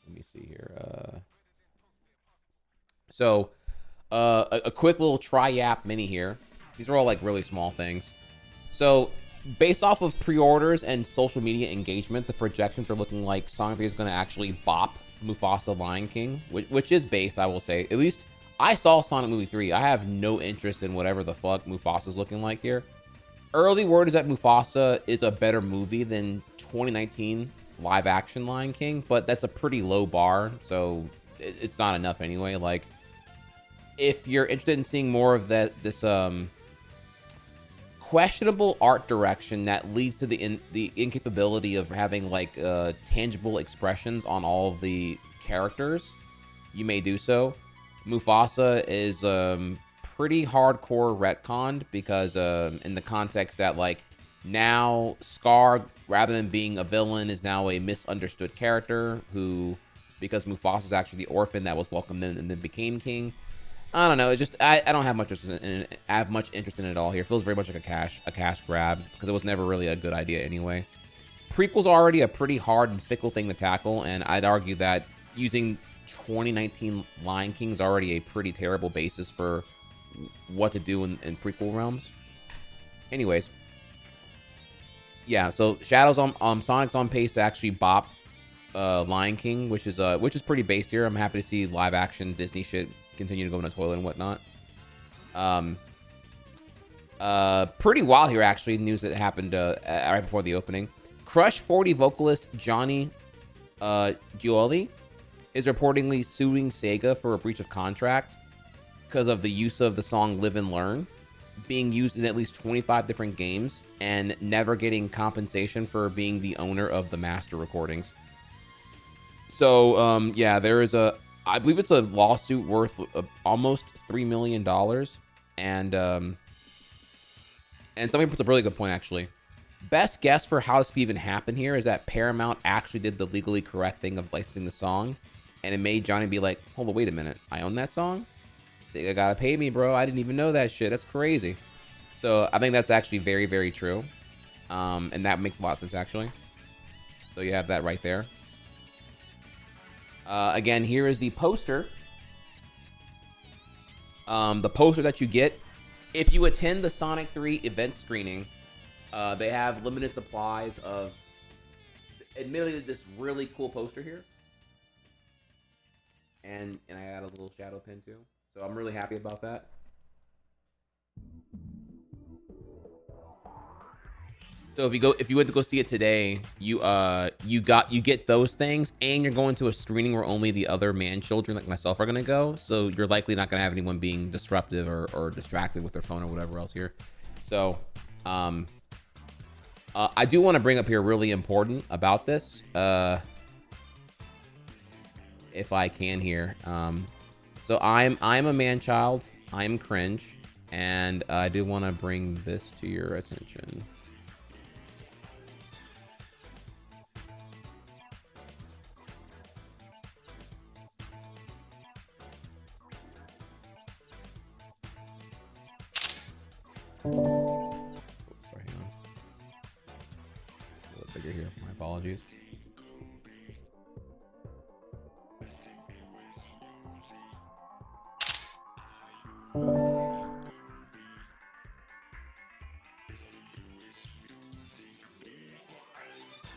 Let me see here. So, a quick little Yapp mini here. These are all like really small things. So, based off of pre-orders and social media engagement, the projections are looking like Sonic 3 is going to actually bop Mufasa Lion King, which is based, I will say. At least I saw Sonic Movie 3. I have no interest in whatever the fuck Mufasa's looking like here. Early word is that Mufasa is a better movie than 2019 live action Lion King, but that's a pretty low bar, so it's not enough anyway. Like, if you're interested in seeing more of this questionable art direction that leads to the incapability of having like tangible expressions on all of the characters, you may do so. Mufasa is pretty hardcore retconned because in the context that like now Scar, rather than being a villain, is now a misunderstood character who, because Mufasa is actually the orphan that was welcomed in and then became king, I don't know. It's just I don't have much interest in it. I have much interest in it at all here. It feels very much like a cash grab because it was never really a good idea anyway. Prequel's already a pretty hard and fickle thing to tackle, and I'd argue that using 2019 Lion King is already a pretty terrible basis for what to do in prequel realms. Anyways, yeah. So Shadow's on Sonic's on pace to actually bop Lion King, which is pretty based here. I'm happy to see live action Disney shit continue to go in the toilet and whatnot. Pretty wild here actually. News that happened right before the opening. Crush 40 vocalist Johnny Gioli is reportedly suing Sega for a breach of contract because of the use of the song Live and Learn being used in at least 25 different games and never getting compensation for being the owner of the master recordings. So, yeah, there is I believe it's a lawsuit worth almost $3 million. And somebody puts a really good point, actually. Best guess for how this could even happen here is that Paramount actually did the legally correct thing of licensing the song, and it made Johnny be like, hold on, wait a minute, I own that song? Sega gotta pay me, bro. I didn't even know that shit. That's crazy. So I think that's actually very, very true. And that makes a lot of sense, actually. So you have that right there. Again, here is the poster. The poster that you get if you attend the Sonic 3 event screening. They have limited supplies of, admittedly, this really cool poster here. And I add a little shadow pin too. So I'm really happy about that. So if you went to go see it today, you get those things, and you're going to a screening where only the other man children like myself are gonna go. So you're likely not gonna have anyone being disruptive or distracted with their phone or whatever else here. So I do want to bring up here really important about this, if I can here. So I'm a man child. I'm cringe, and I do want to bring this to your attention. Oops, sorry, hang on. A little bigger here. My apologies.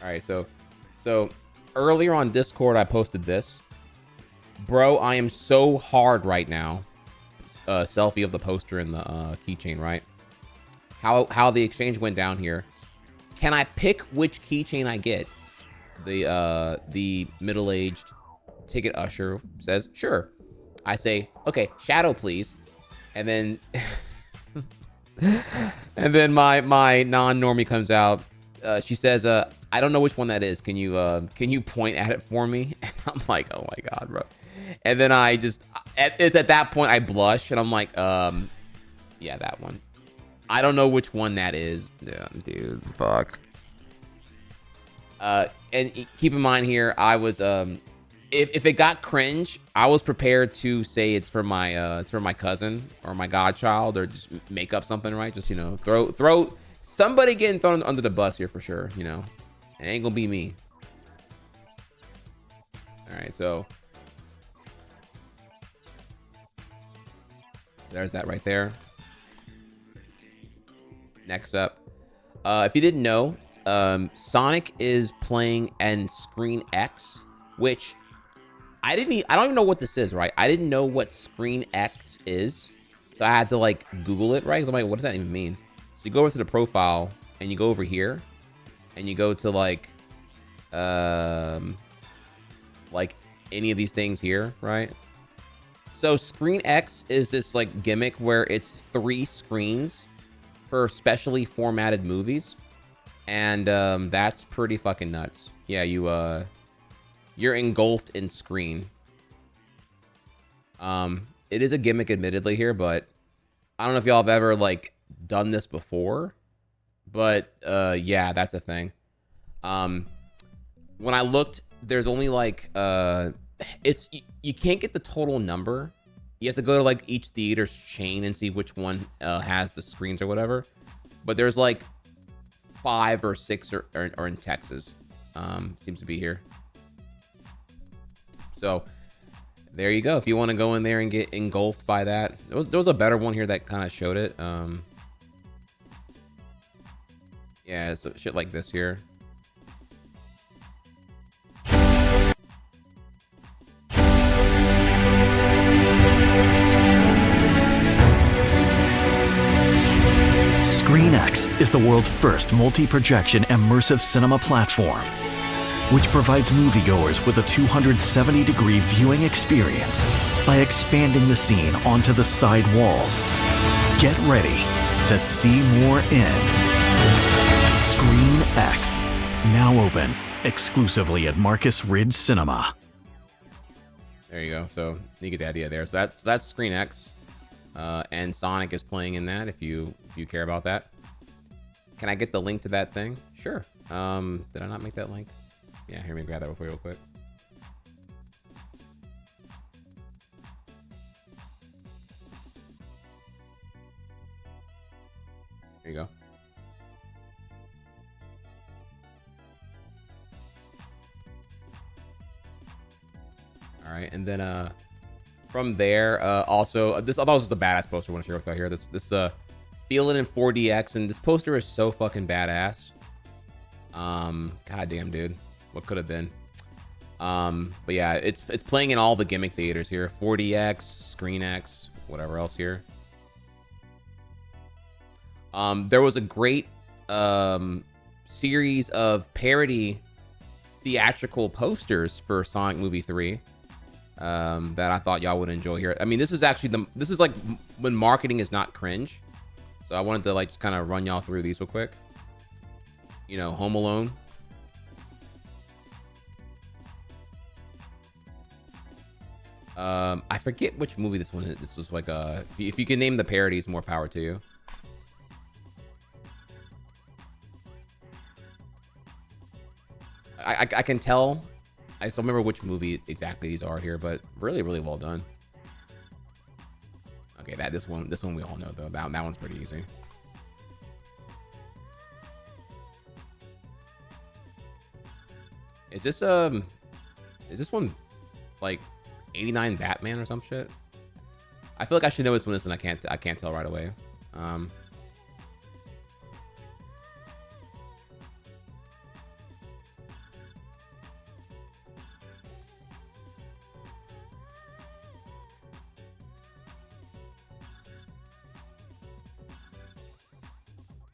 All right, so earlier on Discord I posted this. Bro, I am so hard right now. Selfie of the poster and the keychain, right? How the exchange went down here. Can I pick which keychain I get? The middle-aged ticket usher says, sure. I say, okay, shadow please. And then and then my non-normie comes out. She says, I don't know which one that is. Can you point at it for me? And I'm like, oh my god, bro. And then it's at that point I blush and I'm like, yeah, that one. I don't know which one that is. Yeah, dude, fuck. And keep in mind here, I was if it got cringe, I was prepared to say it's for my cousin or my godchild, or just make up something, right? Just, you know, throw somebody getting thrown under the bus here for sure, you know. It ain't gonna be me. All right, so there's that right there. Next up, if you didn't know, Sonic is playing in Screen X, which I don't even know what this is, right? I didn't know what Screen X is, so I had to like Google it, right? Because I'm like, what does that even mean? So you go over to the profile and you go over here and you go to like any of these things here, right? So Screen X is this like gimmick where it's 3 screens for specially formatted movies, and that's pretty fucking nuts. Yeah, you're engulfed in screen. It is a gimmick admittedly here, but I don't know if y'all have ever like done this before, but yeah, that's a thing. When I looked, there's only like you can't get the total number. You have to go to like each theater's chain and see which one has the screens or whatever. But there's like 5 or 6 are in Texas. Seems to be here. So there you go. If you want to go in there and get engulfed by that, there was a better one here that kind of showed it. Yeah, so shit like this here. ScreenX is the world's first multi-projection immersive cinema platform, which provides moviegoers with a 270-degree viewing experience by expanding the scene onto the side walls. Get ready to see more in ScreenX, now open exclusively at Marcus Ridge Cinema. There you go. So you get the idea there. So that's ScreenX, and Sonic is playing in that. If you care about that, can I get the link to that thing? Sure. Did I not make that link? Yeah, here, let me grab that real quick. There you go. All right, and then from there, also this I thought this was a badass poster I want to share with you here. This Feel It in 4DX, and this poster is so fucking badass. Goddamn, dude. What could have been? But yeah, it's playing in all the gimmick theaters here. 4DX, ScreenX, whatever else here. There was a great series of parody theatrical posters for Sonic Movie 3 that I thought y'all would enjoy here. I mean, this is actually this is like when marketing is not cringe. So I wanted to like just kind of run y'all through these real quick. You know, Home Alone. I forget which movie this one is. This was like if you can name the parodies, more power to you. I can tell. I still remember which movie exactly these are here, but really, really well done. Okay, this one we all know though. That one's pretty easy. Is this one like 89 Batman or some shit? I feel like I should know this one is, and I can't tell right away.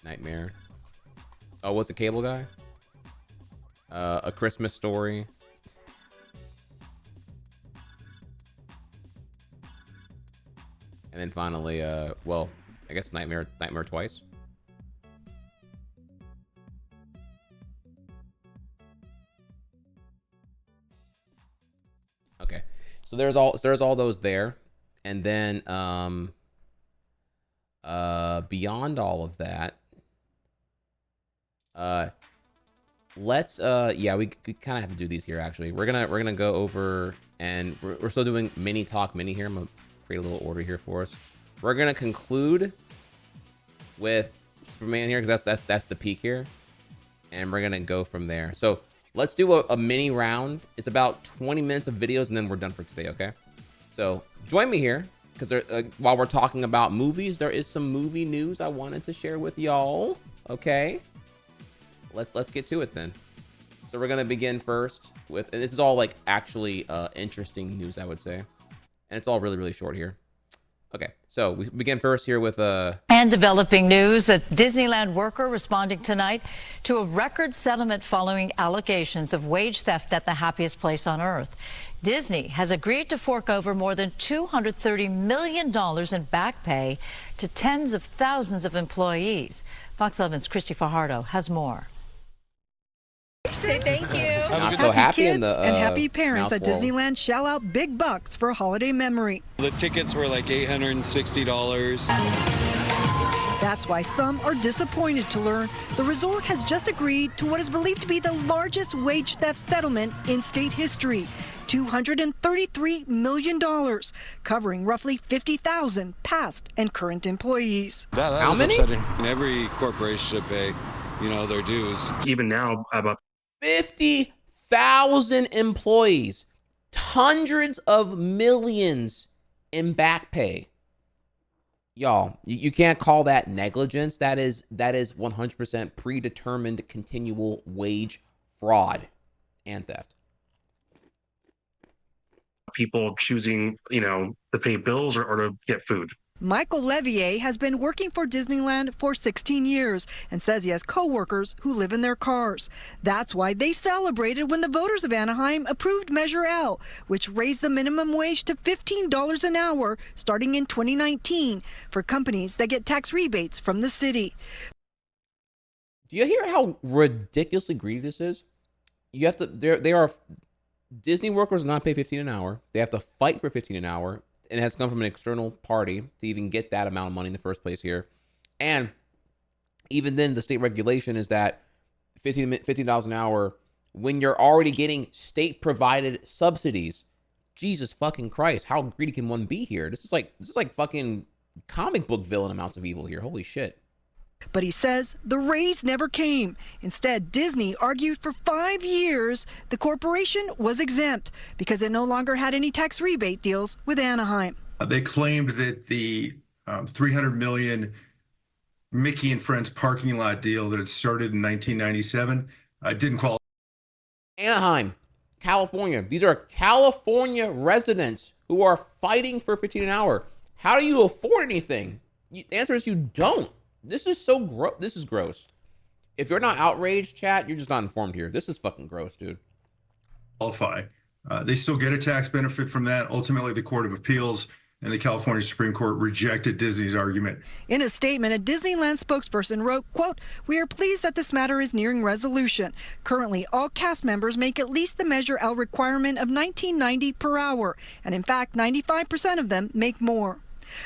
Nightmare. Oh, what's the Cable Guy? A Christmas Story. And then finally, well, I guess Nightmare Twice. Okay, so there's all those there, and then beyond all of that, let's yeah, we kind of have to do these here. Actually, we're gonna go over, and we're still doing mini talk mini here. I'm gonna create a little order here for us. We're gonna conclude with Superman here because that's the peak here, and we're gonna go from there. So let's do a mini round. It's about 20 minutes of videos, and then we're done for today. Okay, so join me here because while we're talking about movies, there is some movie news I wanted to share with y'all. Okay. Let's get to it then. So we're gonna begin first with, and this is all like actually interesting news, I would say, and it's all really, really short here. Okay, so we begin first here with And developing news, a Disneyland worker responding tonight to a record settlement following allegations of wage theft at the happiest place on earth. Disney has agreed to fork over more than $230 million in back pay to tens of thousands of employees. Fox 11's Christy Fajardo has more. Say thank you. Not so happy kids in the and happy parents mouse at world. Disneyland shell out big bucks for a holiday memory. The tickets were like $860. That's why some are disappointed to learn the resort has just agreed to what is believed to be the largest wage theft settlement in state history, $233 million, covering roughly 50,000 past and current employees. How many? Upsetting. And every corporation should pay, their dues. Even now, about 50,000 employees, hundreds of millions in back pay. Y'all, you can't call that negligence. That is 100% predetermined continual wage fraud and theft. people choosing, to pay bills or to get food. Michael Levier has been working for Disneyland for 16 years and says he has co-workers who live in their cars. That's why they celebrated when the voters of Anaheim approved Measure L, which raised the minimum wage to $15 an hour starting in 2019 for companies that get tax rebates from the city. Do you hear how ridiculously greedy this is? You have to, they are, Disney workers are not paid $15 an hour. They have to fight for $15 an hour. And it has come from an external party to even get that amount of money in the first place here. And even then, the state regulation is that $15 an hour when you're already getting state-provided subsidies. Jesus fucking Christ, how greedy can one be here? This is like fucking comic book villain amounts of evil here. Holy shit. But he says the raise never came. Instead, Disney argued for 5 years the corporation was exempt because it no longer had any tax rebate deals with Anaheim. They claimed that the $300 million Mickey and Friends parking lot deal that had started in 1997 didn't qualify. Anaheim, California. These are California residents who are fighting for $15 an hour. How do you afford anything? The answer is you don't. This is so gross. This is gross. If you're not outraged, chat, you're just not informed here. This is fucking gross, dude. Qualify. They still get a tax benefit from that. Ultimately, the Court of Appeals and the California Supreme Court rejected Disney's argument. In a statement, a Disneyland spokesperson wrote, quote, "We are pleased that this matter is nearing resolution. Currently, all cast members make at least the Measure L requirement of $19.90 per hour. And in fact, 95% of them make more.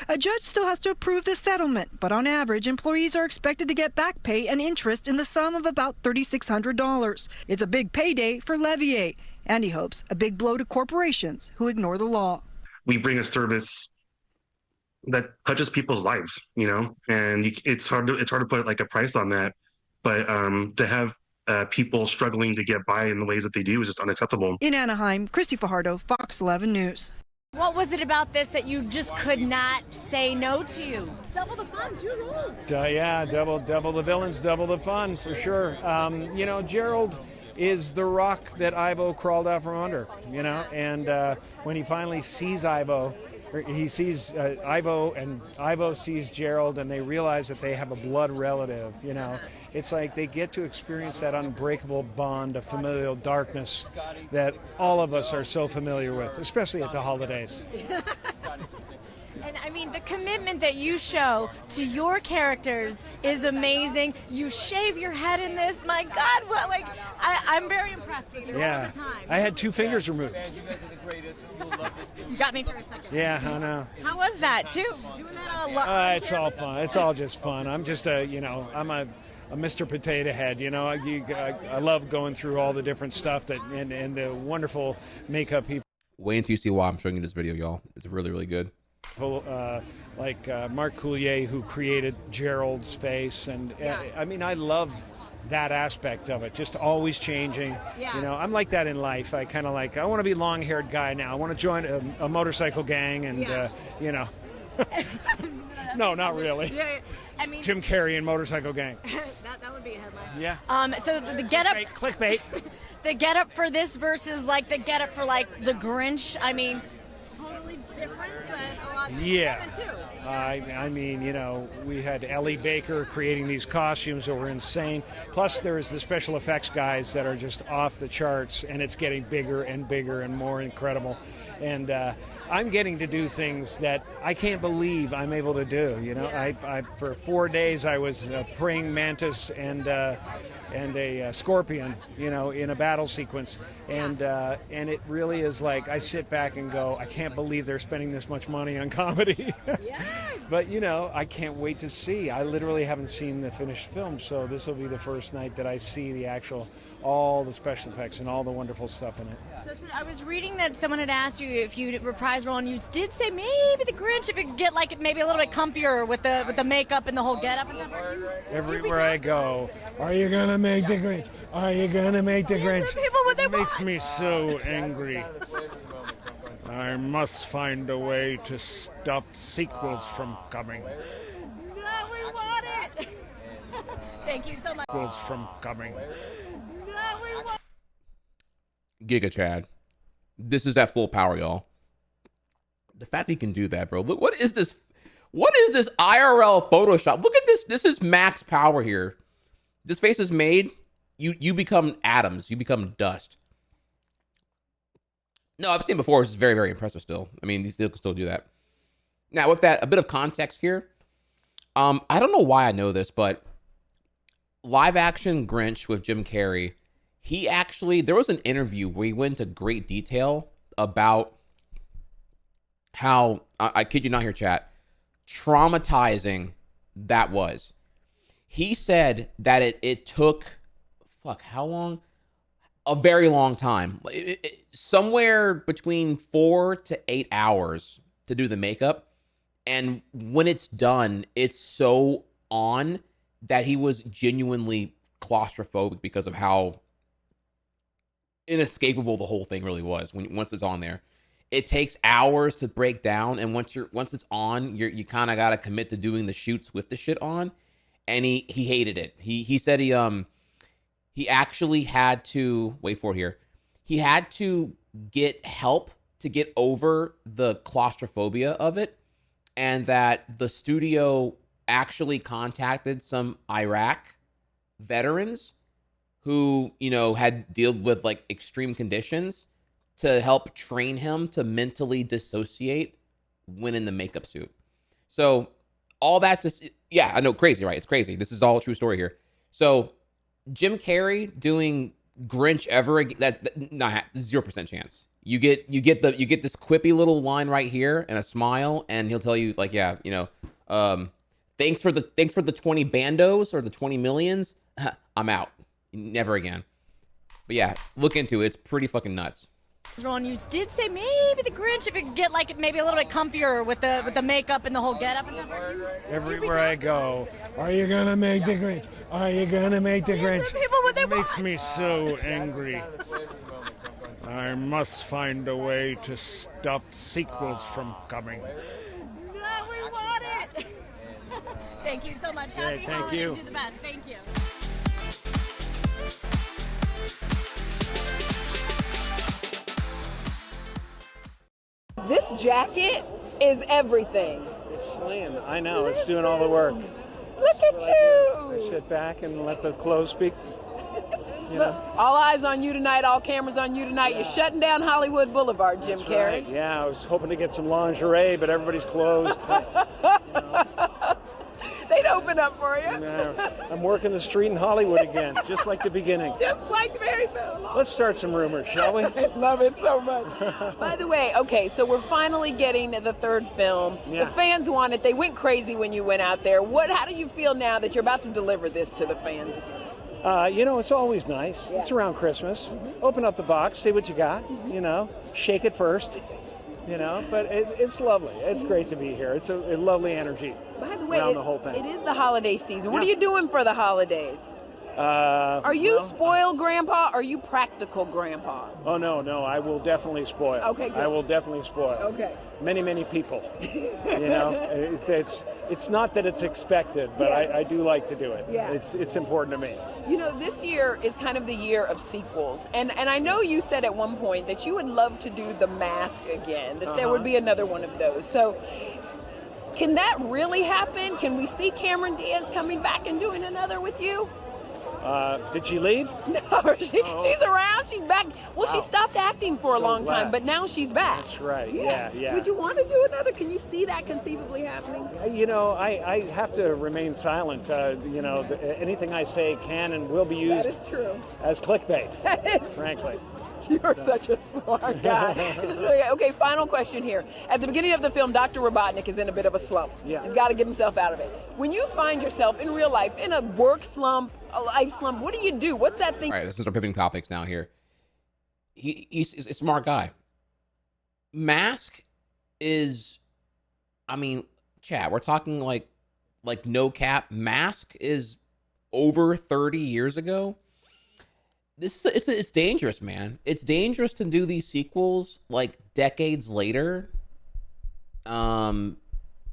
A judge still has to approve the settlement, but on average, employees are expected to get back pay and interest in the sum of about $3,600. It's a big payday for Levier, and he hopes a big blow to corporations who ignore the law. We bring a service that touches people's lives, and it's hard to put like a price on that. But to have people struggling to get by in the ways that they do is just unacceptable. In Anaheim, Christy Fajardo, Fox 11 News. What was it about this that you just could not say no to? Double the fun, 2 rules. Yeah, double the villains, double the fun, for sure. Gerald is the rock that Ivo crawled out from under, and when he finally sees Ivo, he sees Ivo, and Ivo sees Gerald, and they realize that they have a blood relative, It's like they get to experience that unbreakable bond of familial darkness that all of us are so familiar with, especially at the holidays. And I mean, the commitment that you show to your characters is amazing. You shave your head in this. My God, I'm very impressed with you all the time. I had 2 fingers removed. You guys are the greatest. You'll love this. You got me for a second. Yeah, I know. How was that, too? Doing that a lot. It's all fun. It's all just fun. I'm just I'm a Mr. Potato Head, I love going through all the different stuff and the wonderful makeup people. Wait until you see why I'm showing you this video, y'all. It's really, really good. Like Mark Coulier, who created Gerald's face, and I love that aspect of it, just always changing. I'm like that in life. I kind of I want to be a long-haired guy now. I want to join a motorcycle gang, and no, not really. Yeah, I mean, Jim Carrey and motorcycle gang. that would be a headline. Yeah. So the getup. Clickbait. The getup for this versus the getup for the Grinch. I mean, totally different, but a lot of too. We had Ellie Baker creating these costumes that were insane. Plus, there's the special effects guys that are just off the charts, and it's getting bigger and bigger and more incredible. And I'm getting to do things that I can't believe I'm able to do. I for 4 days I was a praying mantis and and a scorpion, you know, in a battle sequence, and it really is like I sit back and go, I can't believe they're spending this much money on comedy. But you know, I can't wait to see. I literally haven't seen the finished film, so this will be the first night that I see the actual, all the special effects and all the wonderful stuff in it. So I was reading that someone had asked you if you'd reprise role, and you did say maybe the Grinch, if it could get like maybe a little bit comfier with the makeup and the whole getup and stuff. Everywhere I go, are you gonna make the Grinch? Are you gonna make the Grinch? It makes me so angry. I must find a way to stop sequels from coming. No, we want it. Thank you so much. Sequels from coming. No, we want. Giga Chad. This is at full power, y'all. The fact that he can do that, bro. Look, what is this? What is this IRL Photoshop? Look at this. This is max power here. This face is made. You become atoms. You become dust. No, I've seen before. It's very, very impressive still. I mean, these can still do that. Now, with that, a bit of context here. I don't know why I know this, but live action Grinch with Jim Carrey, there was an interview where he went into great detail about how, I kid you not here, chat, traumatizing that was. He said that it took, how long? A very long time. Somewhere between 4 to 8 hours to do the makeup. And when it's done, it's so on that he was genuinely claustrophobic because of how inescapable the whole thing really was once it's on there. It takes hours to break down, and once it's on, you kind of got to commit to doing the shoots with the shit on. And he hated it. He said he actually had to, wait for it here, he had to get help to get over the claustrophobia of it, and that the studio actually contacted some Iraq veterans who, you know, had dealt with like extreme conditions to help train him to mentally dissociate when in the makeup suit. So all that just, yeah, I know, crazy, right? It's crazy. This is all a true story here. So Jim Carrey doing Grinch ever again, that not 0% chance. You get this quippy little line right here and a smile, and he'll tell you like, yeah, you know, thanks for the 20 bandos or the 20 millions. I'm out. Never again. But yeah, look into it. It's pretty fucking nuts. And you did say maybe the Grinch, if it could get like maybe a little bit comfier with the makeup and the whole getup and stuff. Everywhere I go, are you gonna make the Grinch? Are you gonna make the Grinch? It makes me so angry. I must find a way to stop sequels from coming. No, we want it. Thank you so much. Happy thank holidays. you. You're the best. Thank you. This jacket is everything. It's slaying. I know. It's doing all the work. Look at you. I sit back and let the clothes speak. You know? All eyes on you tonight. All cameras on you tonight. You're shutting down Hollywood Boulevard, Jim Carrey. Right. Yeah, I was hoping to get some lingerie, but everybody's closed. They'd open up for you. No, I'm working the street in Hollywood again, just like the beginning. Just like the very film. Let's start some rumors, shall we? I love it so much. By the way, okay, so we're finally getting the third film. Yeah. The fans want it. They went crazy when you went out there. How do you feel now that you're about to deliver this to the fans? You know, it's always nice. Yeah. It's around Christmas. Mm-hmm. Open up the box, see what you got, you know, shake it first. You know, but it's lovely. It's great to be here. It's a lovely energy. By the way, around the whole thing. It is the holiday season. What are you doing for the holidays? Are you spoiled grandpa? Or are you practical grandpa? Oh, no. I will definitely spoil. Okay, good. I will definitely spoil. Okay. Many people. You know, it's not that it's expected, but yeah. I do like to do it. Yeah. It's important to me. You know, this year is kind of the year of sequels. And I know you said at one point that you would love to do The Mask again, that there would be another one of those. So can that really happen? Can we see Cameron Diaz coming back and doing another with you? Did she leave? No, she's around. She's back. Well, she Wow. stopped acting for a So long time, glad. but now she's back. That's right. Yeah. Would you want to do another? Can you see that conceivably happening? You know, I have to remain silent. You know, anything I say can and will be used That is true. as clickbait, frankly. You're such a smart guy. Okay, final question here. At the beginning of the film, Dr. Robotnik is in a bit of a slump. Yeah. He's got to get himself out of it. When you find yourself in real life in a work slump, a life slump, what do? What's that thing? All right, this is our pivoting topics now here. He's a smart guy. Mask is, I mean, chat, we're talking like no cap. Mask is over 30 years ago. It's dangerous, man. It's dangerous to do these sequels like decades later. You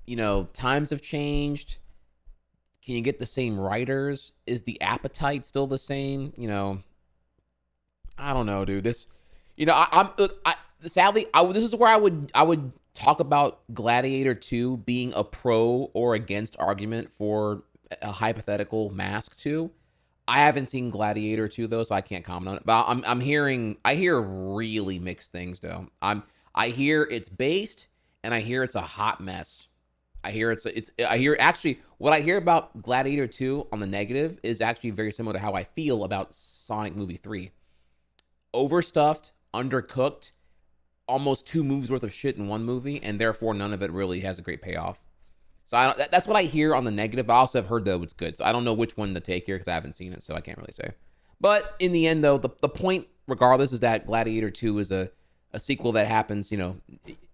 know, times have changed. Can you get the same writers? Is the appetite still the same? You know, I don't know, dude. This, you know, sadly, this is where I would talk about Gladiator 2 being a pro or against argument for a hypothetical Mask 2. I haven't seen Gladiator 2 though, so I can't comment on it. But I hear really mixed things though. I hear it's based, and I hear it's a hot mess. I hear actually what I hear about Gladiator 2 on the negative is actually very similar to how I feel about Sonic Movie 3. Overstuffed, undercooked, almost 2 movies worth of shit in one movie, and therefore none of it really has a great payoff. So that's what I hear on the negative. I also have heard though it's good. So I don't know which one to take here because I haven't seen it, so I can't really say. But in the end though, the point regardless is that Gladiator 2 is a sequel that happens, you know,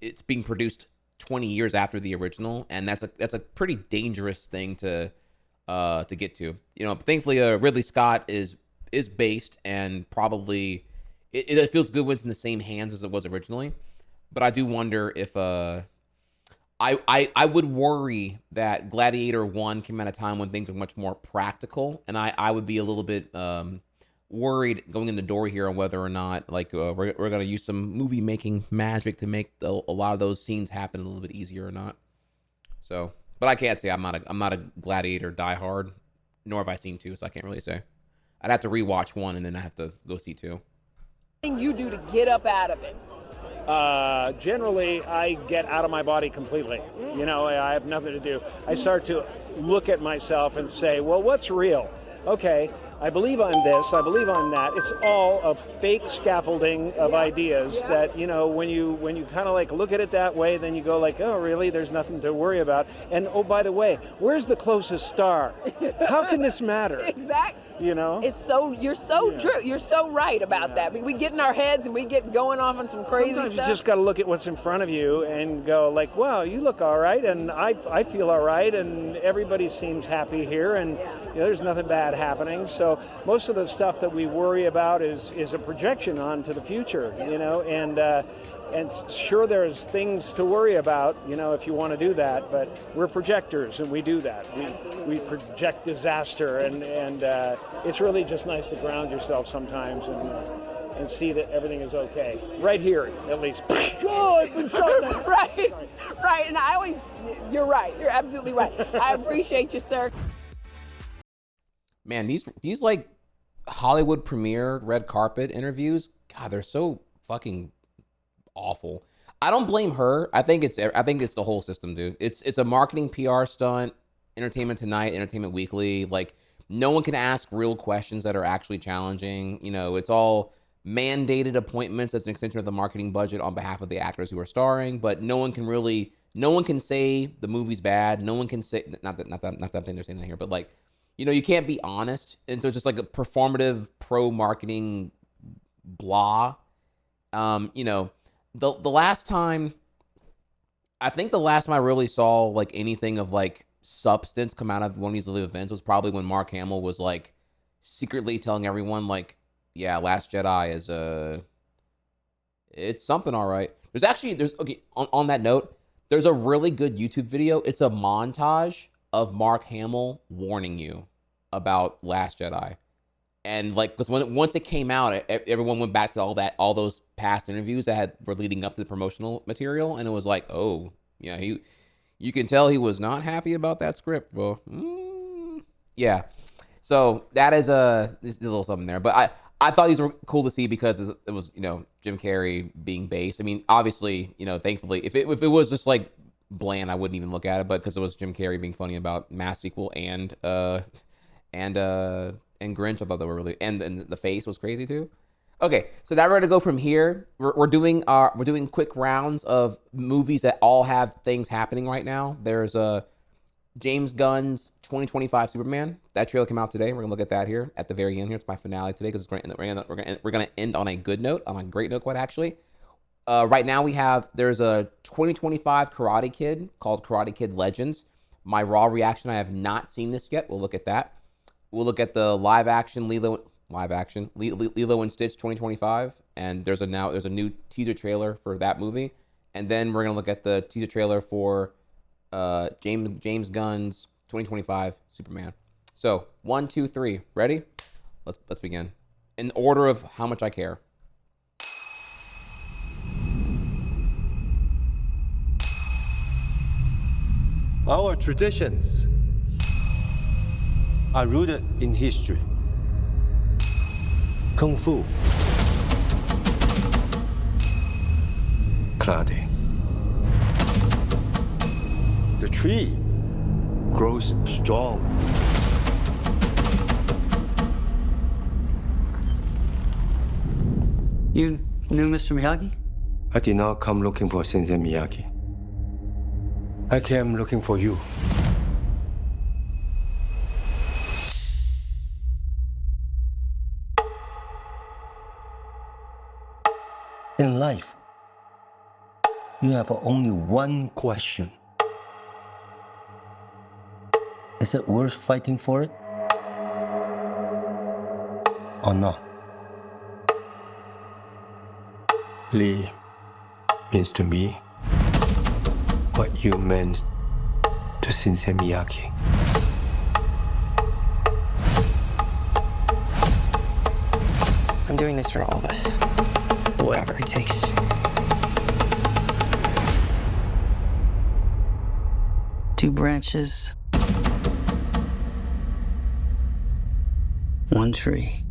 it's being produced 20 years after the original, and that's a pretty dangerous thing to get to. You know, thankfully Ridley Scott is based, and probably it feels good when it's in the same hands as it was originally. But I do wonder if I would worry that Gladiator 1 came at a time when things were much more practical, and I would be a little bit worried going in the door here on whether or not like we're going to use some movie making magic to make a lot of those scenes happen a little bit easier or not. So, but I can't say I'm not a Gladiator diehard, nor have I seen 2, so I can't really say. I'd have to rewatch 1 and then I have to go see 2. Thing you do to get up out of it? Generally, I get out of my body completely. You know, I have nothing to do. I start to look at myself and say, well, what's real? Okay, I believe I'm this, I believe I'm that. It's all a fake scaffolding of ideas that, you know, when you kind of like look at it that way, then you go like, oh, really? There's nothing to worry about. And oh, by the way, where's the closest star? How can this matter? Exactly. You know? You're so true. You're so right about that. We get in our heads and we get going off on some crazy Sometimes stuff. you just got to look at what's in front of you and go like, wow, you look all right, and I feel all right, and everybody seems happy here, and you know, there's nothing bad happening. So most of the stuff that we worry about is a projection onto the future, you know, and sure, there's things to worry about, you know, if you want to do that, but we're projectors and we do that. We project disaster, and it's really just nice to ground yourself sometimes and see that everything is okay. Right here, at least. Oh, I've been shot. Right. And you're right. You're absolutely right. I appreciate you, sir. Man, these like Hollywood premiere red carpet interviews, God, they're so fucking awful. I don't blame her. I think it's the whole system, dude. It's a marketing PR stunt. Entertainment Tonight, Entertainment Weekly, like no one can ask real questions that are actually challenging. You know, it's all mandated appointments as an extension of the marketing budget on behalf of the actors who are starring, but no one can say the movie's bad. No one can say not that I'm saying they're saying that here, but like, you know, you can't be honest. And so it's just like a performative pro marketing blah. You know, the last time I really saw like anything of like substance come out of one of these live events was probably when Mark Hamill was like secretly telling everyone like, yeah, Last Jedi is it's something all right. On that note, there's a really good YouTube video. It's a montage of Mark Hamill warning you about Last Jedi. And like, because once it came out, everyone went back to all those past interviews that were leading up to the promotional material, and it was like, oh yeah, you can tell he was not happy about that script. Well, yeah. So that is a little something there. But I thought these were cool to see because it was, you know, Jim Carrey being based. I mean, obviously, you know, thankfully, if it was just like bland, I wouldn't even look at it. But because it was Jim Carrey being funny about Mass Sequel and Grinch, I thought they were really, and the face was crazy too. Okay, so now we're gonna go from here. We're doing quick rounds of movies that all have things happening right now. There's James Gunn's 2025 Superman. That trailer came out today. We're gonna look at that here at the very end. Here, it's my finale today because we're gonna end on a good note, on a great note, quite actually. Right now there's a 2025 Karate Kid called Karate Kid Legends. My raw reaction, I have not seen this yet. We'll look at that. We'll look at the live action Lilo and Stitch 2025, and there's a new teaser trailer for that movie, and then we're gonna look at the teaser trailer for James Gunn's 2025 Superman. So 1, 2, 3, ready? Let's begin in order of how much I care. Our traditions are rooted in history. Kung Fu, karate. The tree grows strong. You knew Mr. Miyagi? I did not come looking for Sensei Miyagi. I came looking for you. In life, you have only one question. Is it worth fighting for it? Or not? Lee means to me what you meant to Sensei Miyagi. I'm doing this for all of us. Whatever it takes. Two branches. One tree.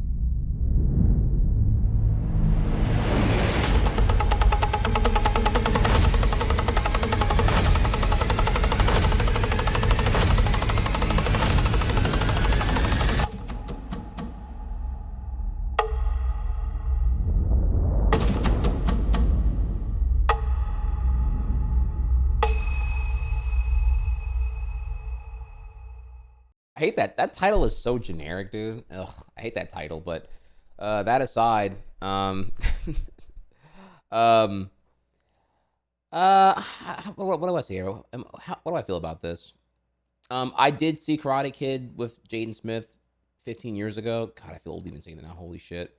I hate that title is so generic, dude. Ugh, I hate that title. But that aside, what do I say here? What do I feel about this? I did see Karate Kid with Jaden Smith 15 years ago. God, I feel old even saying that now. Holy shit.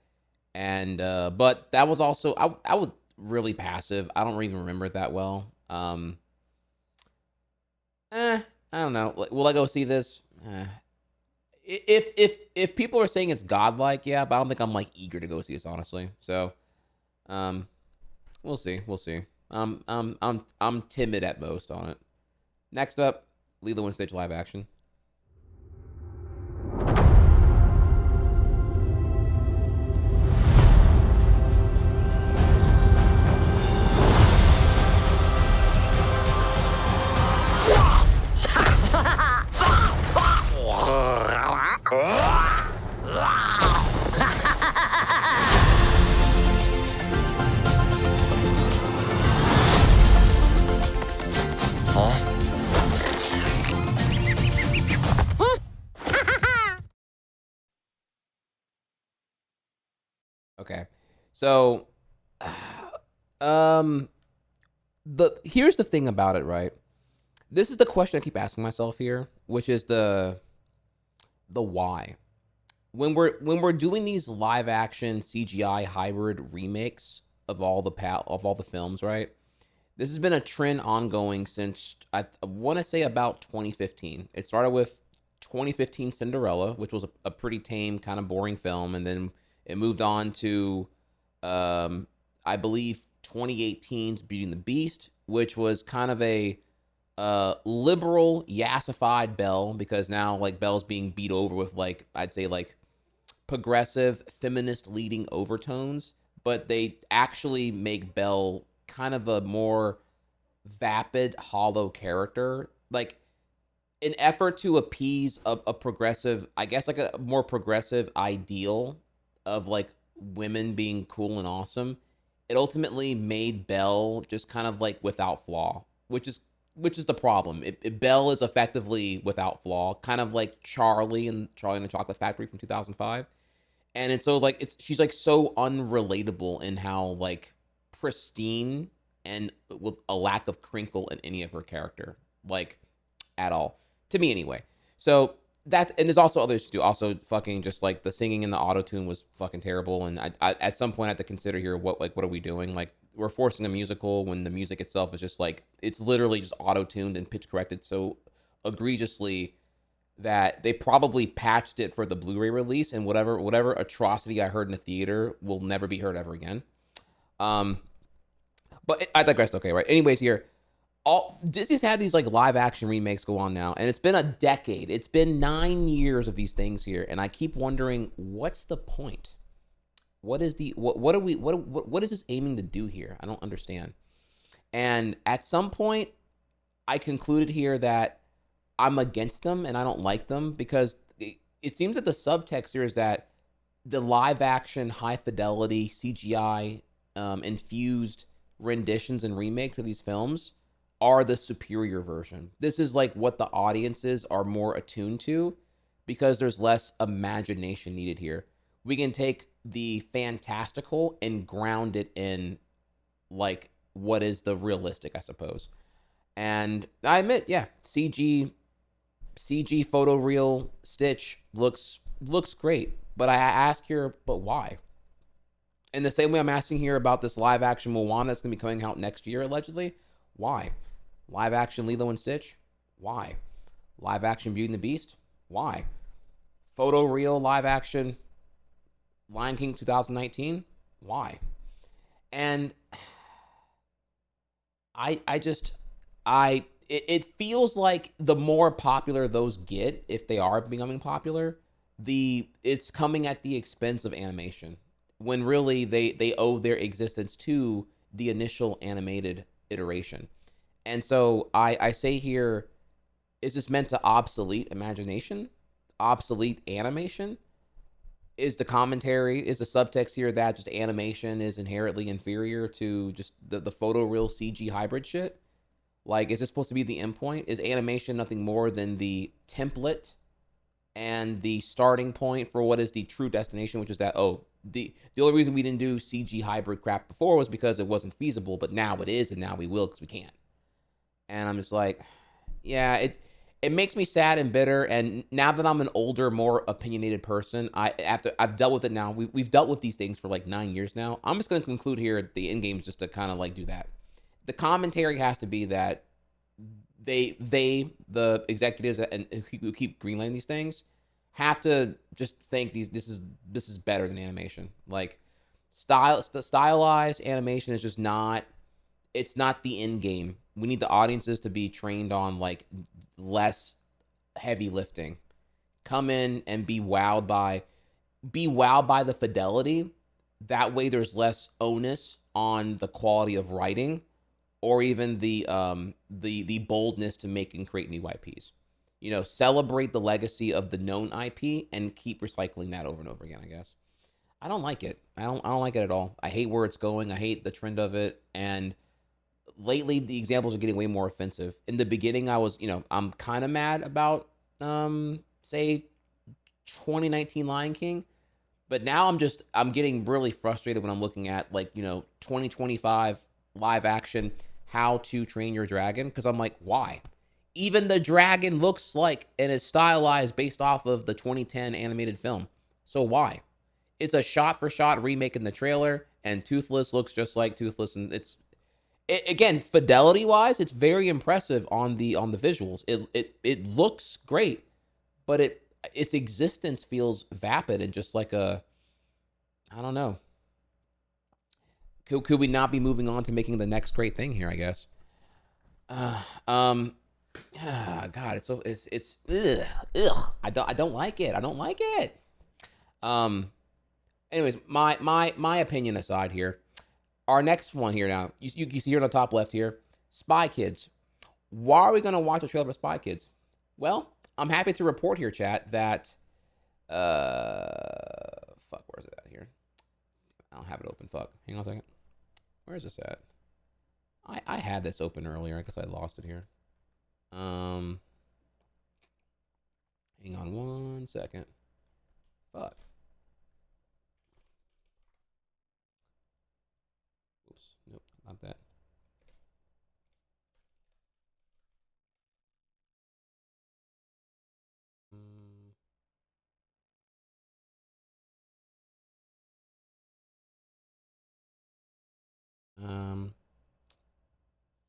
And but that was also I was really passive. I don't even remember it that well. I don't know. Will I go see this? If people are saying it's godlike, yeah, but I don't think I'm like eager to go see this, honestly. So, we'll see. I'm timid at most on it. Next up, Lilo and Stitch live action. Okay, so, here's the thing about it, right? This is the question I keep asking myself here, which is the why. When we're doing these live action CGI hybrid remakes of all the films, right? This has been a trend ongoing since I want to say about 2015. It started with 2015 Cinderella, which was a pretty tame, kind of boring film, and then it moved on to, I believe, 2018's Beauty and the Beast, which was kind of a liberal yassified Belle, because now like Belle's being beat over with like, I'd say like progressive feminist leading overtones, but they actually make Belle kind of a more vapid, hollow character. Like an effort to appease a progressive, I guess like a more progressive ideal of like women being cool and awesome. It ultimately made Belle just kind of like without flaw, which is the problem. Belle is effectively without flaw, kind of like Charlie and the Chocolate Factory from 2005. And it's so like she's like so unrelatable in how like pristine and with a lack of crinkle in any of her character, like at all, to me anyway. So that, and there's also others too. Also, fucking just like the singing and the auto tune was fucking terrible. And I at some point I had to consider here what are we doing? Like we're forcing a musical when the music itself is just like it's literally just auto tuned and pitch corrected so egregiously that they probably patched it for the Blu-ray release, and whatever atrocity I heard in the theater will never be heard ever again. But I digressed. Okay, right. Anyways, here, Disney's had these like live action remakes go on now, and it's been a decade. It's been 9 years of these things here, and I keep wondering what's the point. What is what is this aiming to do here? I don't understand. And at some point, I concluded here that I'm against them and I don't like them because it seems that the subtext here is that the live action, high fidelity, CGI infused renditions and remakes of these films are the superior version. This is like what the audiences are more attuned to because there's less imagination needed here. We can take the fantastical and ground it in like what is the realistic, I suppose. And I admit, yeah, CG photoreal Stitch looks great, but I ask here, but why? In the same way I'm asking here about this live action Moana that's gonna be coming out next year allegedly, why? Live action Lilo and Stitch, why? Live action Beauty and the Beast, why? Photoreal live action Lion King 2019, why? And it feels like the more popular those get, if they are becoming popular, it's coming at the expense of animation. When really they owe their existence to the initial animated iteration. And so I say here, is this meant to obsolete imagination? Obsolete animation? Is the commentary, is the subtext here that just animation is inherently inferior to just the photoreal CG hybrid shit? Like, is this supposed to be the endpoint? Is animation nothing more than the template and the starting point for what is the true destination, which is that, the only reason we didn't do CG hybrid crap before was because it wasn't feasible, but now it is, and now we will because we can. And I'm just like, yeah, it makes me sad and bitter. And now that I'm an older, more opinionated person, I've dealt with it now. We've dealt with these things for like 9 years now. I'm just going to conclude here the end game is just to kind of like do that. The commentary has to be that the executives and who keep greenlighting these things have to just think this is better than animation. Like stylized animation is just not, it's not the end game. We need the audiences to be trained on like less heavy lifting. Come in and be wowed by the fidelity. That way there's less onus on the quality of writing or even the boldness to make and create new IPs. You know, celebrate the legacy of the known IP and keep recycling that over and over again, I guess. I don't like it. I don't like it at all. I hate where it's going. I hate the trend of it. And lately the examples are getting way more offensive. In the beginning, I'm kind of mad about say 2019 Lion King, but now I'm getting really frustrated when I'm looking at 2025 live action How to Train Your Dragon, because I'm like, why? Even the dragon looks like and is stylized based off of the 2010 animated film. So why? It's a shot-for-shot remake in the trailer, and Toothless looks just like Toothless, and again, fidelity-wise, it's very impressive on the visuals. It looks great, but its existence feels vapid and just like I don't know. Could we not be moving on to making the next great thing here, I guess? God, it's ugh. I don't like it. I don't like it. Anyways, my opinion aside here, our next one here now, you see here on the top left here, Spy Kids. Why are we gonna watch a trailer for Spy Kids? Well, I'm happy to report here, chat, that fuck, where's it at here? I don't have it open. Fuck. Hang on a second. Where is this at? I had this open earlier. I guess I lost it here. Hang on one second. Fuck. Oops. Nope, not that.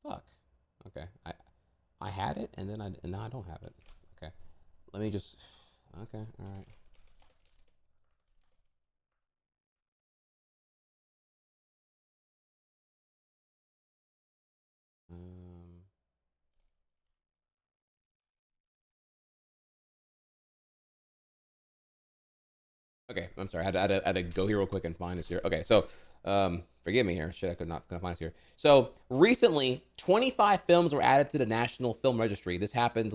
Fuck. Okay. I had it and then now I don't have it. Okay. Let me just. Okay. All right. Okay, I'm sorry. I had to go here real quick and find this here. Okay, so forgive me here. Shit, I couldn't find this here. So recently, 25 films were added to the National Film Registry. This happened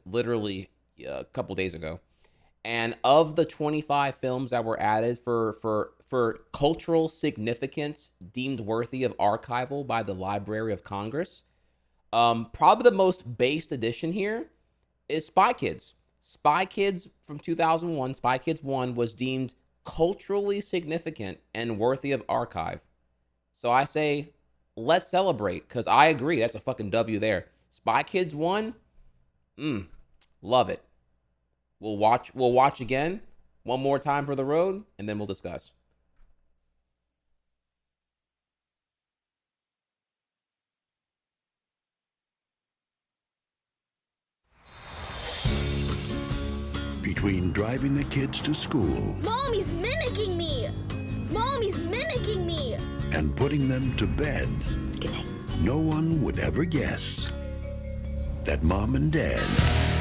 literally a couple days ago. And of the 25 films that were added for cultural significance deemed worthy of archival by the Library of Congress, probably the most based edition here is Spy Kids. Spy Kids from 2001, Spy Kids 1 was deemed culturally significant and worthy of archive. So I say, let's celebrate, because I agree, that's a fucking W there. Spy Kids 1, love it. We'll watch again, one more time for the road, and then we'll discuss. Between driving the kids to school Mommy's mimicking me! Mommy's mimicking me! and putting them to bed, no one would ever guess that Mom and Dad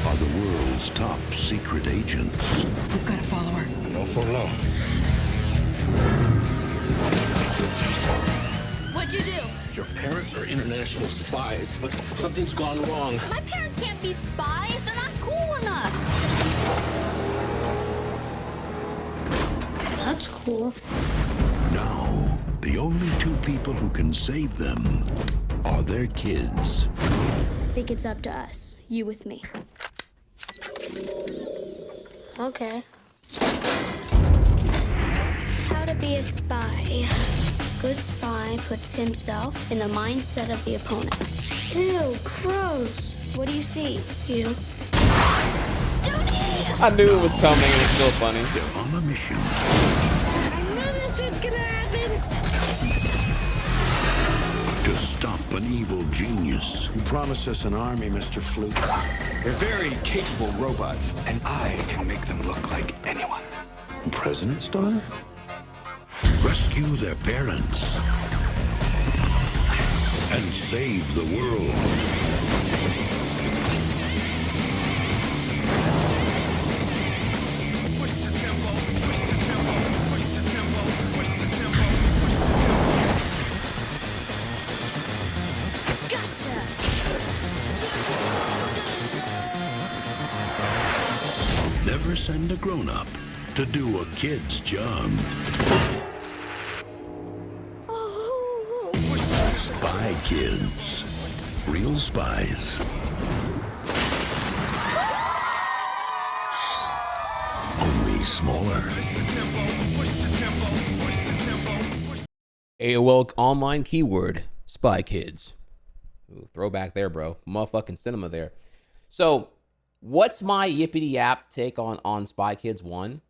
are the world's top secret agents. We've got to follow her. No for long. What'd you do? Your parents are international spies, but something's gone wrong. My parents can't be spies. They're not cool enough. That's cool. Now, the only two people who can save them are their kids. I think it's up to us. You with me. Okay. How to be a spy. Good spy puts himself in the mindset of the opponent. Ew, gross. What do you see? You. I knew it was coming and it's still funny. They're on a mission I knew this was gonna happen. to stop an evil genius. You promised us an army, Mr. Flute. They're very capable robots, and I can make them look like anyone. President's daughter? Rescue their parents and save the world. Gotcha. Never send a grown-up to do a kid's job. Spy Kids. Real spies. Only smaller. AOL online keyword, Spy Kids. Ooh, throwback there, bro. Motherfucking cinema there. So, what's my yippity yap take on Spy Kids 1?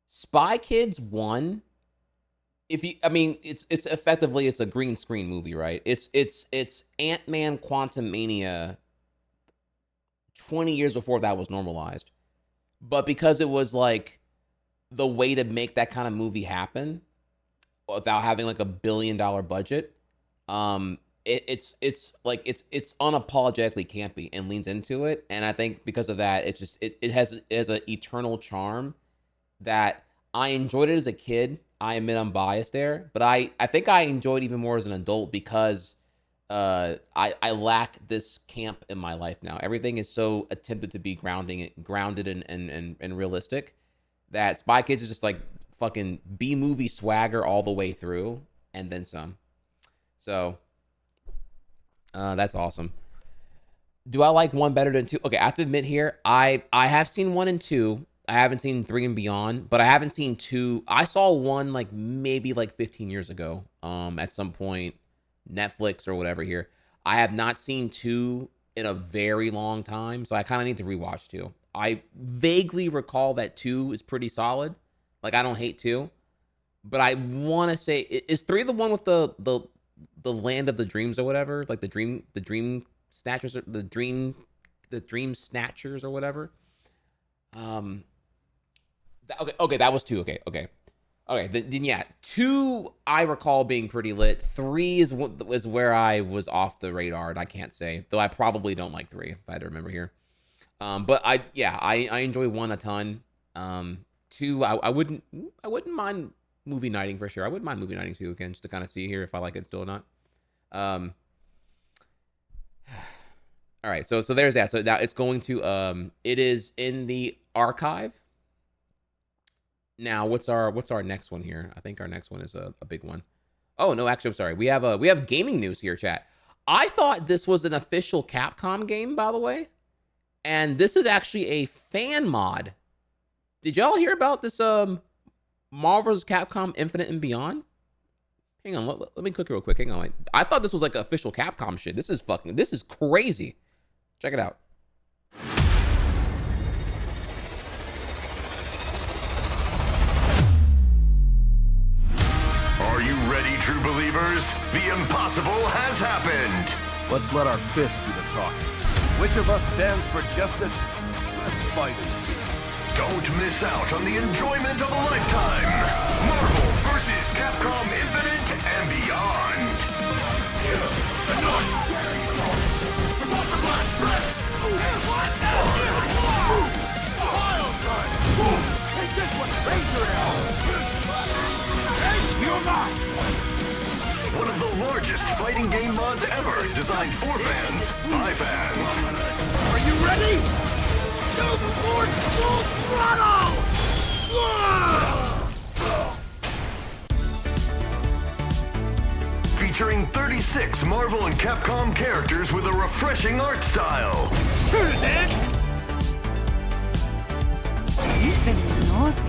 Spy Kids 1, it's effectively it's a green screen movie, right? It's Ant-Man Quantumania 20 years before that was normalized. But because it was like the way to make that kind of movie happen without having like $1 billion budget, it's unapologetically campy and leans into it, and I think because of that, it has an eternal charm that I enjoyed it as a kid. I admit I'm biased there, but I think I enjoyed it even more as an adult because I lack this camp in my life now. Everything is so attempted to be grounded and realistic that Spy Kids is just like fucking B-movie swagger all the way through and then some. So that's awesome. Do I like 1 better than 2? Okay, I have to admit here, I have seen 1 and 2. I haven't seen 3 and beyond, but I haven't seen 2. I saw 1 like maybe like 15 years ago at some point, Netflix or whatever here. I have not seen 2 in a very long time, so I kind of need to rewatch 2. I vaguely recall that 2 is pretty solid. Like, I don't hate 2, but I want to say, is 3 the one with the land of the dreams or whatever? Like the dream snatchers, the dream snatchers or whatever. Okay, that was 2. Okay. Then yeah, 2 I recall being pretty lit. 3 is where I was off the radar, and I can't say, though I probably don't like 3 if I had to remember here. But I enjoy 1 a ton. 2, I wouldn't mind movie nighting for sure. I wouldn't mind movie nighting 2 again, just to kind of see here if I like it still or not. All right, so there's that. So now it's going to it is in the archive. Now, what's our next one here? I think our next one is a big one. Oh no, actually, I'm sorry. We have gaming news here, chat. I thought this was an official Capcom game, by the way, and this is actually a fan mod. Did y'all hear about this Marvel's Capcom Infinite and Beyond? Hang on, let me click real quick. Hang on, I thought this was like official Capcom shit. This is crazy. Check it out. Are you ready, true believers? The impossible has happened! Let's let our fist do the talking. Which of us stands for justice? Let's fight and see. Don't miss out on the enjoyment of a lifetime! Marvel vs. Capcom Infinite and Beyond! Take this one, One of the largest fighting game mods ever, designed for fans, by fans. Are you ready? Go for full throttle! Featuring 36 Marvel and Capcom characters with a refreshing art style. You've been naughty.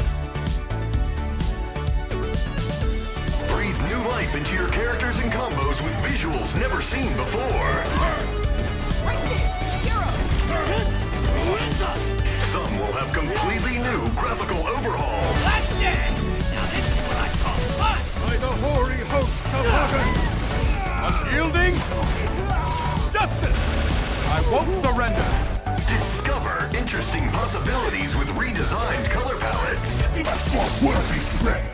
Breathe new life into your characters and combos with visuals never seen before. Some will have completely new graphical overhauls. That's it! Now this is what I call fun! By the hoary hosts of heaven! Unyielding? Justice! I won't surrender! Discover interesting possibilities with redesigned color palettes. That's what we'll be ready!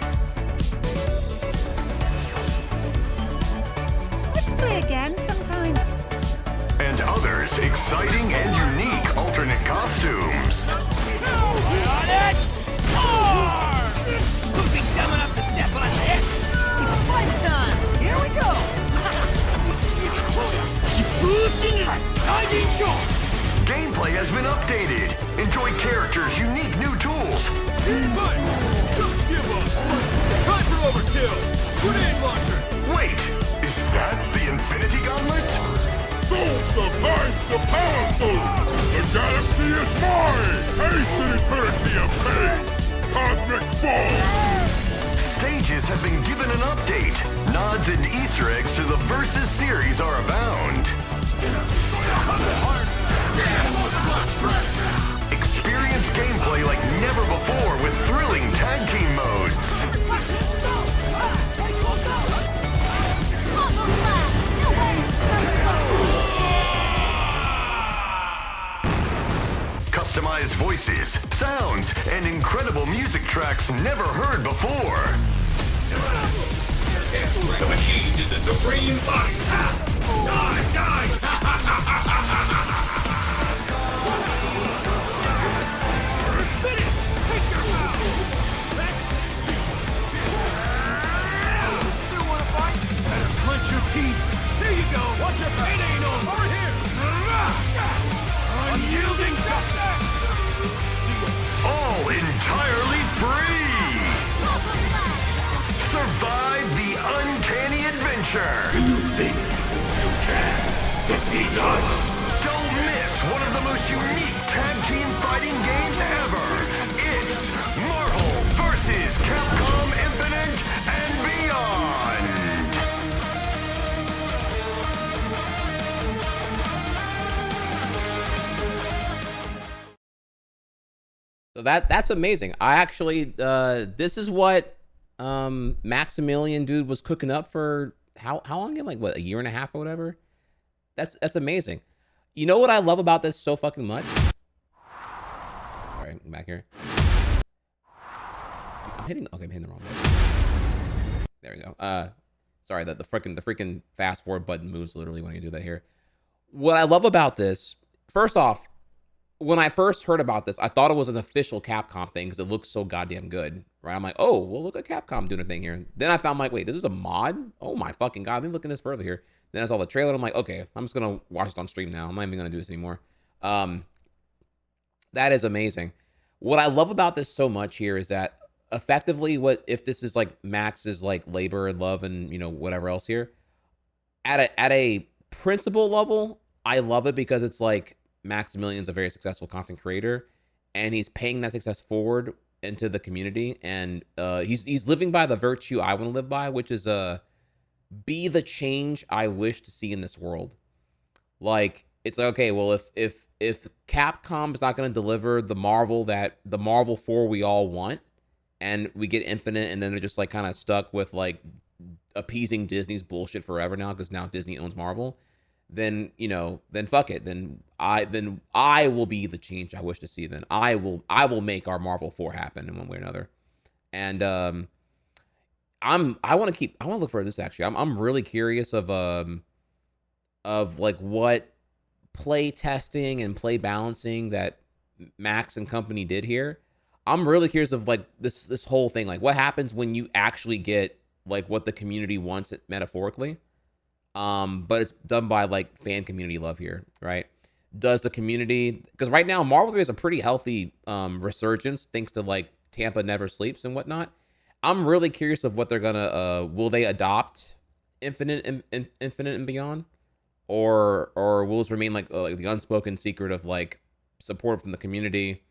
Let's play again sometime. And others exciting and unique alternate costumes. On it! More! Who'd be dumb enough to step on this? It's fight time! Here we go! Gameplay has been updated. Enjoy characters' unique new tools. Don't give up! Time for overkill! Grenade launcher! Wait, is that the Infinity Gauntlet? Souls defines the Power Stone! The galaxy is mine! Haste and eternity of pain! Cosmic Fall! Stages have been given an update. Nods and Easter eggs to the Versus series are abound. Experience gameplay like never before with thrilling tag team modes. Customized voices, sounds, and incredible music tracks never heard before. The machine is the supreme fight. Die, die. Spin it. Take your bow. Still want to fight? Better clench your teeth. There you go. Watch your pain ain't over. Over here. Unyielding justice. All entirely free. Survive the uncanny adventure. Do you think you can defeat us? Don't miss one of the most unique tag team fighting games ever. It's Marvel vs. Capcom Infinite and Beyond. So that's amazing. I actually this is what Maximilian dude was cooking up for how long again? Like what, a year and a half or whatever? That's amazing. You know what I love about this so fucking much? All right, I'm back here. I'm hitting the wrong button. There we go. Sorry, the freaking fast forward button moves literally when you do that here. What I love about this, first off, when I first heard about this, I thought it was an official Capcom thing because it looks so goddamn good, right? I'm like, oh, well, look at Capcom doing a thing here. Then I found, like, wait, this is a mod? Oh my fucking god, let me look at this further here. Then I saw the trailer, and I'm like, okay, I'm just gonna watch it on stream now. I'm not even gonna do this anymore. That is amazing. What I love about this so much here is that effectively, what if this is like Max's like labor and love and whatever else here, at a principle level, I love it because it's like Maximilian's a very successful content creator, and he's paying that success forward into the community, and he's living by the virtue I want to live by, which is be the change I wish to see in this world. Like, it's like, okay, well, if Capcom is not going to deliver the Marvel 4 we all want, and we get Infinite, and then they're just like kind of stuck with like appeasing Disney's bullshit forever now because now Disney owns Marvel, then then fuck it. Then I will be the change I wish to see. Then I will make our Marvel 4 happen in one way or another. And I want to look for this actually. I'm really curious of like what play testing and play balancing that Max and company did here. I'm really curious of like this whole thing, like what happens when you actually get like what the community wants it metaphorically. But it's done by like fan community love here, right? Does the community, because right now Marvel 3 has a pretty healthy resurgence thanks to like Tampa Never Sleeps and whatnot. I'm really curious of what they're gonna will they adopt Infinite and Beyond, or will this remain like the unspoken secret of like support from the community?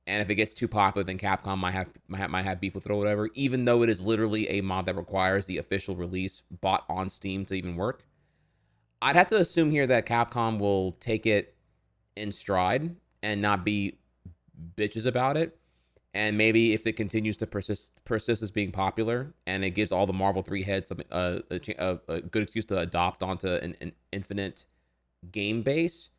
And if it gets too popular, then Capcom might have beef with it or whatever, even though it is literally a mod that requires the official release bought on Steam to even work. I'd have to assume here that Capcom will take it in stride and not be bitches about it. And maybe if it continues to persist as being popular, and it gives all the Marvel 3 heads a good excuse to adopt onto an Infinite game base,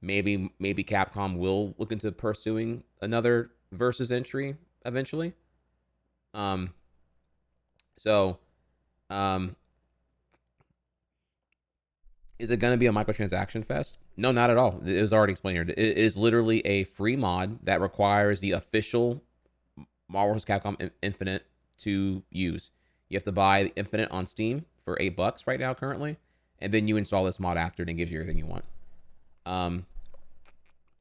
maybe Capcom will look into pursuing another Versus entry eventually. Is it going to be a microtransaction fest? No, not at all. It was already explained here. It is literally a free mod that requires the official Marvel vs. Capcom Infinite to use. You have to buy Infinite on Steam for $8 right now currently, and then you install this mod after, and it gives you everything you want.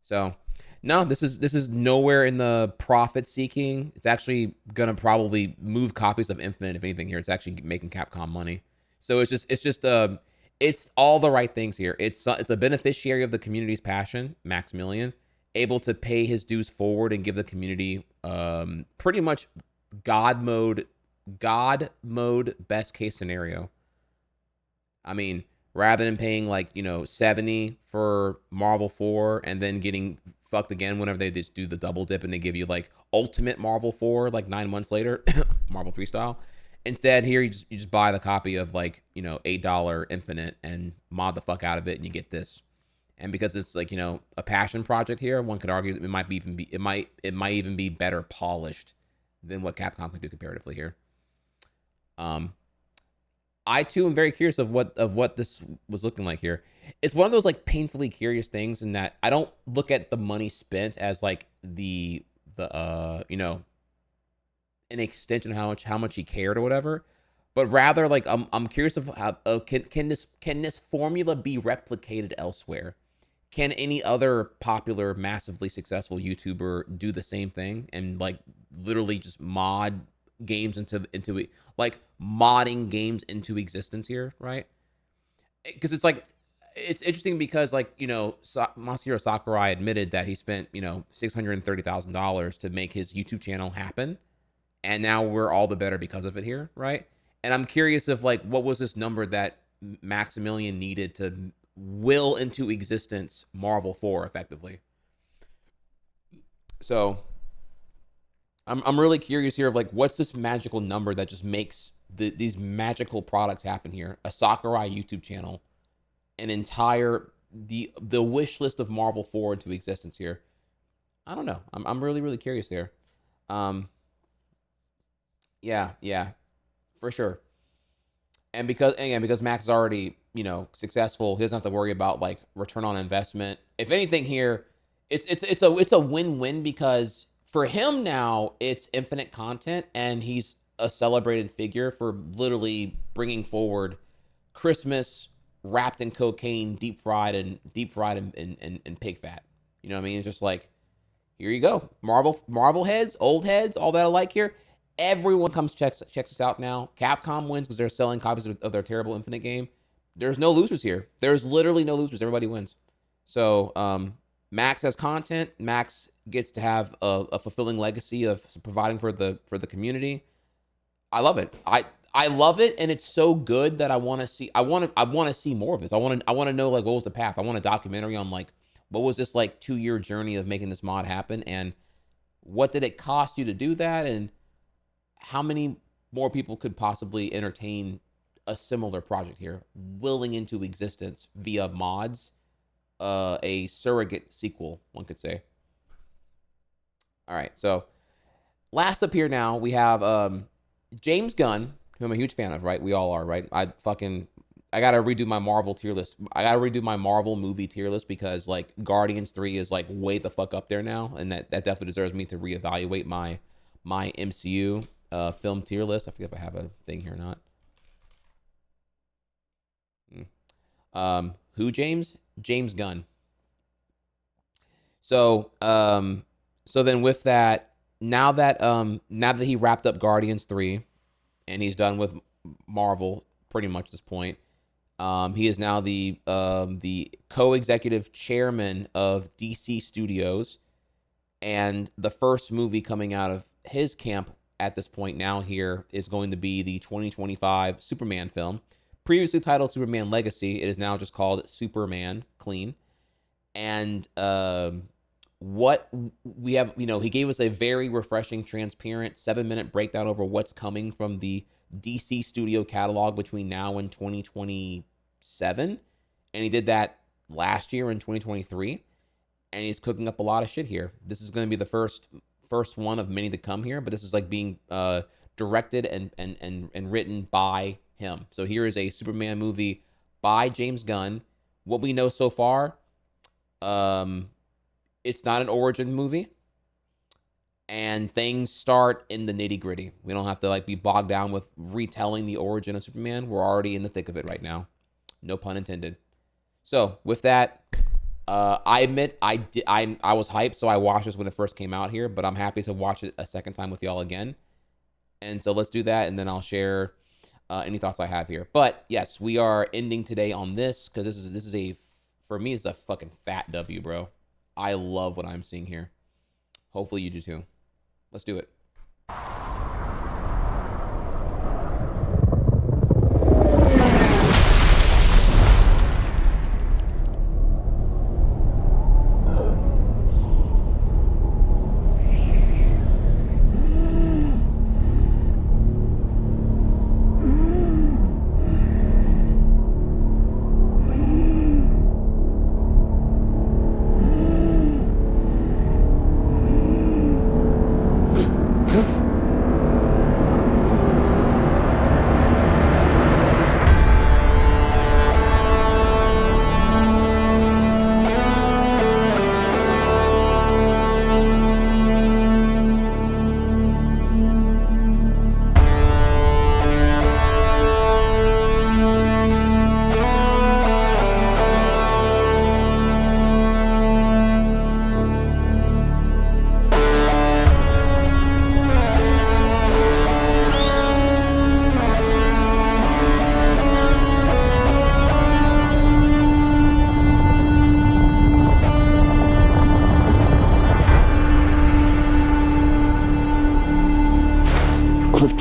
So no, this is nowhere in the profit seeking. It's actually gonna probably move copies of Infinite, if anything. Here, it's actually making Capcom money. So it's all the right things here. It's a beneficiary of the community's passion, Maximilian, able to pay his dues forward and give the community pretty much God mode best case scenario. I mean, rather than paying like $70 for Marvel 4 and then getting fucked again whenever they just do the double dip and they give you like Ultimate Marvel 4 like 9 months later, Marvel 3 style. Instead, here you just buy the copy of like $8 Infinite and mod the fuck out of it, and you get this. And because it's like a passion project here, one could argue it might even be better polished than what Capcom can do comparatively here. I too am very curious of what this was looking like here. It's one of those like painfully curious things in that I don't look at the money spent as like the you know, an extension of how much he cared or whatever, but rather like I'm curious of how can this formula be replicated elsewhere? Can any other popular, massively successful YouTuber do the same thing and like literally just mod games into like modding games into existence here, right? Because it's like it's interesting because like, you know, Masahiro Sakurai admitted that he spent, you know, $630,000 to make his YouTube channel happen, and now we're all the better because of it here, right? And I'm curious if like what was this number that Maximilian needed to will into existence Marvel 4 effectively. So I'm really curious here of like what's this magical number that just makes these magical products happen here. A Sakurai YouTube channel, an entire the wish list of Marvel 4 into existence here. I don't know. I'm really curious there. Yeah, for sure. And because Max is already, you know, successful, he doesn't have to worry about like return on investment. If anything here, it's a win-win because for him now it's infinite content and he's a celebrated figure for literally bringing forward Christmas wrapped in cocaine, deep fried in pig fat. You know what I mean? It's just like, here you go. Marvel heads, old heads, all that alike here. Everyone comes checks us out now. Capcom wins because they're selling copies of their terrible Infinite game. There's no losers here. There's literally no losers. Everybody wins. So Max has content. Max gets to have a fulfilling legacy of providing for the community. I love it. I love it, and it's so good that I want to see. I want to see more of this. I want to know like what was the path. I want a documentary on like what was this like 2-year journey of making this mod happen, and what did it cost you to do that, and how many more people could possibly entertain a similar project here, willing into existence via mods, a surrogate sequel, one could say. All right, so last up here now, we have James Gunn, who I'm a huge fan of, right? We all are, right? I gotta redo my Marvel tier list. I gotta redo my Marvel movie tier list because like Guardians 3 is like way the fuck up there now, and that definitely deserves me to reevaluate my MCU film tier list. I forget if I have a thing here or not. Who, James? James Gunn. So then with that, now that he wrapped up Guardians 3 and he's done with Marvel pretty much at this point, he is now the co-executive chairman of DC Studios, and the first movie coming out of his camp at this point now here is going to be the 2025 Superman film. Previously titled Superman Legacy, it is now just called Superman Clean. And what we have, you know, he gave us a very refreshing, transparent 7-minute breakdown over what's coming from the DC studio catalog between now and 2027. And he did that last year in 2023. And he's cooking up a lot of shit here. This is going to be the first one of many to come here, but this is like being directed and written by him. So here is a Superman movie by James Gunn. What we know so far, it's not an origin movie, and things start in the nitty gritty. We don't have to like be bogged down with retelling the origin of Superman. We're already in the thick of it right now. No pun intended. So with that, I admit I was hyped, so I watched this when it first came out here, but I'm happy to watch it a second time with y'all again. And so let's do that, and then I'll share any thoughts I have here. But yes, we are ending today on this because this is a, for me, it's a fucking fat W, bro. I love what I'm seeing here. Hopefully you do too. Let's do it.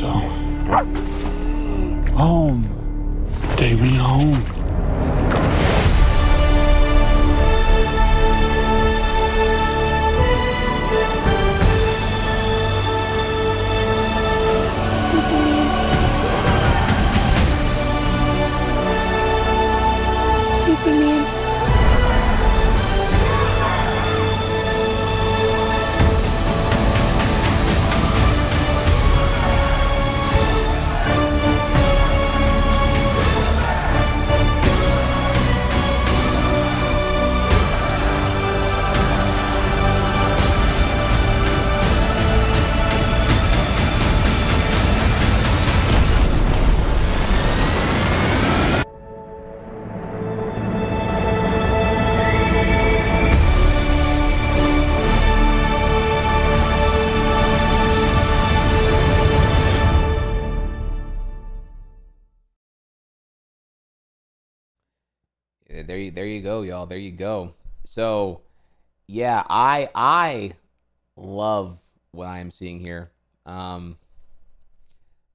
Otto. Home. Take me home. Superman. There you go, y'all. There you go. So, yeah, I love what I am seeing here. Um,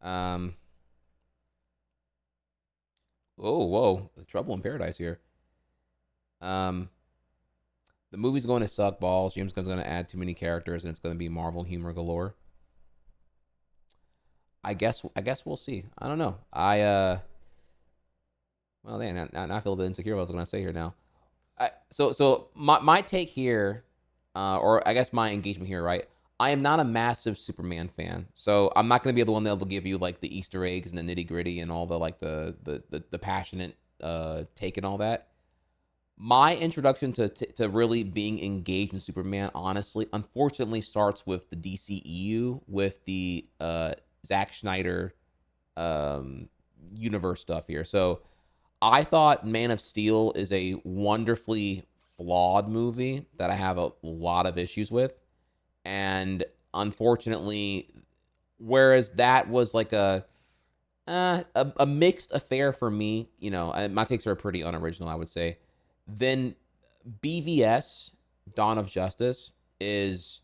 um, oh, whoa, Trouble in Paradise here. Um, the movie's going to suck balls. James Gunn's going to add too many characters, and it's going to be Marvel humor galore. I guess we'll see. I don't know. Well, then I feel a bit insecure about what I was going to say here now. So my take here, or I guess my engagement here, right? I am not a massive Superman fan, so I'm not going to be the one that'll give you like the Easter eggs and the nitty gritty and all the like the passionate take and all that. My introduction to really being engaged in Superman, honestly, unfortunately, starts with the DCEU, with the Zack Snyder universe stuff here. So I thought Man of Steel is a wonderfully flawed movie that I have a lot of issues with. And unfortunately, whereas that was like a mixed affair for me, you know, my takes are pretty unoriginal, I would say. Then BVS, Dawn of Justice, is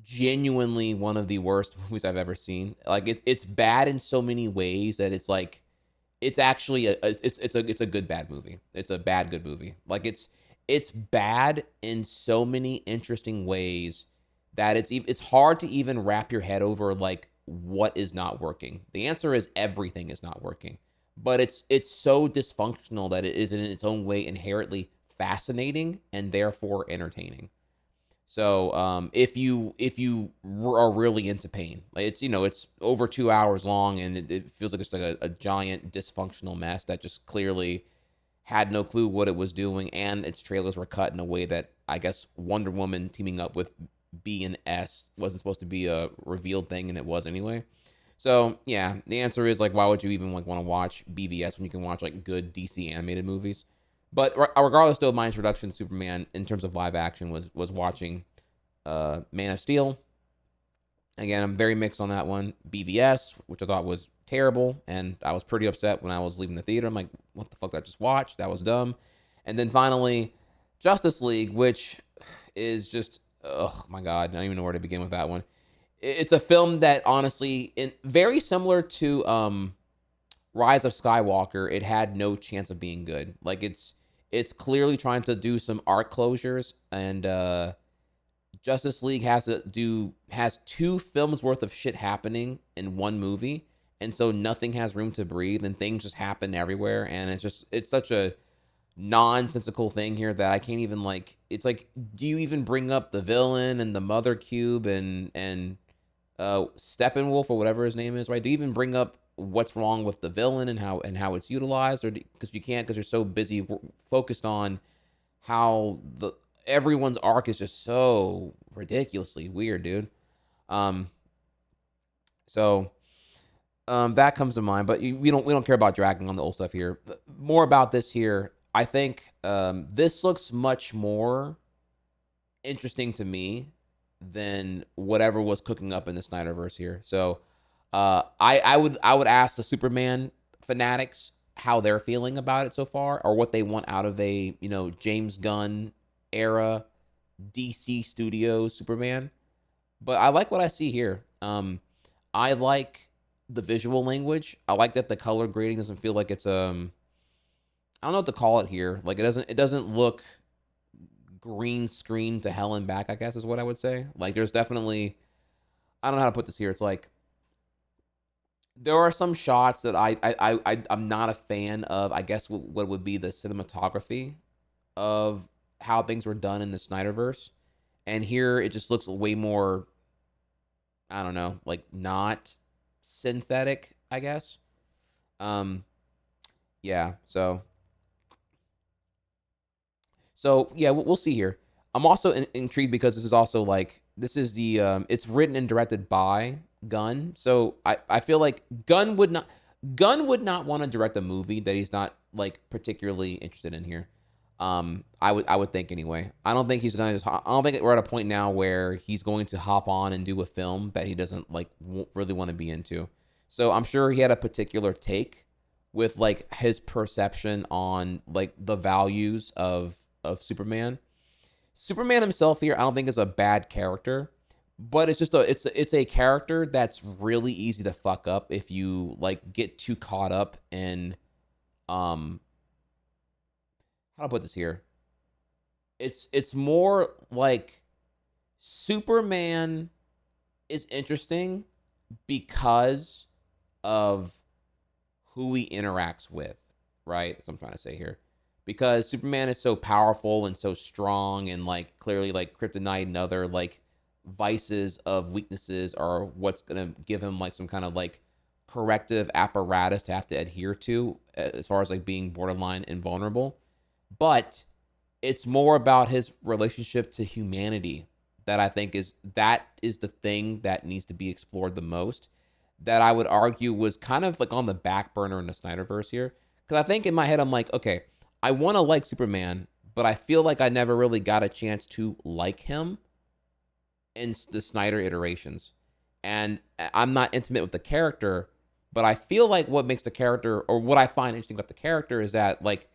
genuinely one of the worst movies I've ever seen. Like it's bad in so many ways that it's like it's actually it's a good bad movie. It's a bad good movie. Like it's bad in so many interesting ways that it's hard to even wrap your head over like what is not working. The answer is everything is not working. But it's so dysfunctional that it is in its own way inherently fascinating and therefore entertaining. So if you are really into pain, like it's over 2 hours long and it feels like it's like a giant dysfunctional mess that just clearly had no clue what it was doing, and its trailers were cut in a way that I guess Wonder Woman teaming up with B and S wasn't supposed to be a revealed thing, and it was anyway. So yeah, the answer is like, why would you even like want to watch BVS when you can watch like good DC animated movies? But regardless, though, my introduction to Superman in terms of live action was watching Man of Steel. Again, I'm very mixed on that one. BVS, which I thought was terrible, and I was pretty upset when I was leaving the theater. I'm like, what the fuck did I just watch? That was dumb. And then finally, Justice League, which is just, oh my God, I don't even know where to begin with that one. It's a film that honestly, very similar to Rise of Skywalker, it had no chance of being good. Like it's clearly trying to do some arc closures, and Justice League has 2 films worth of shit happening in one movie, and so nothing has room to breathe, and things just happen everywhere, and it's such a nonsensical thing here that I can't even like. It's like, do you even bring up the villain and the Mother Cube and Steppenwolf or whatever his name is, right? Do you even bring up what's wrong with the villain and how it's utilized, or because you can't because you're so busy focused on how everyone's arc is just so ridiculously weird, dude. Um, so that comes to mind, but we don't care about dragging on the old stuff here. More about this here. I think this looks much more interesting to me than whatever was cooking up in the Snyderverse here. So I would ask the Superman fanatics how they're feeling about it so far, or what they want out of a James Gunn era DC Studios Superman. But I like what I see here. I like the visual language. I like that the color grading doesn't feel like it's I don't know what to call it here. Like it doesn't look green screen to hell and back, I guess is what I would say. Like there's definitely, I don't know how to put this here. It's like there are some shots that I'm not a fan of. I guess what would be the cinematography of how things were done in the Snyderverse, and here it just looks way more, I don't know, like not synthetic, I guess. Yeah. So yeah, we'll see here. I'm also intrigued because this is also like this is the it's written and directed by Gunn. So I feel like Gunn would not want to direct a movie that he's not like particularly interested in here. I would think anyway. I don't think he's gonna I don't think we're at a point now where he's going to hop on and do a film that he doesn't like really want to be into. So I'm sure he had a particular take with like his perception on like the values of Superman. Superman himself here, I don't think is a bad character, but it's just it's a character that's really easy to fuck up if you like get too caught up in how do I put this here? It's more like Superman is interesting because of who he interacts with, right? That's what I'm trying to say here. Because Superman is so powerful and so strong, and like clearly like kryptonite and other like vices of weaknesses are what's gonna give him like some kind of like corrective apparatus to have to adhere to as far as like being borderline invulnerable. But it's more about his relationship to humanity that I think is the thing that needs to be explored the most, that I would argue was kind of like on the back burner in the Snyderverse here. Because I think in my head I'm like, okay, I want to like Superman, but I feel like I never really got a chance to like him in the Snyder iterations. And I'm not intimate with the character, but I feel like what makes the character, or what I find interesting about the character, is that like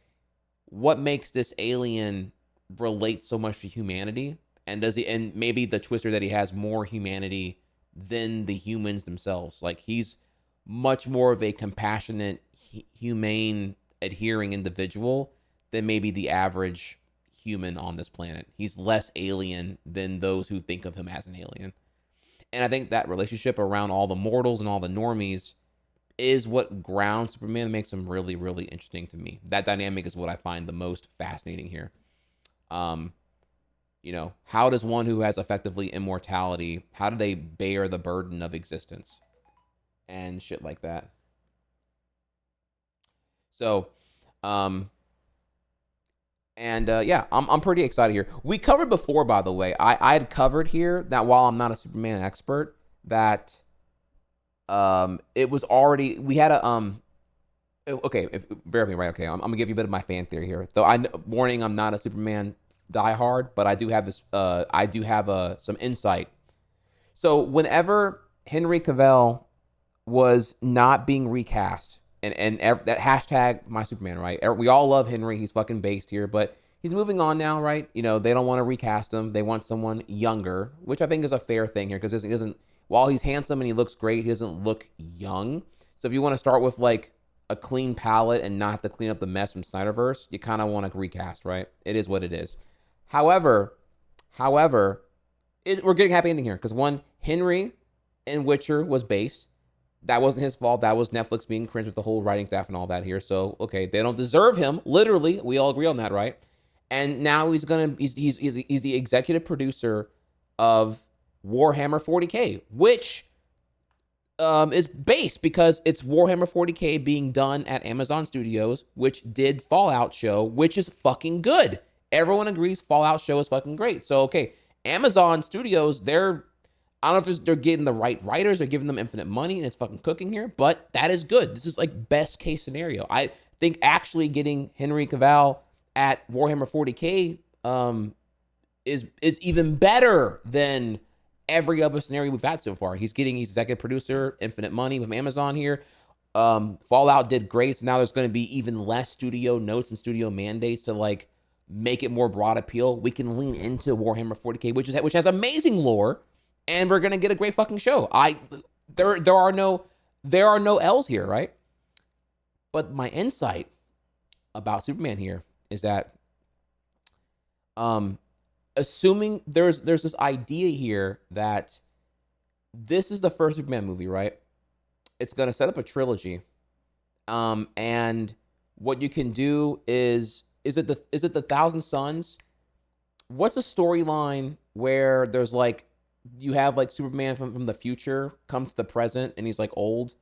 what makes this alien relate so much to humanity, and and maybe the twister that he has more humanity than the humans themselves. Like he's much more of a compassionate, humane, adhering individual than maybe the average human on this planet. He's less alien than those who think of him as an alien. And I think that relationship around all the mortals and all the normies is what grounds Superman and makes him really, really interesting to me. That dynamic is what I find the most fascinating here. You know, how does one who has effectively immortality, how do they bear the burden of existence and shit like that? So, yeah, I'm pretty excited here. We covered before, by the way. I had covered here that while I'm not a Superman expert, that it was already, we had a okay, bear with me, right? Okay, I'm gonna give you a bit of my fan theory here. Though warning, I'm not a Superman diehard, but I do have this. I do have some insight. So whenever Henry Cavill was not being recast, and that hashtag my Superman, right? We all love Henry. He's fucking based here, but he's moving on now, right? You know, they don't want to recast him. They want someone younger, which I think is a fair thing here, because he doesn't. While he's handsome and he looks great, he doesn't look young. So if you want to start with like a clean palette and not have to clean up the mess from Snyderverse, you kind of want to recast, right? It is what it is. However, we're getting a happy ending here, because one, Henry in Witcher was based. That wasn't his fault. That was Netflix being cringe with the whole writing staff and all that here. So, okay, they don't deserve him. Literally, we all agree on that, right? And now he's the executive producer of Warhammer 40K, which is based because it's Warhammer 40K being done at Amazon Studios, which did Fallout show, which is fucking good. Everyone agrees Fallout show is fucking great. So, okay, Amazon Studios, I don't know if they're getting the right writers or giving them infinite money and it's fucking cooking here, but that is good. This is like best case scenario. I think actually getting Henry Cavill at Warhammer 40K is even better than every other scenario we've had so far. He's executive producer, infinite money with Amazon here. Fallout did great, so now there's going to be even less studio notes and studio mandates to like make it more broad appeal. We can lean into Warhammer 40K, which has amazing lore. And we're going to get a great fucking show. there are no L's here, right? But my insight about Superman here is that assuming there's this idea here that this is the first Superman movie, right? It's going to set up a trilogy. And what you can do is it the Thousand Suns? What's a storyline where there's like, you have like Superman from the future come to the present and he's like old,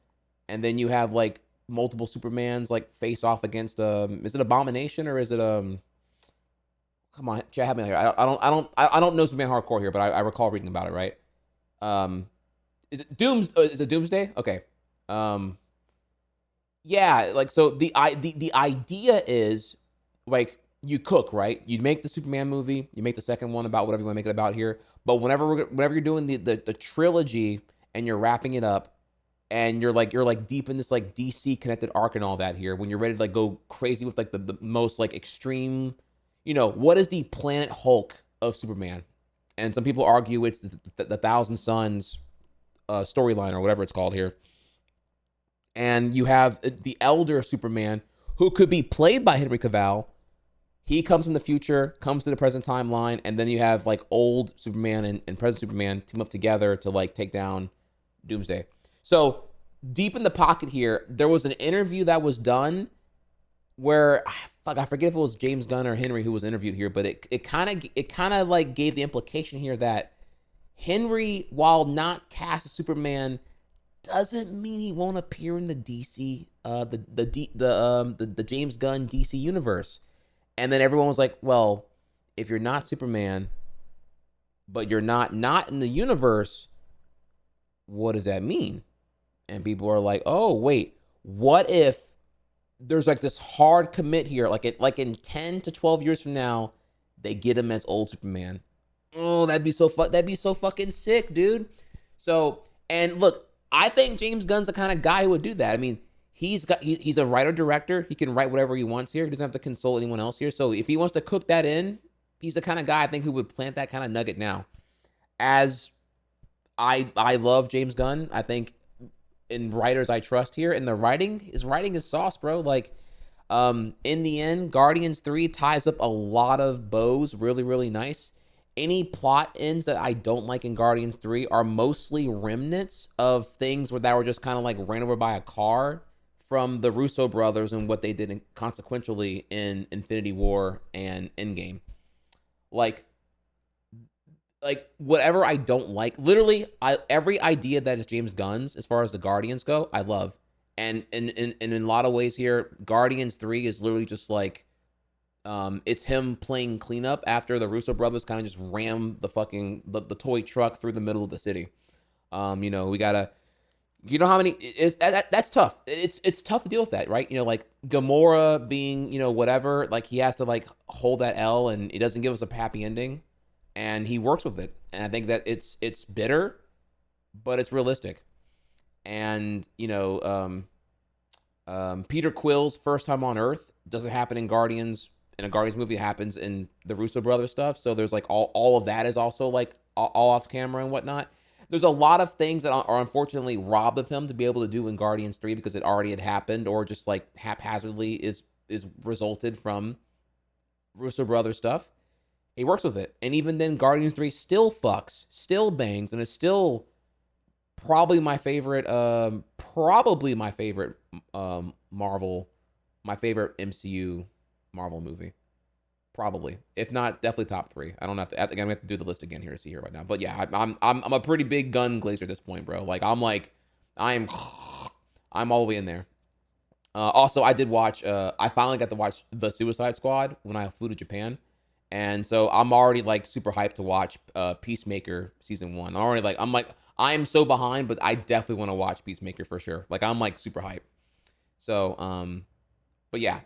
and then you have like multiple Supermans like face off against is it Abomination or is it come on, chat, help me out here. I don't know Superman hardcore here, but I recall reading about it, right? Is it Doomsday? Okay. Yeah, like, so the idea is like, you cook, right? You make the Superman movie, you make the second one about whatever you want to make it about here. But whenever you're doing the trilogy and you're wrapping it up, and you're like deep in this like DC connected arc and all that here, when you're ready to like go crazy with like the most like extreme, what is the Planet Hulk of Superman? And some people argue it's the Thousand Suns storyline or whatever it's called here. And you have the elder Superman, who could be played by Henry Cavill. He comes from the future, comes to the present timeline, and then you have like old Superman and present Superman team up together to like take down Doomsday. So deep in the pocket here, there was an interview that was done where I forget if it was James Gunn or Henry who was interviewed here, but it kind of like gave the implication here that Henry, while not cast as Superman, doesn't mean he won't appear in the DC the James Gunn DC universe. And then everyone was like, well, if you're not Superman, but you're not in the universe, what does that mean? And people are like, oh, wait, what if there's like this hard commit here, like in 10 to 12 years from now, they get him as old Superman. Oh, that'd be so fucking sick, dude. So, and look, I think James Gunn's the kind of guy who would do that. I mean, he's a writer-director. He can write whatever he wants here. He doesn't have to consult anyone else here. So if he wants to cook that in, he's the kind of guy I think who would plant that kind of nugget now. As I love James Gunn, I think in writers I trust here, and his writing is sauce, bro. Like, in the end, Guardians 3 ties up a lot of bows really, really nice. Any plot ends that I don't like in Guardians 3 are mostly remnants of things that were just kind of like ran over by a car from the Russo brothers and what they did consequentially in Infinity War and Endgame. Like whatever I don't like, literally every idea that is James Gunn's as far as the Guardians go, I love. And in a lot of ways here, Guardians 3 is literally just like, it's him playing cleanup after the Russo brothers kind of just rammed the toy truck through the middle of the city. We gotta, how many, that's tough. It's tough to deal with that, right? Like Gamora being, whatever, like he has to like hold that L, and it doesn't give us a happy ending, and he works with it. And I think that it's bitter, but it's realistic. And, Peter Quill's first time on Earth doesn't happen in Guardians. In a Guardians movie, it happens in the Russo brothers stuff. So there's like all of that is also like all off camera and whatnot. There's a lot of things that are unfortunately robbed of him to be able to do in Guardians 3 because it already had happened, or just like haphazardly is resulted from Russo brothers stuff. He works with it. And even then, Guardians 3 still fucks, still bangs, and is still probably my favorite Marvel, my favorite MCU Marvel movie. Probably. If not, definitely top 3. I don't have to, again, I'm gonna have to do the list again here to see here right now. But yeah, I'm a pretty big Gunn glazer at this point, bro. Like, I'm all the way in there. Also, I did watch, I finally got to watch The Suicide Squad when I flew to Japan. And so I'm already like super hyped to watch Peacemaker season 1. I'm so behind, but I definitely want to watch Peacemaker for sure. Like, I'm like super hyped. So, but yeah,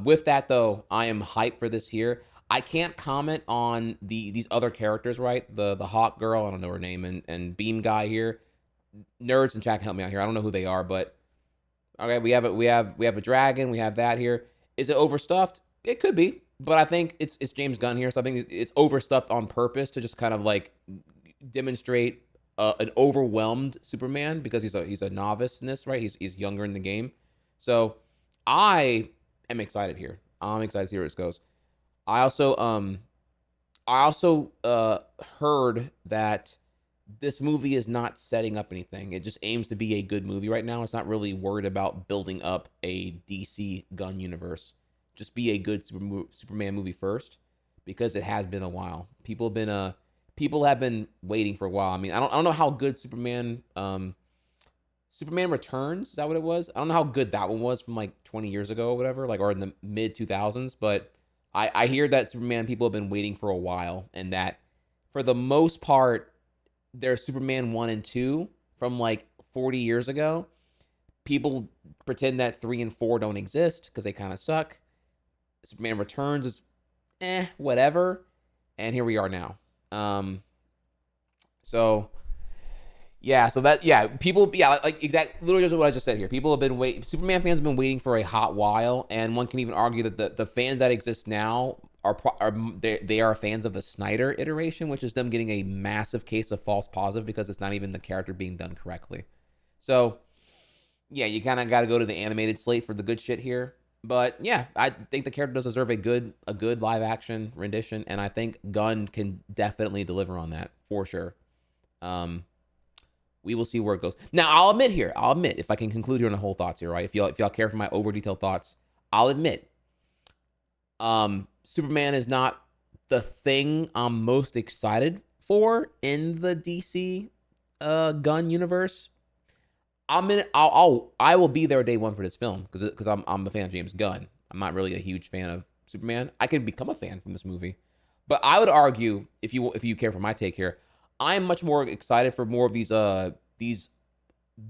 with that though, I am hyped for this here. I can't comment on these other characters, right? The Hawk girl, I don't know her name, and Beam guy here. Nerds and chat can help me out here. I don't know who they are, but okay, we have a dragon, we have that here. Is it overstuffed? It could be, but I think it's James Gunn here, so I think it's overstuffed on purpose to just kind of like demonstrate an overwhelmed Superman because he's a novice in this, right? He's younger in the game. So I am excited here. I'm excited to see where this goes. I also heard that this movie is not setting up anything. It just aims to be a good movie right now. It's not really worried about building up a DC Gunn universe. Just be a good Superman movie first, because it has been a while. People have been waiting for a while. I mean, I don't know how good Superman Returns, is that what it was? I don't know how good that one was from like 20 years ago or whatever, like, or in the mid 2000s, but I hear that Superman people have been waiting for a while, and that for the most part, their Superman 1 and 2 from like 40 years ago, people pretend that 3 and 4 don't exist because they kind of suck. Superman Returns is whatever, and here we are now. So people, like literally just what I just said here. People have been waiting. Superman fans have been waiting for a hot while, and one can even argue that the fans that exist now are fans of the Snyder iteration, which is them getting a massive case of false positive because it's not even the character being done correctly. So, yeah, you kind of got to go to the animated slate for the good shit here. But yeah, I think the character does deserve a good live action rendition, and I think Gunn can definitely deliver on that for sure. We will see where it goes. Now, I'll admit, if I can conclude here on the whole thoughts here, right? If y'all care for my over detailed thoughts, I'll admit, Superman is not the thing I'm most excited for in the DC Gunn universe. I will be there day one for this film because I'm a fan of James Gunn. I'm not really a huge fan of Superman. I could become a fan from this movie, but I would argue, if you care for my take here, I'm much more excited for more of these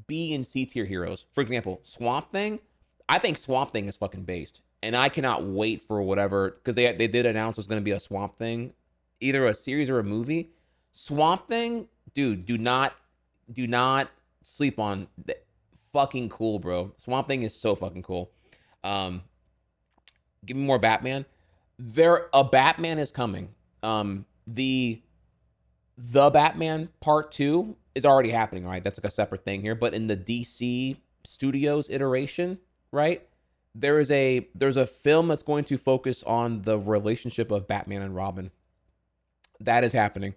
B and C tier heroes. For example, Swamp Thing. I think Swamp Thing is fucking based, and I cannot wait for whatever, because they did announce there's going to be a Swamp Thing, either a series or a movie. Swamp Thing, dude, do not sleep on. Fucking cool, bro. Swamp Thing is so fucking cool. Give me more Batman. A Batman is coming. The Batman Part 2 is already happening, right? That's like a separate thing here. But in the DC Studios iteration, right? There's a film that's going to focus on the relationship of Batman and Robin. That is happening.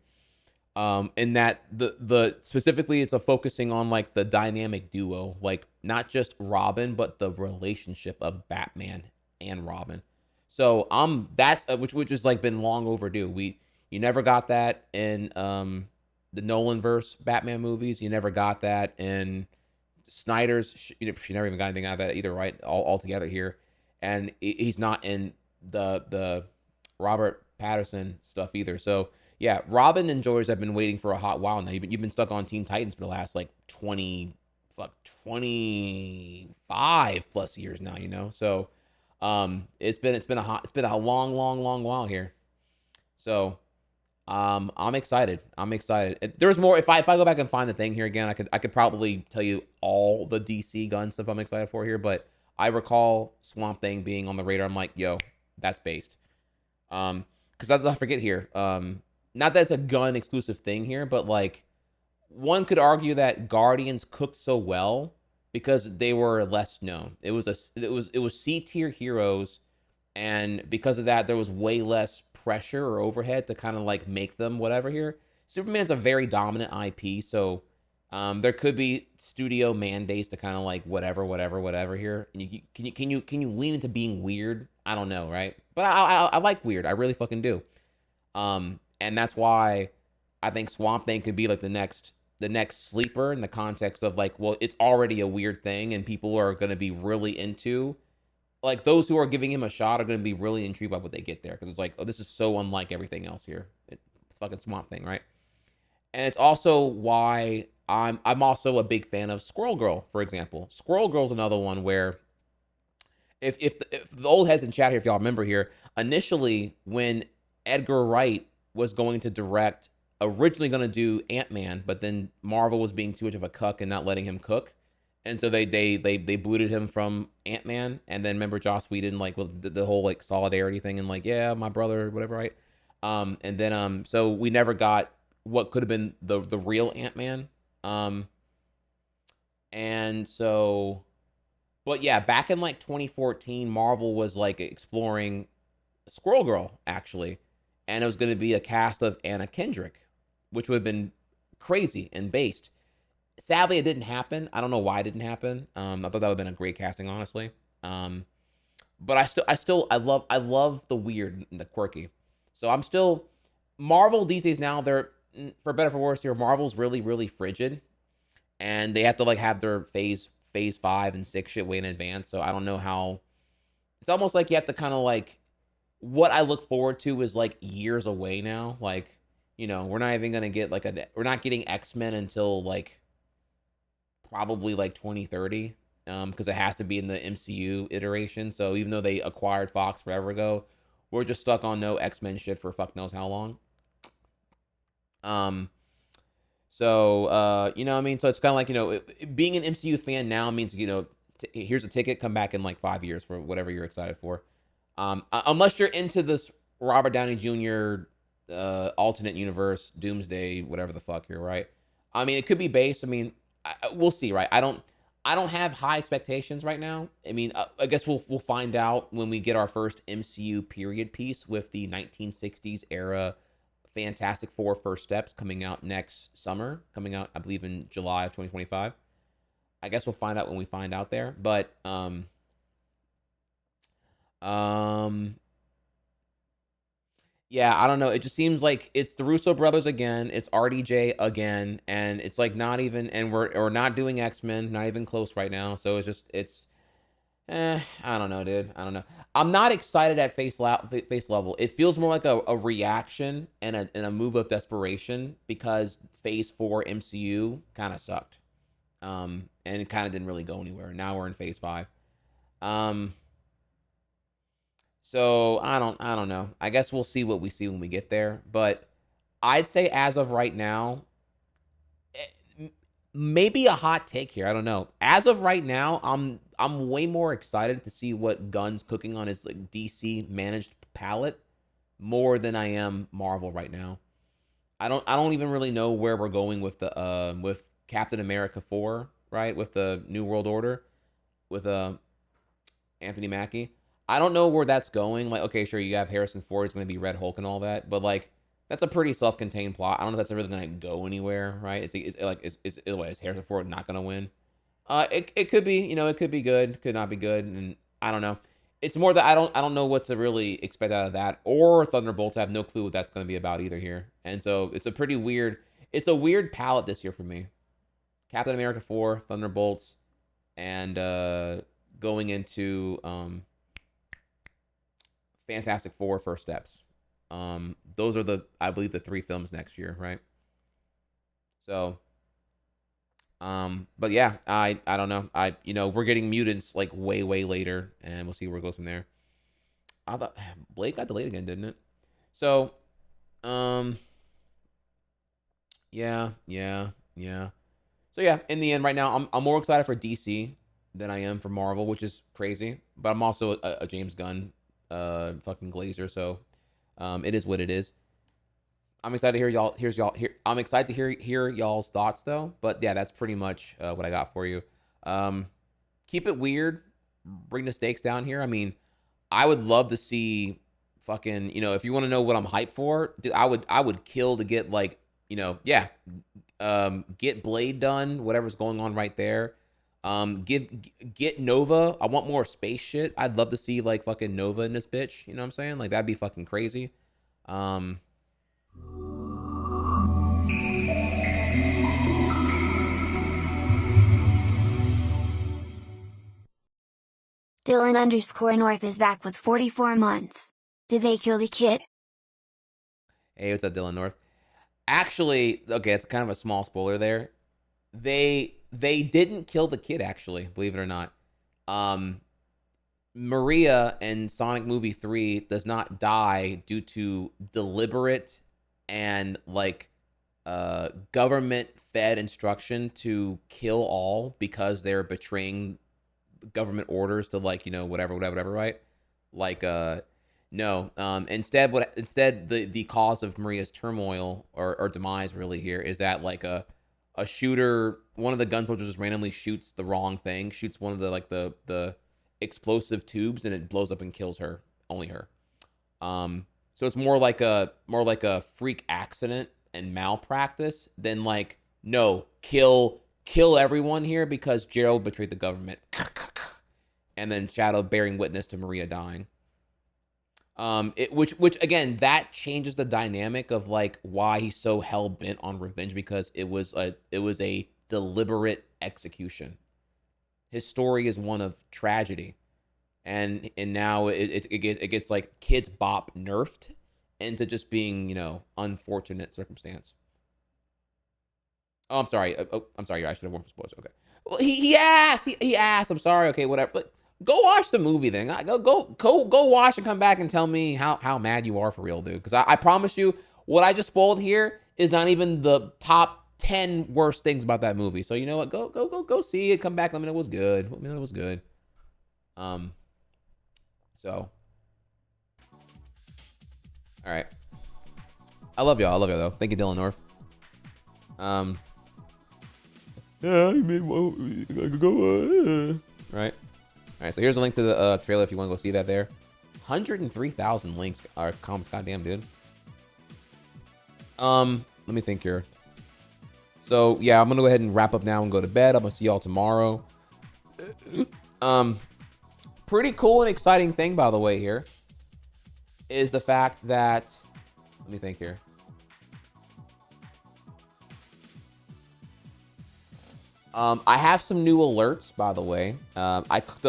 And that the specifically it's a focusing on like the dynamic duo, like not just Robin, but the relationship of Batman and Robin. So that's which has like been long overdue. You never got that in the Nolanverse Batman movies. You never got that in Snyder's. She never even got anything out of that either, right? All together here, and he's not in the Robert Pattinson stuff either. So yeah, Robin and Joyce have been waiting for a hot while now. You've been stuck on Teen Titans for the last like 25 plus years now, you know. So it's been a long while here. So I'm excited. There's more. If I go back and find the thing here again, I could probably tell you all the DC Gunn stuff I'm excited for here, but I recall Swamp Thing being on the radar. I'm like, yo, that's based. Because that's I forget here. Not that it's a Gunn exclusive thing here, but like one could argue that Guardians cooked so well because they were less known. It was C tier heroes, and because of that, there was way less pressure or overhead to kind of like make them whatever here. Superman's a very dominant IP, so there could be studio mandates to kind of like whatever here. And can you lean into being weird? I don't know, right? But I like weird. I really fucking do. And that's why I think Swamp Thing could be like the next sleeper in the context of like, well, it's already a weird thing, and people are going to be really into, like, those who are giving him a shot are going to be really intrigued by what they get there, because it's like, oh, this is so unlike everything else here. It's fucking Swamp Thing, right? And it's also why I'm also a big fan of Squirrel Girl, for example. Squirrel Girl's another one where if the old heads in chat here, if y'all remember here, initially when Edgar Wright was going to direct, originally going to do Ant-Man, but then Marvel was being too much of a cuck and not letting him cook, and so they booted him from Ant-Man. And then remember Joss Whedon, like, with the whole like solidarity thing and like, yeah, my brother, whatever, right? And then so we never got what could have been the real Ant-Man. And so, but yeah, back in like 2014, Marvel was like exploring Squirrel Girl actually, and it was going to be a cast of Anna Kendrick, which would have been crazy and based. Sadly, it didn't happen. I don't know why it didn't happen. I thought that would have been a great casting, honestly. But I love the weird and the quirky. So I'm still Marvel these days now. They're for better or for worse here. Marvel's really really frigid, and they have to like have their phase 5 and 6 shit way in advance. So I don't know how. It's almost like you have to kind of like what I look forward to is like years away now. Like we're not even gonna get we're not getting X-Men until like probably like 2030 because it has to be in the MCU iteration. So even though they acquired Fox forever ago, we're just stuck on no X-Men shit for fuck knows how long. So you know what I mean? So it's kind of like, being an MCU fan now means, here's a ticket, come back in like 5 years for whatever you're excited for. Unless you're into this Robert Downey Jr. Alternate universe, Doomsday, whatever the fuck here, right? I mean, it could be based. I mean, we'll see, right? I don't have high expectations right now. I mean, I guess we'll find out when we get our first MCU period piece with the 1960s era Fantastic Four First Steps coming out next summer, coming out, I believe, in July of 2025. I guess we'll find out when we find out there. But yeah, I don't know. It just seems like it's the Russo brothers again. It's RDJ again, and it's like not even. And we're not doing X-Men, not even close right now. So I don't know, dude. I don't know. I'm not excited at face level. It feels more like a reaction and a move of desperation because Phase 4 MCU kind of sucked, and it kind of didn't really go anywhere. Now we're in Phase 5. So I don't know. I guess we'll see what we see when we get there. But I'd say as of right now, maybe a hot take here. I don't know. As of right now, I'm way more excited to see what Gunn's cooking on his like DC managed palette more than I am Marvel right now. I don't even really know where we're going with the with Captain America 4, right? With the New World Order with Anthony Mackie. I don't know where that's going. Like, okay, sure, you have Harrison Ford is going to be Red Hulk and all that, but like, that's a pretty self-contained plot. I don't know if that's really going to go anywhere, right? Is Harrison Ford not going to win? It could be, it could be good, could not be good, and I don't know. It's more that I don't know what to really expect out of that or Thunderbolts. I have no clue what that's going to be about either here, and so it's a weird palette this year for me. Captain America 4, Thunderbolts, and going into Fantastic Four First Steps. Those are I believe the 3 films next year, right? So but yeah, I don't know. We're getting Mutants like way later, and we'll see where it goes from there. I thought Blade got delayed again, didn't it? So yeah. So yeah, in the end right now I'm more excited for DC than I am for Marvel, which is crazy, but I'm also a James Gunn fucking glazer, so it is what it is. I'm excited to hear I'm excited to hear y'all's thoughts though. But yeah, that's pretty much what I got for you. Keep it weird, bring the stakes down here. I mean, I would love to see fucking, if you want to know what I'm hyped for, dude, I would kill to get like, get Blade done, whatever's going on right there. Get Nova. I want more space shit. I'd love to see like fucking Nova in this bitch. You know what I'm saying? Like that'd be fucking crazy. Dylan_North is back with 44 months. Did they kill the kid? Hey, what's up, Dylan North? Actually, okay, it's kind of a small spoiler there. They didn't kill the kid, actually, believe it or not. Maria in Sonic Movie 3 does not die due to deliberate and like government fed instruction to kill all because they're betraying government orders to like, whatever, right? Like No. Instead, the cause of Maria's turmoil or demise really here is that like a shooter, one of the gun soldiers just randomly shoots the wrong thing, shoots one of the explosive tubes, and it blows up and kills her, only her. So it's more like a freak accident and malpractice than like, no, kill everyone here because Gerald betrayed the government. And then Shadow bearing witness to Maria dying. Which again, that changes the dynamic of like why he's so hell bent on revenge, because it was a deliberate execution. His story is one of tragedy, and now it gets like Kids Bop nerfed into just being, unfortunate circumstance. Oh, I'm sorry. I'm sorry. I should have won for spoilers. Okay. Well, he asked. I'm sorry. Okay, whatever. But go watch the movie then. Go watch and come back and tell me how mad you are for real, dude. Because I promise you, what I just spoiled here is not even the top 10 worst things about that movie. So you know what? Go see it. Come back. Let me know it was good. Let me know it was good. So. All right. I love y'all. Though. Thank you, Dylan North. Yeah, right. All right, so here's a link to the trailer if you want to go see that there. 103,000 links or comments. Goddamn, dude. Let me think here. So yeah, I'm gonna go ahead and wrap up now and go to bed. I'm gonna see y'all tomorrow. Pretty cool and exciting thing, by the way, here is the fact that, let me think here. I have some new alerts, by the way. I cooked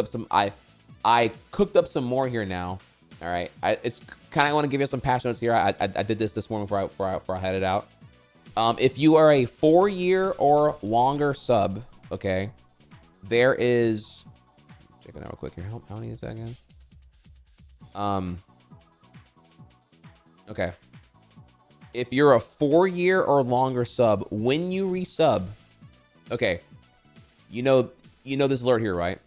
up some more here now. All right, it's kind of want to give you some patch notes here. I did this morning before I headed out. If you are a 4-year or longer sub, okay, there is, check it out real quick here. How many is that again? Okay. If you're a 4-year or longer sub, when you resub, okay, you know this alert here, right?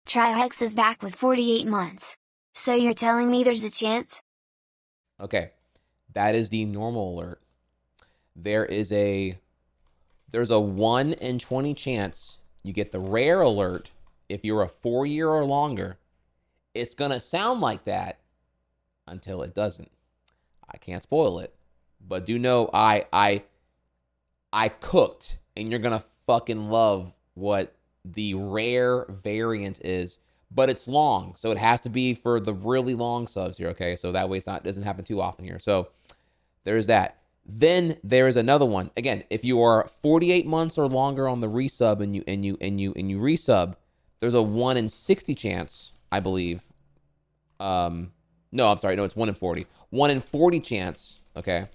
Trihex is back with 48 months. So you're telling me there's a chance? Okay, that is the normal alert. There's a 1 in 20 chance you get the rare alert if you're a 4-year or longer. It's gonna sound like that until it doesn't. I can't spoil it, but do know I cooked, and you're gonna fucking love what the rare variant is. But it's long, so it has to be for the really long subs here. Okay, so that way it doesn't happen too often here. So there's that. Then there is another one. Again, if you are 48 months or longer on the resub and you resub, there's a 1 in 60 chance, I believe. No, I'm sorry. No, it's 1 in 40. 1 in 40 chance. Okay.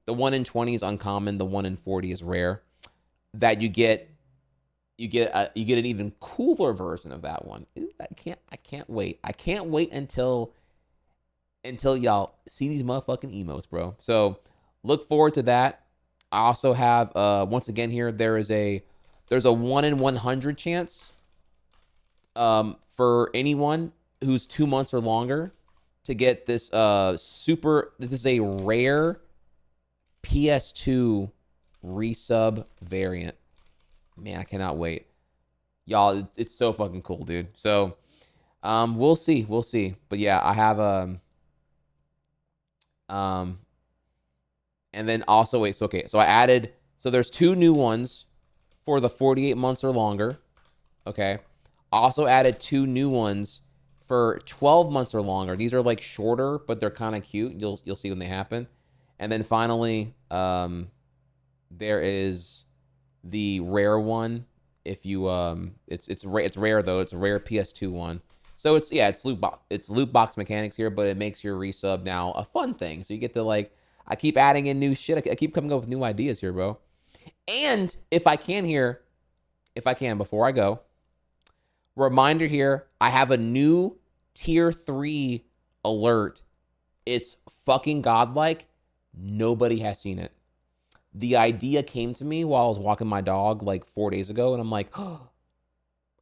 The 1 in 20 is uncommon. The 1 in 40 is rare. That you get an even cooler version of that one. I can't wait. I can't wait until y'all see these motherfucking emotes, bro. So look forward to that. I also have once again here there's a 1 in 100 chance for anyone who's 2 months or longer to get this this is a rare PS2 resub variant. Man, I cannot wait. Y'all, it's so fucking cool, dude. So we'll see. But yeah, I have and then also wait, so I added, so there's 2 new ones for the 48 months or longer. Okay. Also added 2 new ones for 12 months or longer. These are like shorter, but they're kind of cute. You'll see when they happen. And then finally, there is the rare one. If you it's rare though. It's a rare PS2 one. So it's loot box mechanics here, but it makes your resub now a fun thing. So you get to like, I keep adding in new shit. I keep coming up with new ideas here, bro. And if I can before I go, reminder here, I have a new tier 3 alert. It's fucking godlike. Nobody has seen it. the idea came to me while I was walking my dog like 4 days ago, and I'm like, oh,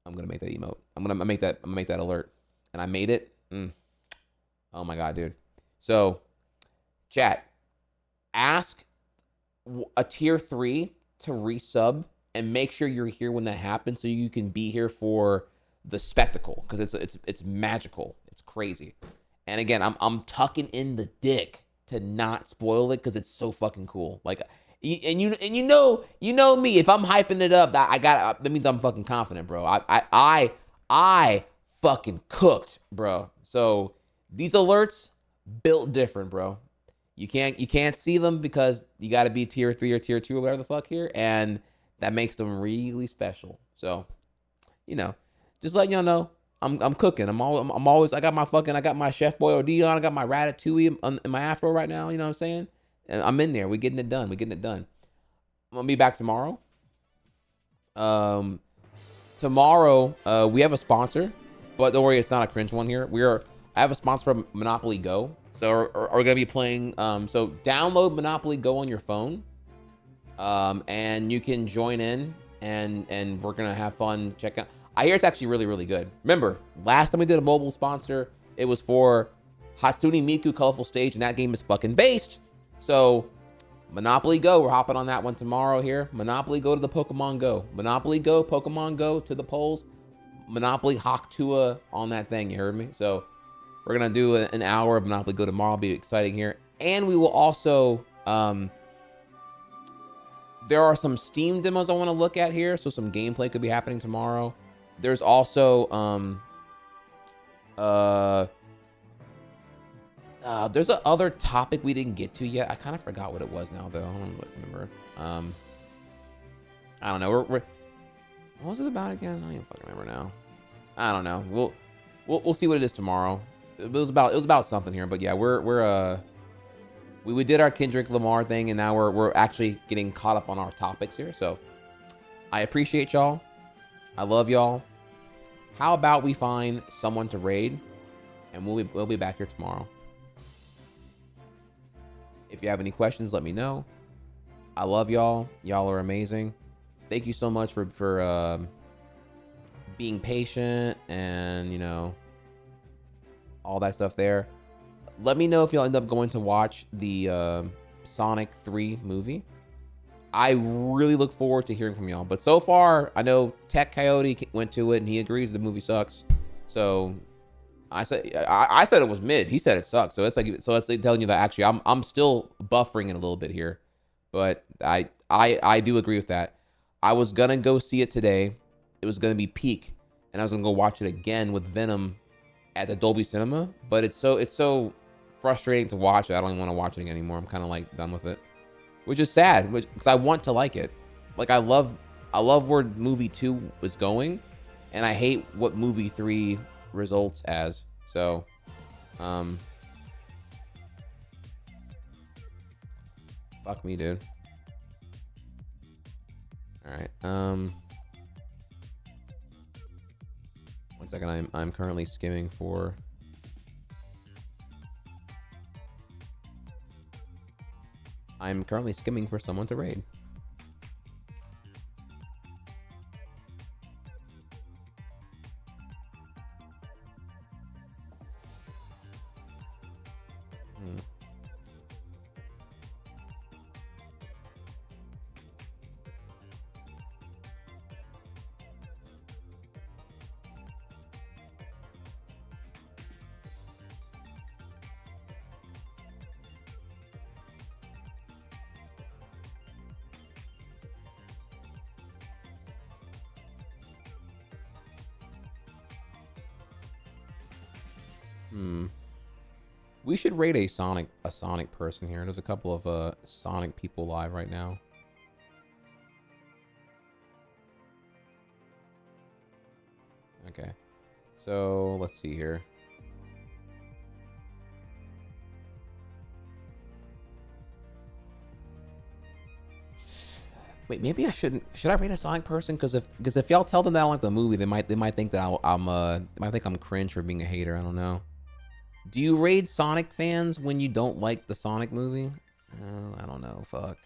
I'm gonna make that emote. I'm gonna make that alert, and I made it. Oh my god, dude. So, chat, ask a tier 3 to resub and make sure you're here when that happens so you can be here for the spectacle, because it's magical. It's crazy. And again, I'm tucking in the dick to not spoil it because it's so fucking cool. Like, and you know me. If I'm hyping it up, that means I'm fucking confident, bro. I fucking cooked, bro. So these alerts built different, bro. You can't see them because you got to be tier 3 or tier 2 or whatever the fuck here, and that makes them really special. So, just letting y'all know, I'm cooking. I'm always I got my Chef Boyardee on. I got my Ratatouille in my afro right now. You know what I'm saying? And I'm in there. We're getting it done. I'm gonna be back tomorrow. Tomorrow we have a sponsor, but don't worry, it's not a cringe one here. I have a sponsor from Monopoly Go. So we're gonna be playing. So download Monopoly Go on your phone, and you can join in, and we're gonna have fun. Check out. I hear it's actually really, really good. Remember, last time we did a mobile sponsor, it was for Hatsune Miku Colorful Stage, and that game is fucking based. So Monopoly Go, we're hopping on that one tomorrow here. Monopoly Go to the Pokemon Go. Monopoly Go, Pokemon Go to the polls. Monopoly Hawktua on that thing. You heard me? So we're gonna do an hour of Monopoly Go tomorrow. It'll be exciting here, and we will also. There are some Steam demos I want to look at here, so some gameplay could be happening tomorrow. There's also there's a other topic we didn't get to yet. I kind of forgot what it was now though. I don't remember. I don't know. What was it about again? I don't even fucking remember now. I don't know. We'll see what it is tomorrow. It was about something here, but yeah, we did our Kendrick Lamar thing, and now we're actually getting caught up on our topics here. So I appreciate y'all. I love y'all. How about we find someone to raid, and we'll be back here tomorrow. If you have any questions, let me know. I love y'all. Y'all are amazing. Thank you so much for being patient and all that stuff there. Let me know if you'll end up going to watch the Sonic 3 movie. I really look forward to hearing from y'all. But so far, I know Tech Coyote went to it and he agrees the movie sucks. So I said it was mid. He said it sucks. So it's telling you that actually I'm still buffering it a little bit here. But I do agree with that. I was gonna go see it today. It was gonna be peak, and I was gonna go watch it again with Venom at the Dolby Cinema. But it's so frustrating to watch. I don't even want to watch it anymore. I'm kind of like done with it, which is sad. Because I want to like it. Like I love where movie 2 was going, and I hate what movie 3 results as. So, fuck me, dude. All right. 1 second. I'm currently skimming for. I'm currently skimming for someone to raid. We should rate a Sonic person here. There's a couple of Sonic people live right now. Okay, so let's see here. Wait, maybe I shouldn't. Should I rate a Sonic person? Because if y'all tell them that I don't like the movie, they might think that they might think I'm cringe for being a hater. I don't know. Do you raid Sonic fans when you don't like the Sonic movie? I don't know. Fuck.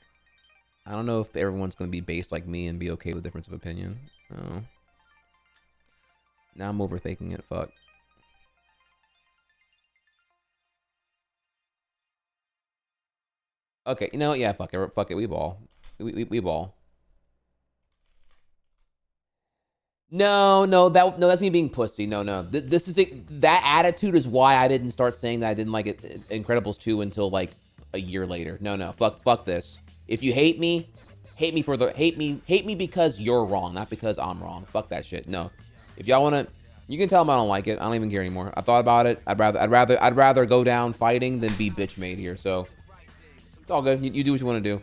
I don't know if everyone's going to be based like me and be okay with difference of opinion. Oh. Now I'm overthinking it. Fuck. Okay, you know, yeah, fuck it. Fuck it. We ball. We ball. No, that's me being pussy. No. This is that attitude is why I didn't start saying that I didn't like it, Incredibles 2 until like a year later. No. Fuck this. If you hate me, hate me because you're wrong, not because I'm wrong. Fuck that shit. No. If y'all wanna, you can tell them I don't like it. I don't even care anymore. I thought about it. I'd rather go down fighting than be bitch made here. So it's all good. You do what you want to do.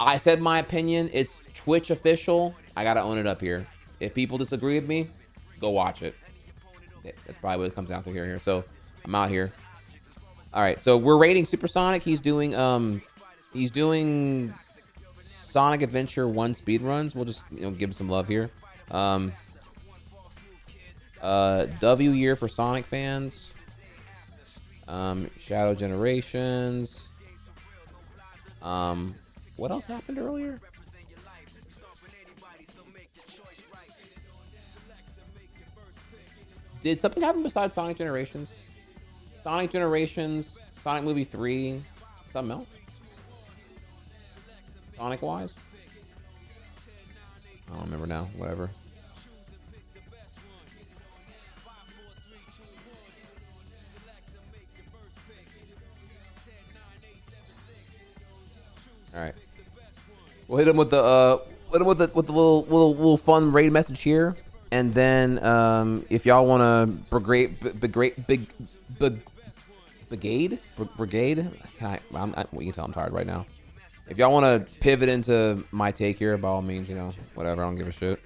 I said my opinion. It's Twitch official. I gotta own it up here. If people disagree with me, go watch it. That's probably what it comes down to here. So I'm out here. All right, so we're rating Supersonic. He's doing Sonic Adventure 1 speedruns. We'll just give him some love here. W year for Sonic fans. Shadow Generations. What else happened earlier? Did something happen besides Sonic Generations? Sonic Generations, Sonic Movie 3, something else? Sonic-wise? I don't remember now. Whatever. All right. We'll hit him with the little fun raid message here. And then, if y'all want to brigade, you can tell I'm tired right now. If y'all want to pivot into my take here, by all means, whatever. I don't give a shit.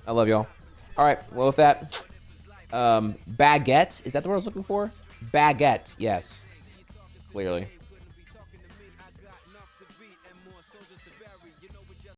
I love y'all. All right. Well, with that, baguette, is that the word I was looking for? Baguette. Yes. Clearly.